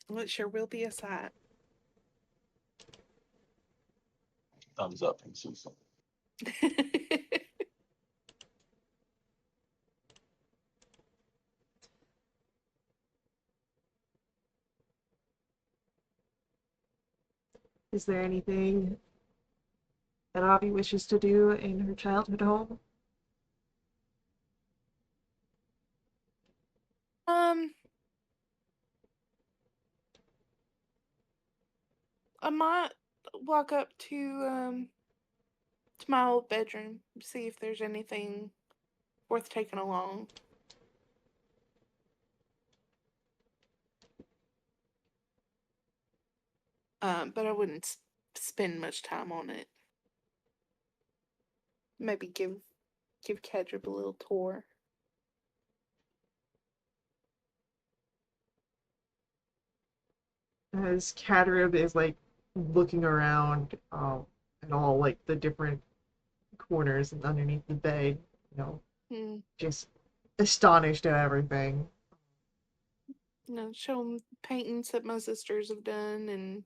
Well, it sure will be a sight. Thumbs up from Cecil. Is there anything that Avi wishes to do in her childhood home? um, I might walk up to my old bedroom, see if there's anything worth taking along. But I wouldn't spend much time on it. Maybe give Kedrib a little tour. As Caterib is like looking around at all like the different corners and underneath the bed, Hmm. just astonished at everything. Show them paintings that my sisters have done and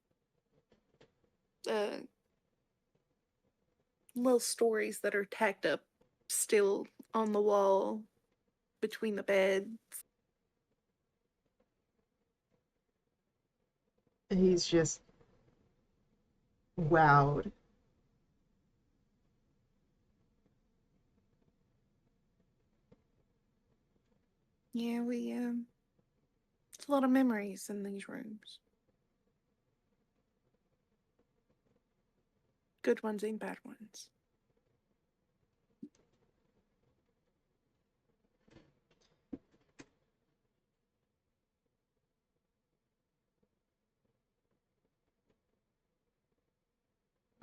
little stories that are tacked up still on the wall between the beds. He's just wowed. Yeah, it's a lot of memories in these rooms. Good ones and bad ones.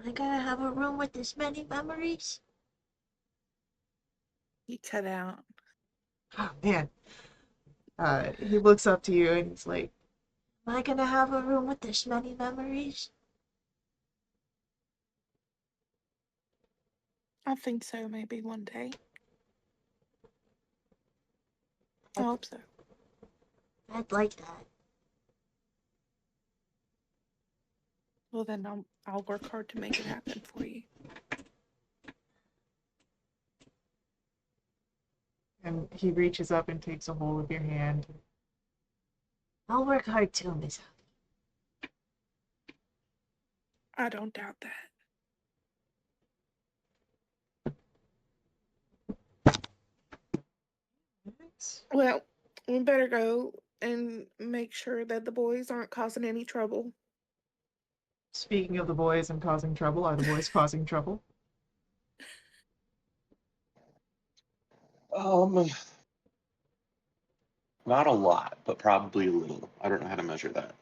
Am I gonna have a room with this many memories? You cut out. Oh man. He looks up to you and he's like, Am I gonna have a room with this many memories? I think so, maybe one day. I hope so. I'd like that. Well, then I'll work hard to make it happen for you. and he reaches up and takes a hold of your hand. I'll work hard too, Miss. I don't doubt that. Well, we better go and make sure that the boys aren't causing any trouble. Speaking of the boys and causing trouble, are the boys causing trouble? Not a lot, but probably a little. I don't know how to measure that.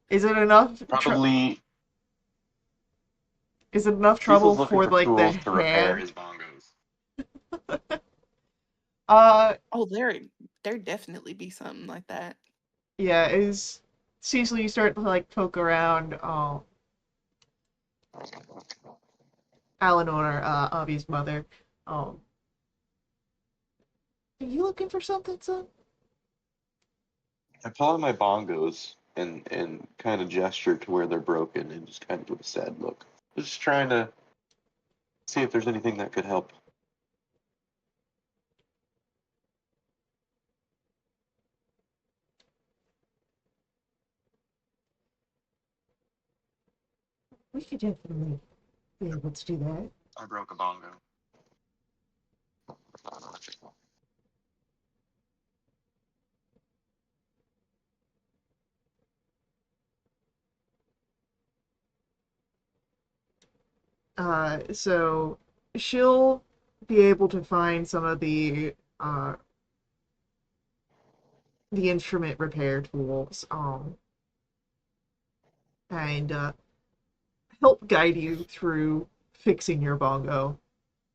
Is it enough? Probably. Is it enough Cecil's trouble looking for for like the tools to repair hand? his bongos. Oh, there'd definitely be something like that. Yeah, is Cecil, you start to like poke around Eleanor, Avi's mother. Are you looking for something, son? I pull out my bongos and kind of gesture to where they're broken and just kind of give a sad look. Just trying to see if there's anything that could help. We could definitely be able to do that. I broke a bongo. So she'll be able to find some of the instrument repair tools, and help guide you through fixing your bongo.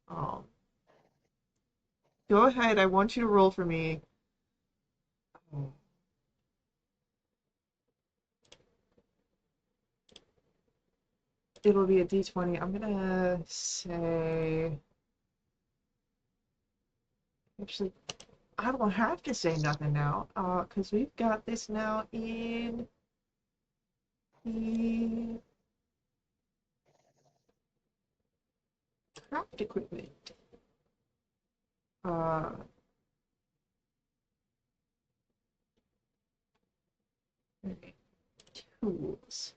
Um, Go ahead. I want you to roll for me It'll be a d20. I'm gonna say. Actually, I don't have to say nothing now, because we've got this now in the craft equipment. Uh, okay, tools.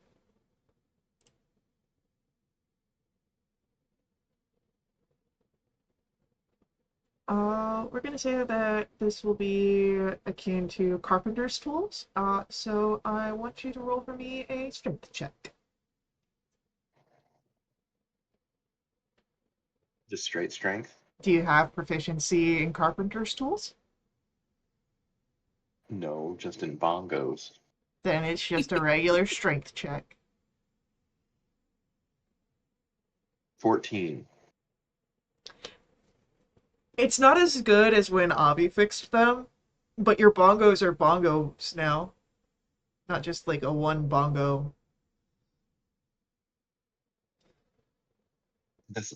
We're gonna say that this will be akin to carpenter's tools. So I want you to roll for me a strength check. Just straight strength? Do you have proficiency in carpenter's tools? No, just in bongos. Then it's just a regular strength check. 14. It's not as good as when Avi fixed them, but your bongos are bongos now. Not just like a one bongo.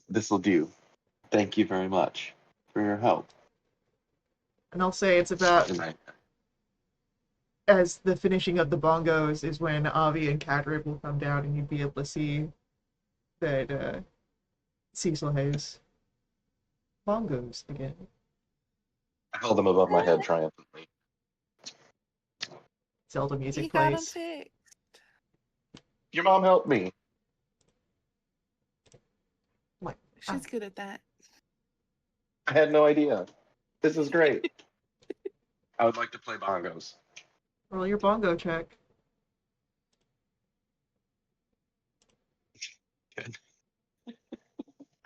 This will do. Thank you very much for your help. And I'll say it's about And I, as the finishing of the bongos is when Avi and Cadrid will come down and you'd be able to see that Cecil has bongos again. I held them above my head triumphantly. Zelda You music got him plays. fixed. Your mom helped me. She's good at that. I had no idea. This is great. I would like to play bongos. Roll your bongo check.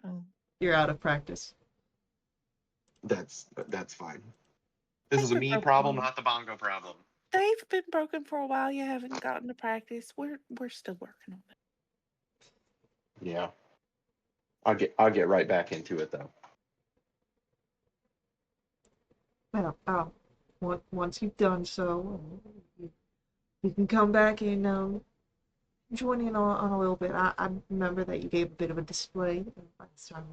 Oh. You're out of practice. That's fine. This is a They've me been problem, broken. not the bongo problem. They've been broken for a while. You haven't gotten to practice. We're still working on it. Yeah. I'll get right back into it though. Well, once you've done so, you can come back and join in on a little bit. I remember that you gave a bit of a display last time.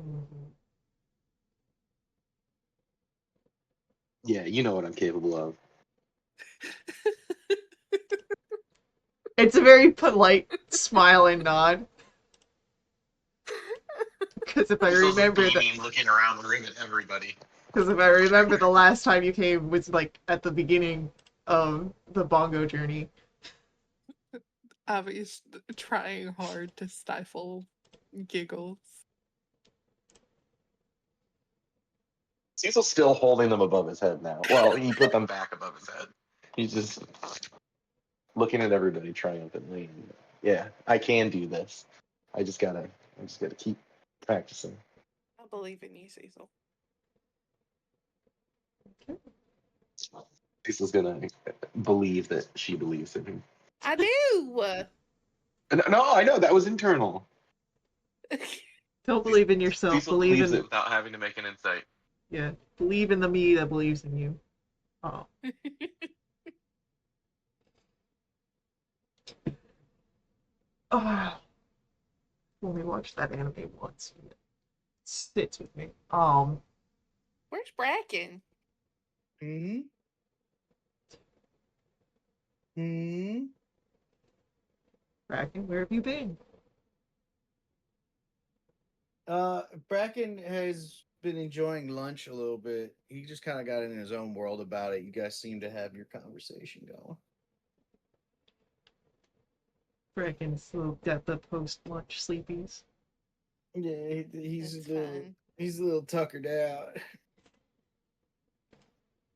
Yeah, you know what I'm capable of. It's a very polite smile and nod. Because if I remember looking around the room at everybody. because if I remember the last time you came was like at the beginning of the bongo journey. Avi's trying hard to stifle giggles. Cecil's still holding them above his head now. Well, he put them back above his head. He's just looking at everybody triumphantly. Yeah, I can do this. I just gotta keep practicing. I believe in you, Cecil. Cecil's gonna believe that she believes in him. I do. No, I know that was internal. Don't believe in yourself. Cecil Believe believes in it without having to make an insight. yeah. Believe in the me that believes in you. Oh. Oh. Only watched that anime once. It sits with me. Where's Bracken? Hmm. Hmm. Bracken, where have you been? Bracken has been enjoying lunch a little bit. He just kind of got in his own world about it. You guys seem to have your conversation going. Bracken's still got the post-lunch sleepies. Yeah, he's That's a little, fun. he's a little tuckered out.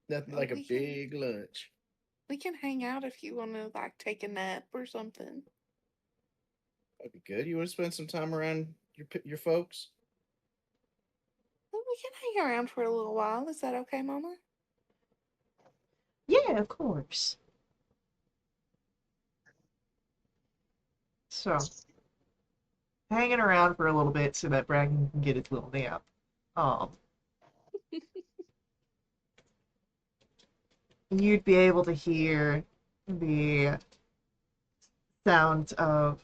Nothing Well, like a we can- big lunch. We can hang out if you want to, like, take a nap or something. That'd be good. You want to spend some time around your folks? Well, we can hang around for a little while. Is that okay, Mama? Yeah, of course. So, hanging around for a little bit so that Bracken can get his little nap. you'd be able to hear the sounds of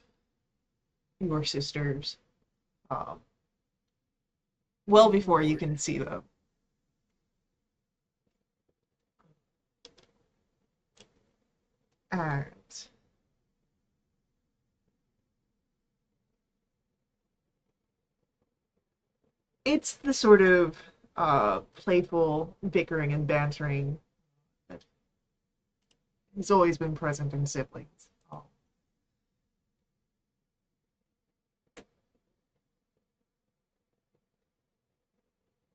your sisters um, well before you can see them. And it's the sort of playful bickering and bantering that has always been present in siblings.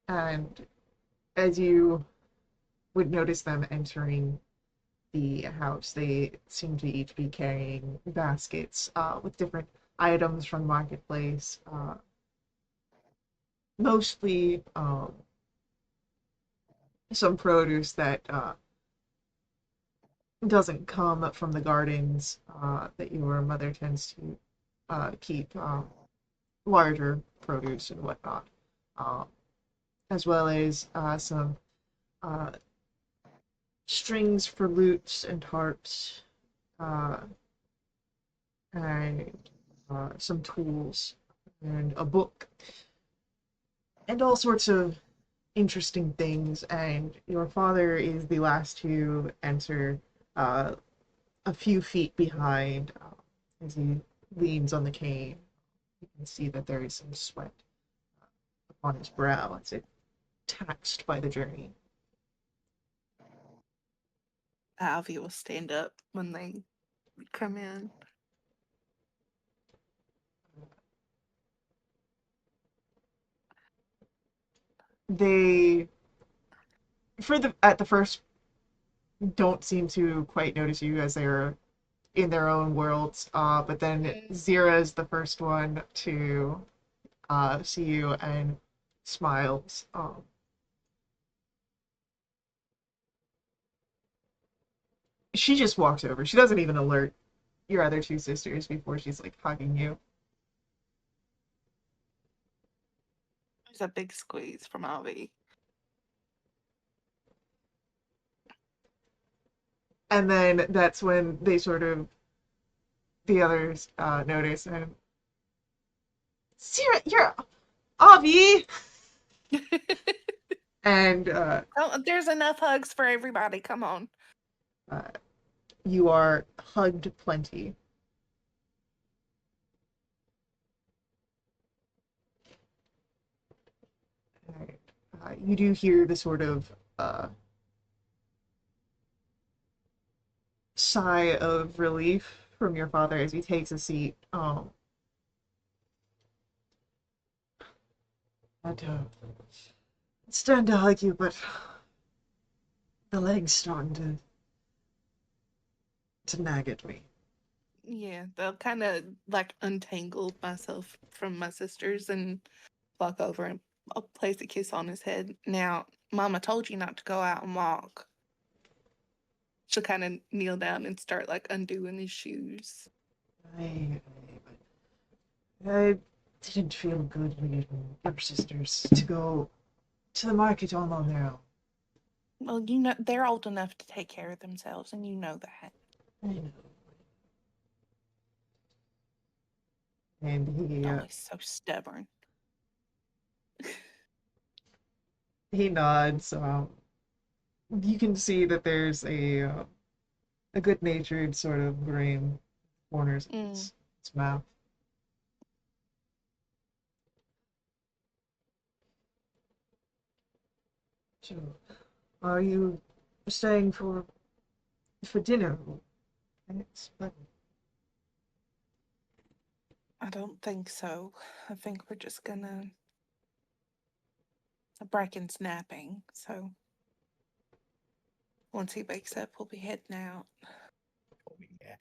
And as you would notice them entering the house, they seem to each be carrying baskets with different items from marketplace, mostly some produce that doesn't come from the gardens that your mother tends to keep, larger produce and whatnot, uh, as well as some uh, strings for lutes and harps, uh, and some tools, and a book, and all sorts of interesting things. And your father is the last to enter, uh, a few feet behind, as he leans on the cane. You can see that there is some sweat upon his brow as if taxed by the journey. Alfie will stand up when they come in. They, at the first, don't seem to quite notice you as they're in their own worlds. But then Zira is the first one to see you and smiles. She just walks over. She doesn't even alert your other two sisters before she's like hugging you. There's a big squeeze from Alfie. And then that's when they sort of, the others notice, and Zira, you're Avi! And Oh, there's enough hugs for everybody. Come on. you are hugged plenty. Alright. You do hear the sort of sigh of relief from your father as he takes a seat. I'd stand to hug you, but the leg's starting to nag at me. Yeah, they'll kind of like untangle myself from my sisters and walk over and I'll place a kiss on his head. Now, Mama told you not to go out and walk. She'll kind of kneel down and start like undoing his shoes. I didn't feel good leaving your sisters to go to the market all on their own. Well, you know, they're old enough to take care of themselves, and you know that. I know. And Always so stubborn. he nods. You can see that there's a good-natured sort of grin corners of its mouth. So, are you staying for dinner? I don't think so. I think we're just gonna. Bracken's napping, so once he wakes up, we'll be heading out. Oh, yeah.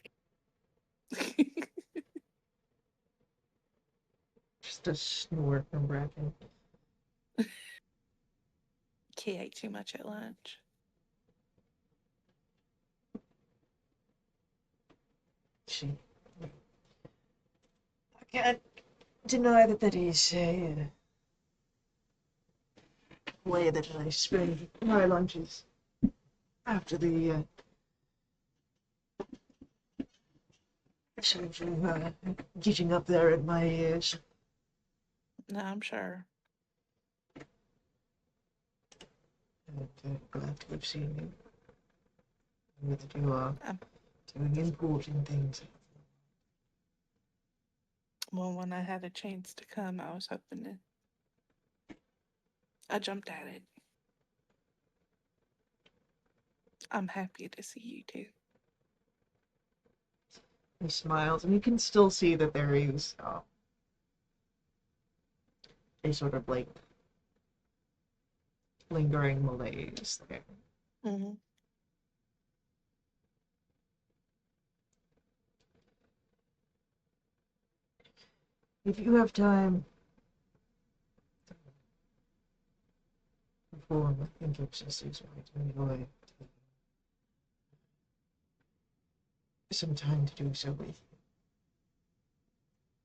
Just a snore from Bracken. He ate too much at lunch. I can't deny that is a way that I spend my lunches. after the sort of getting up there in my years. No, I'm sure. And glad to have seen you. And that you are Um, doing important things. Well, when I had a chance to come, I was hoping to. I jumped at it. I'm happy to see you too. He smiles, and you can still see that there is a sort of like lingering malaise there. Mm-hmm. If you have time before I think of sisters might enjoy some time to do so with you.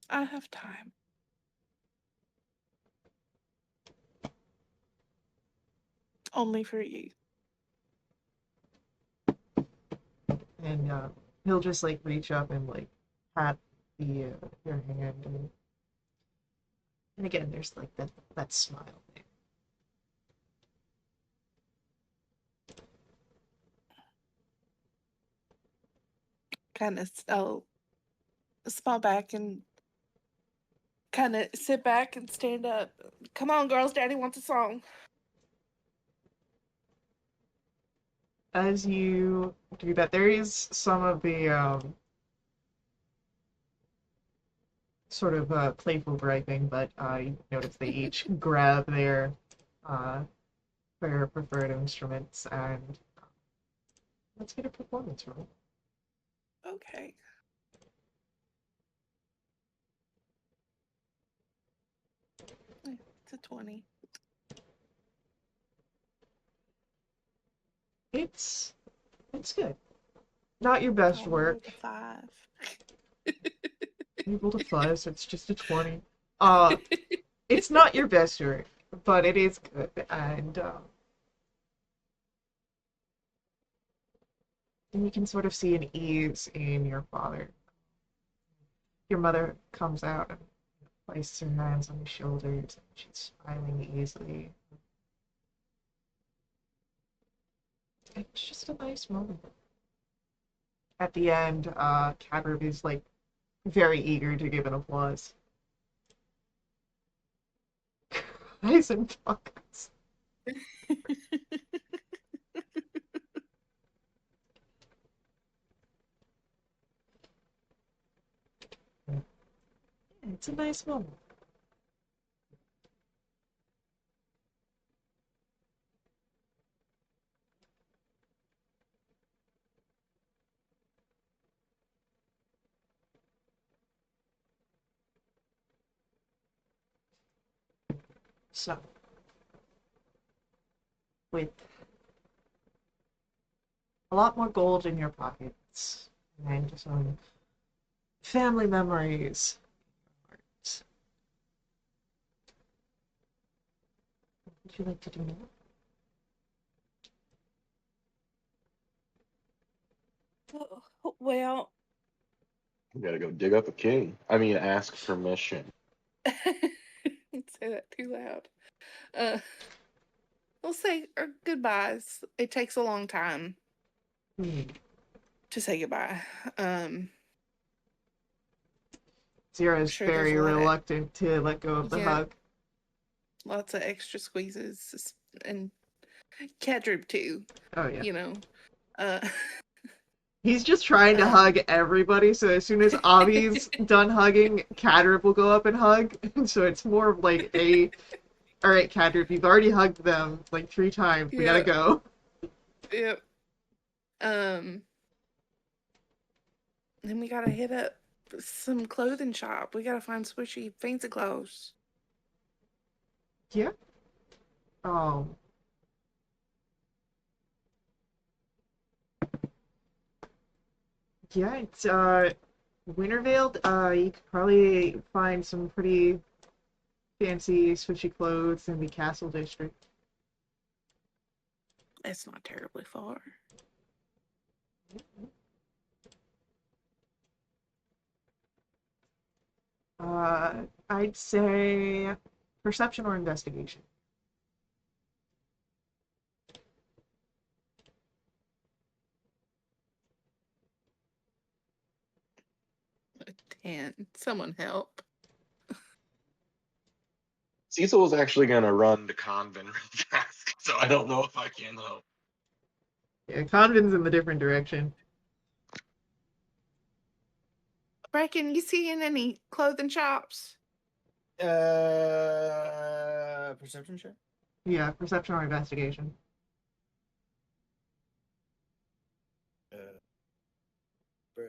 I have time. Only for you. And he'll just like reach up and like pat the your hand, and again there's like that smile there. Kind of, I'll smile back and kind of sit back and stand up. Come on, girls, Daddy wants a song. As you do that, there is some of the sort of playful griping, but you notice they each grab uh, their preferred instruments, and let's get a performance roll. Okay. It's a 20. It's good. Not your best I work. rolled a 5. You rolled a 5, so it's just a 20. It's not your best work, but it is good, and you can sort of see an ease in your father. Your mother comes out and places her hands on his shoulders, and she's smiling easily. It's just a nice moment. At the end, Cadrib is like very eager to give an applause. Guys and fuckers. It's a nice moment. So, with a lot more gold in your pockets and some family memories, what would you like to do now? Well, You gotta go dig up a king. I mean, ask permission. don't say that too loud. We'll say our goodbyes. It takes a long time to say goodbye. Zira's Sure there's very a lot of, reluctant to let go of the yeah, hug. lots of extra squeezes and Cadrib too, Oh yeah. you know. Uh, He's just trying to hug everybody, so as soon as Avi's done hugging, Cadrib will go up and hug. So it's more of like a, all right, Cadrib, you've already hugged them like 3 times. We gotta Yeah. go. Yep. Then we gotta hit up some clothing shop. We gotta find swishy fancy clothes. Yeah. Um. Yeah, it's Wintervale. You could probably find some pretty fancy, switchy clothes in the Castle District. It's not terribly far. I'd say perception or investigation. A 10. Someone help. Cecil was actually going to run to Convent real fast, so I don't know if I can help. Yeah, Convin's in the different direction. Bracken, you seeing any clothing shops? Perception check. Yeah, perception or investigation. Brace.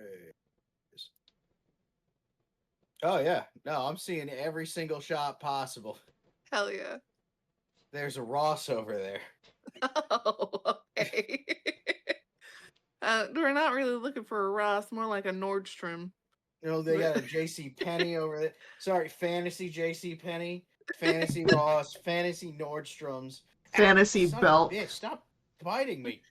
Oh yeah, no, I'm seeing every single shop possible. Hell yeah. There's a Ross over there. Oh, okay. We're not really looking for a Ross, more like a Nordstrom. You know, they got a J.C. Penney over there. Sorry, fantasy J.C. Penney, fantasy Ross, fantasy Nordstrom's, Fantasy son belt. Of a bitch, stop biting me.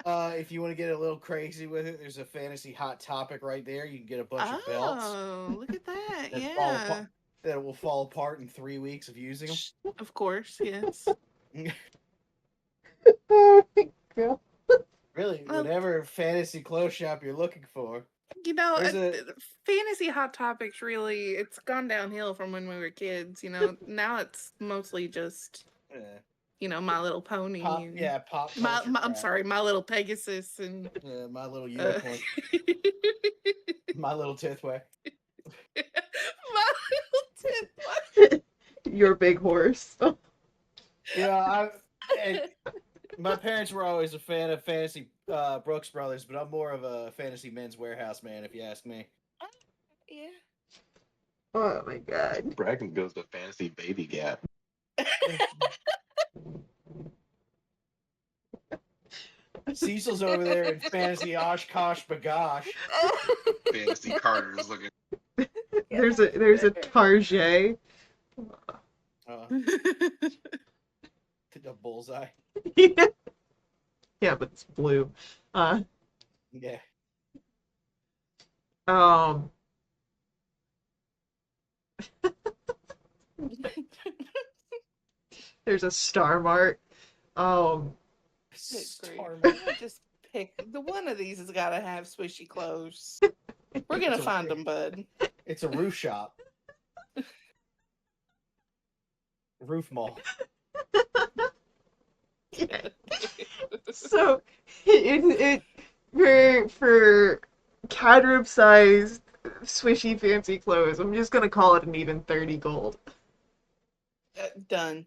If you want to get a little crazy with it, there's a fantasy Hot Topic right there. You can get a bunch of belts. Oh, look at that. that fall Yeah. apart- that will fall apart in 3 weeks of using them. Of course, yes. Oh my god. Really, Well- whatever fantasy clothes shop you're looking for. You know, There's a- fantasy Hot Topics really, it's gone downhill from when we were kids, you know. Now it's mostly just, you know, My Little Pony. Pop, and yeah, pop. I'm culture sorry, My Little Pegasus and crap. My Little uh, Unicorn. My Little Tithway. My Little Tip. Your big horse. Yeah, my parents were always a fan of fantasy Brooks Brothers, but I'm more of a fantasy Men's Warehouse man, if you ask me. Yeah. Oh my god. Bracken goes to Fantasy Baby Gap. Cecil's over there in fantasy Oshkosh Bagosh. Fantasy Carter's looking. There's a Target. A bullseye. Yeah, but it's blue. Yeah. Um. There's a Star Mart. Good Star grief. Just pick the one of these has got to have swishy clothes. We're gonna It's a- find them, bud. It's a roof shop. Roof mall. So it for cadrib sized swishy fancy clothes, I'm just gonna call it an even 30 gold. Done.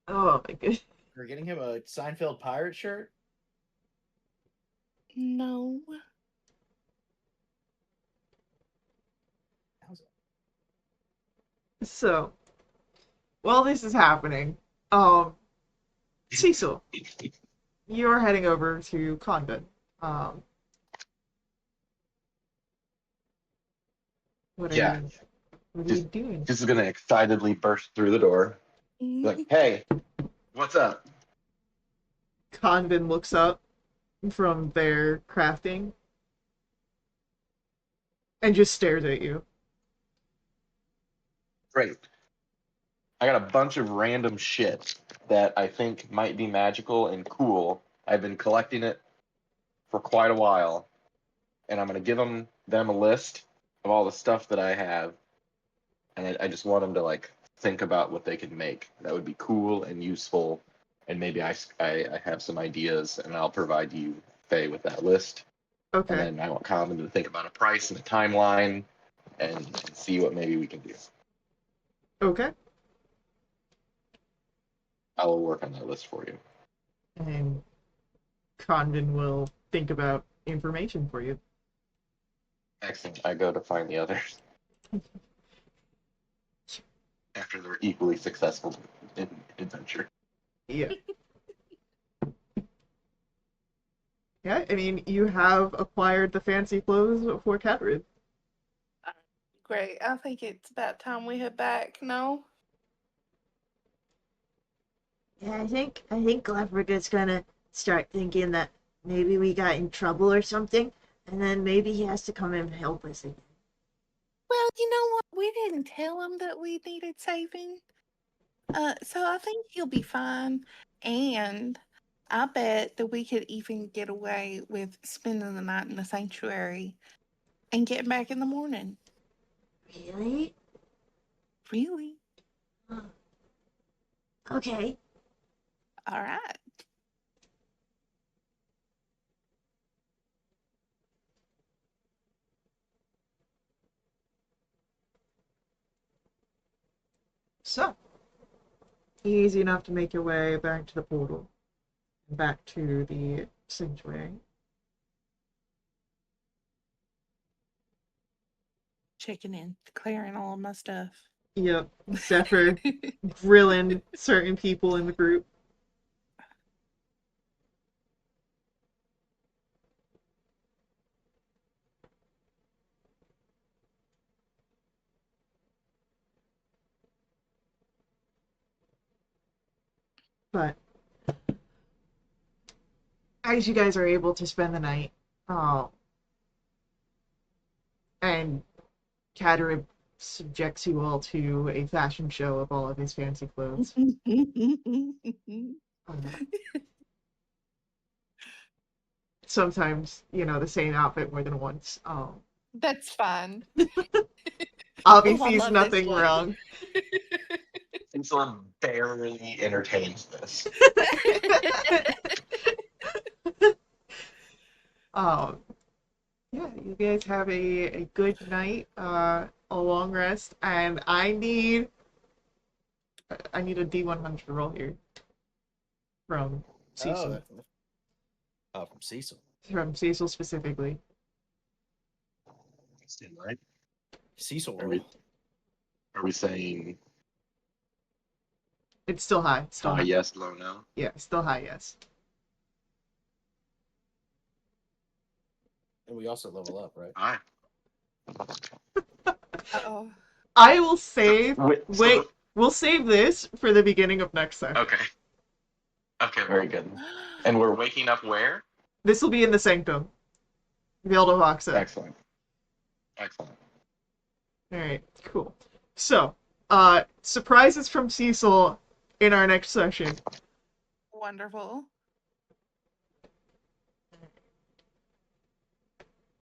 Oh my goodness. We're getting him a Seinfeld pirate shirt. No. How's it? So while this is happening, Cecil, you're heading over to Convent. What are Yeah. what are you doing? This is gonna excitedly burst through the door. Like, hey, what's up? Convent looks up from their crafting and just stares at you. Great. I got a bunch of random shit that I think might be magical and cool. I've been collecting it for quite a while, and I'm gonna give them a list of all the stuff that I have, and I just want them to like think about what they could make that would be cool and useful, and maybe I have some ideas, and I'll provide you, Faye, with that list. Okay. And then I want Common to think about a price and a timeline, and see what maybe we can do. Okay. I will work on that list for you. And Condon will think about information for you. Excellent. I go to find the others. After they're equally successful in adventure. Yeah. Yeah, I mean, you have acquired the fancy clothes for Catrid. Great. I think it's about time we head back. No. Yeah, I think Leopard's gonna start thinking that maybe we got in trouble or something, and then maybe he has to come and help us again. Well, you know what? We didn't tell him that we needed saving. So I think he'll be fine. And I bet that we could even get away with spending the night in the sanctuary and getting back in the morning. Really? Really? Huh. Okay. All right. So, easy enough to make your way back to the portal, back to the sanctuary. Checking in, clearing all of my stuff. Yep, Zephyr grilling certain people in the group. But as you guys are able to spend the night, and Katarib subjects you all to a fashion show of all of his fancy clothes. Sometimes, the same outfit more than once. That's fine. Avi Oh, I sees love this nothing one. wrong. And so barely entertains this. um, yeah, you guys have a good night, a long rest, and I need a D100 roll here from Cecil. From Cecil. From Cecil specifically. Stand right. Cecil Are roll. we, are we saying It's still high. Still high high. yes, low no? Yeah, still high, yes. And we also level up, right? High. Uh-oh. I will save. Wait, Wait, we'll save this for the beginning of next session. Okay. Okay, very good. And we're waking up where? This will be in the sanctum. Wildewitch. Excellent. Excellent. All right, cool. So, surprises from Cecil in our next session. Wonderful.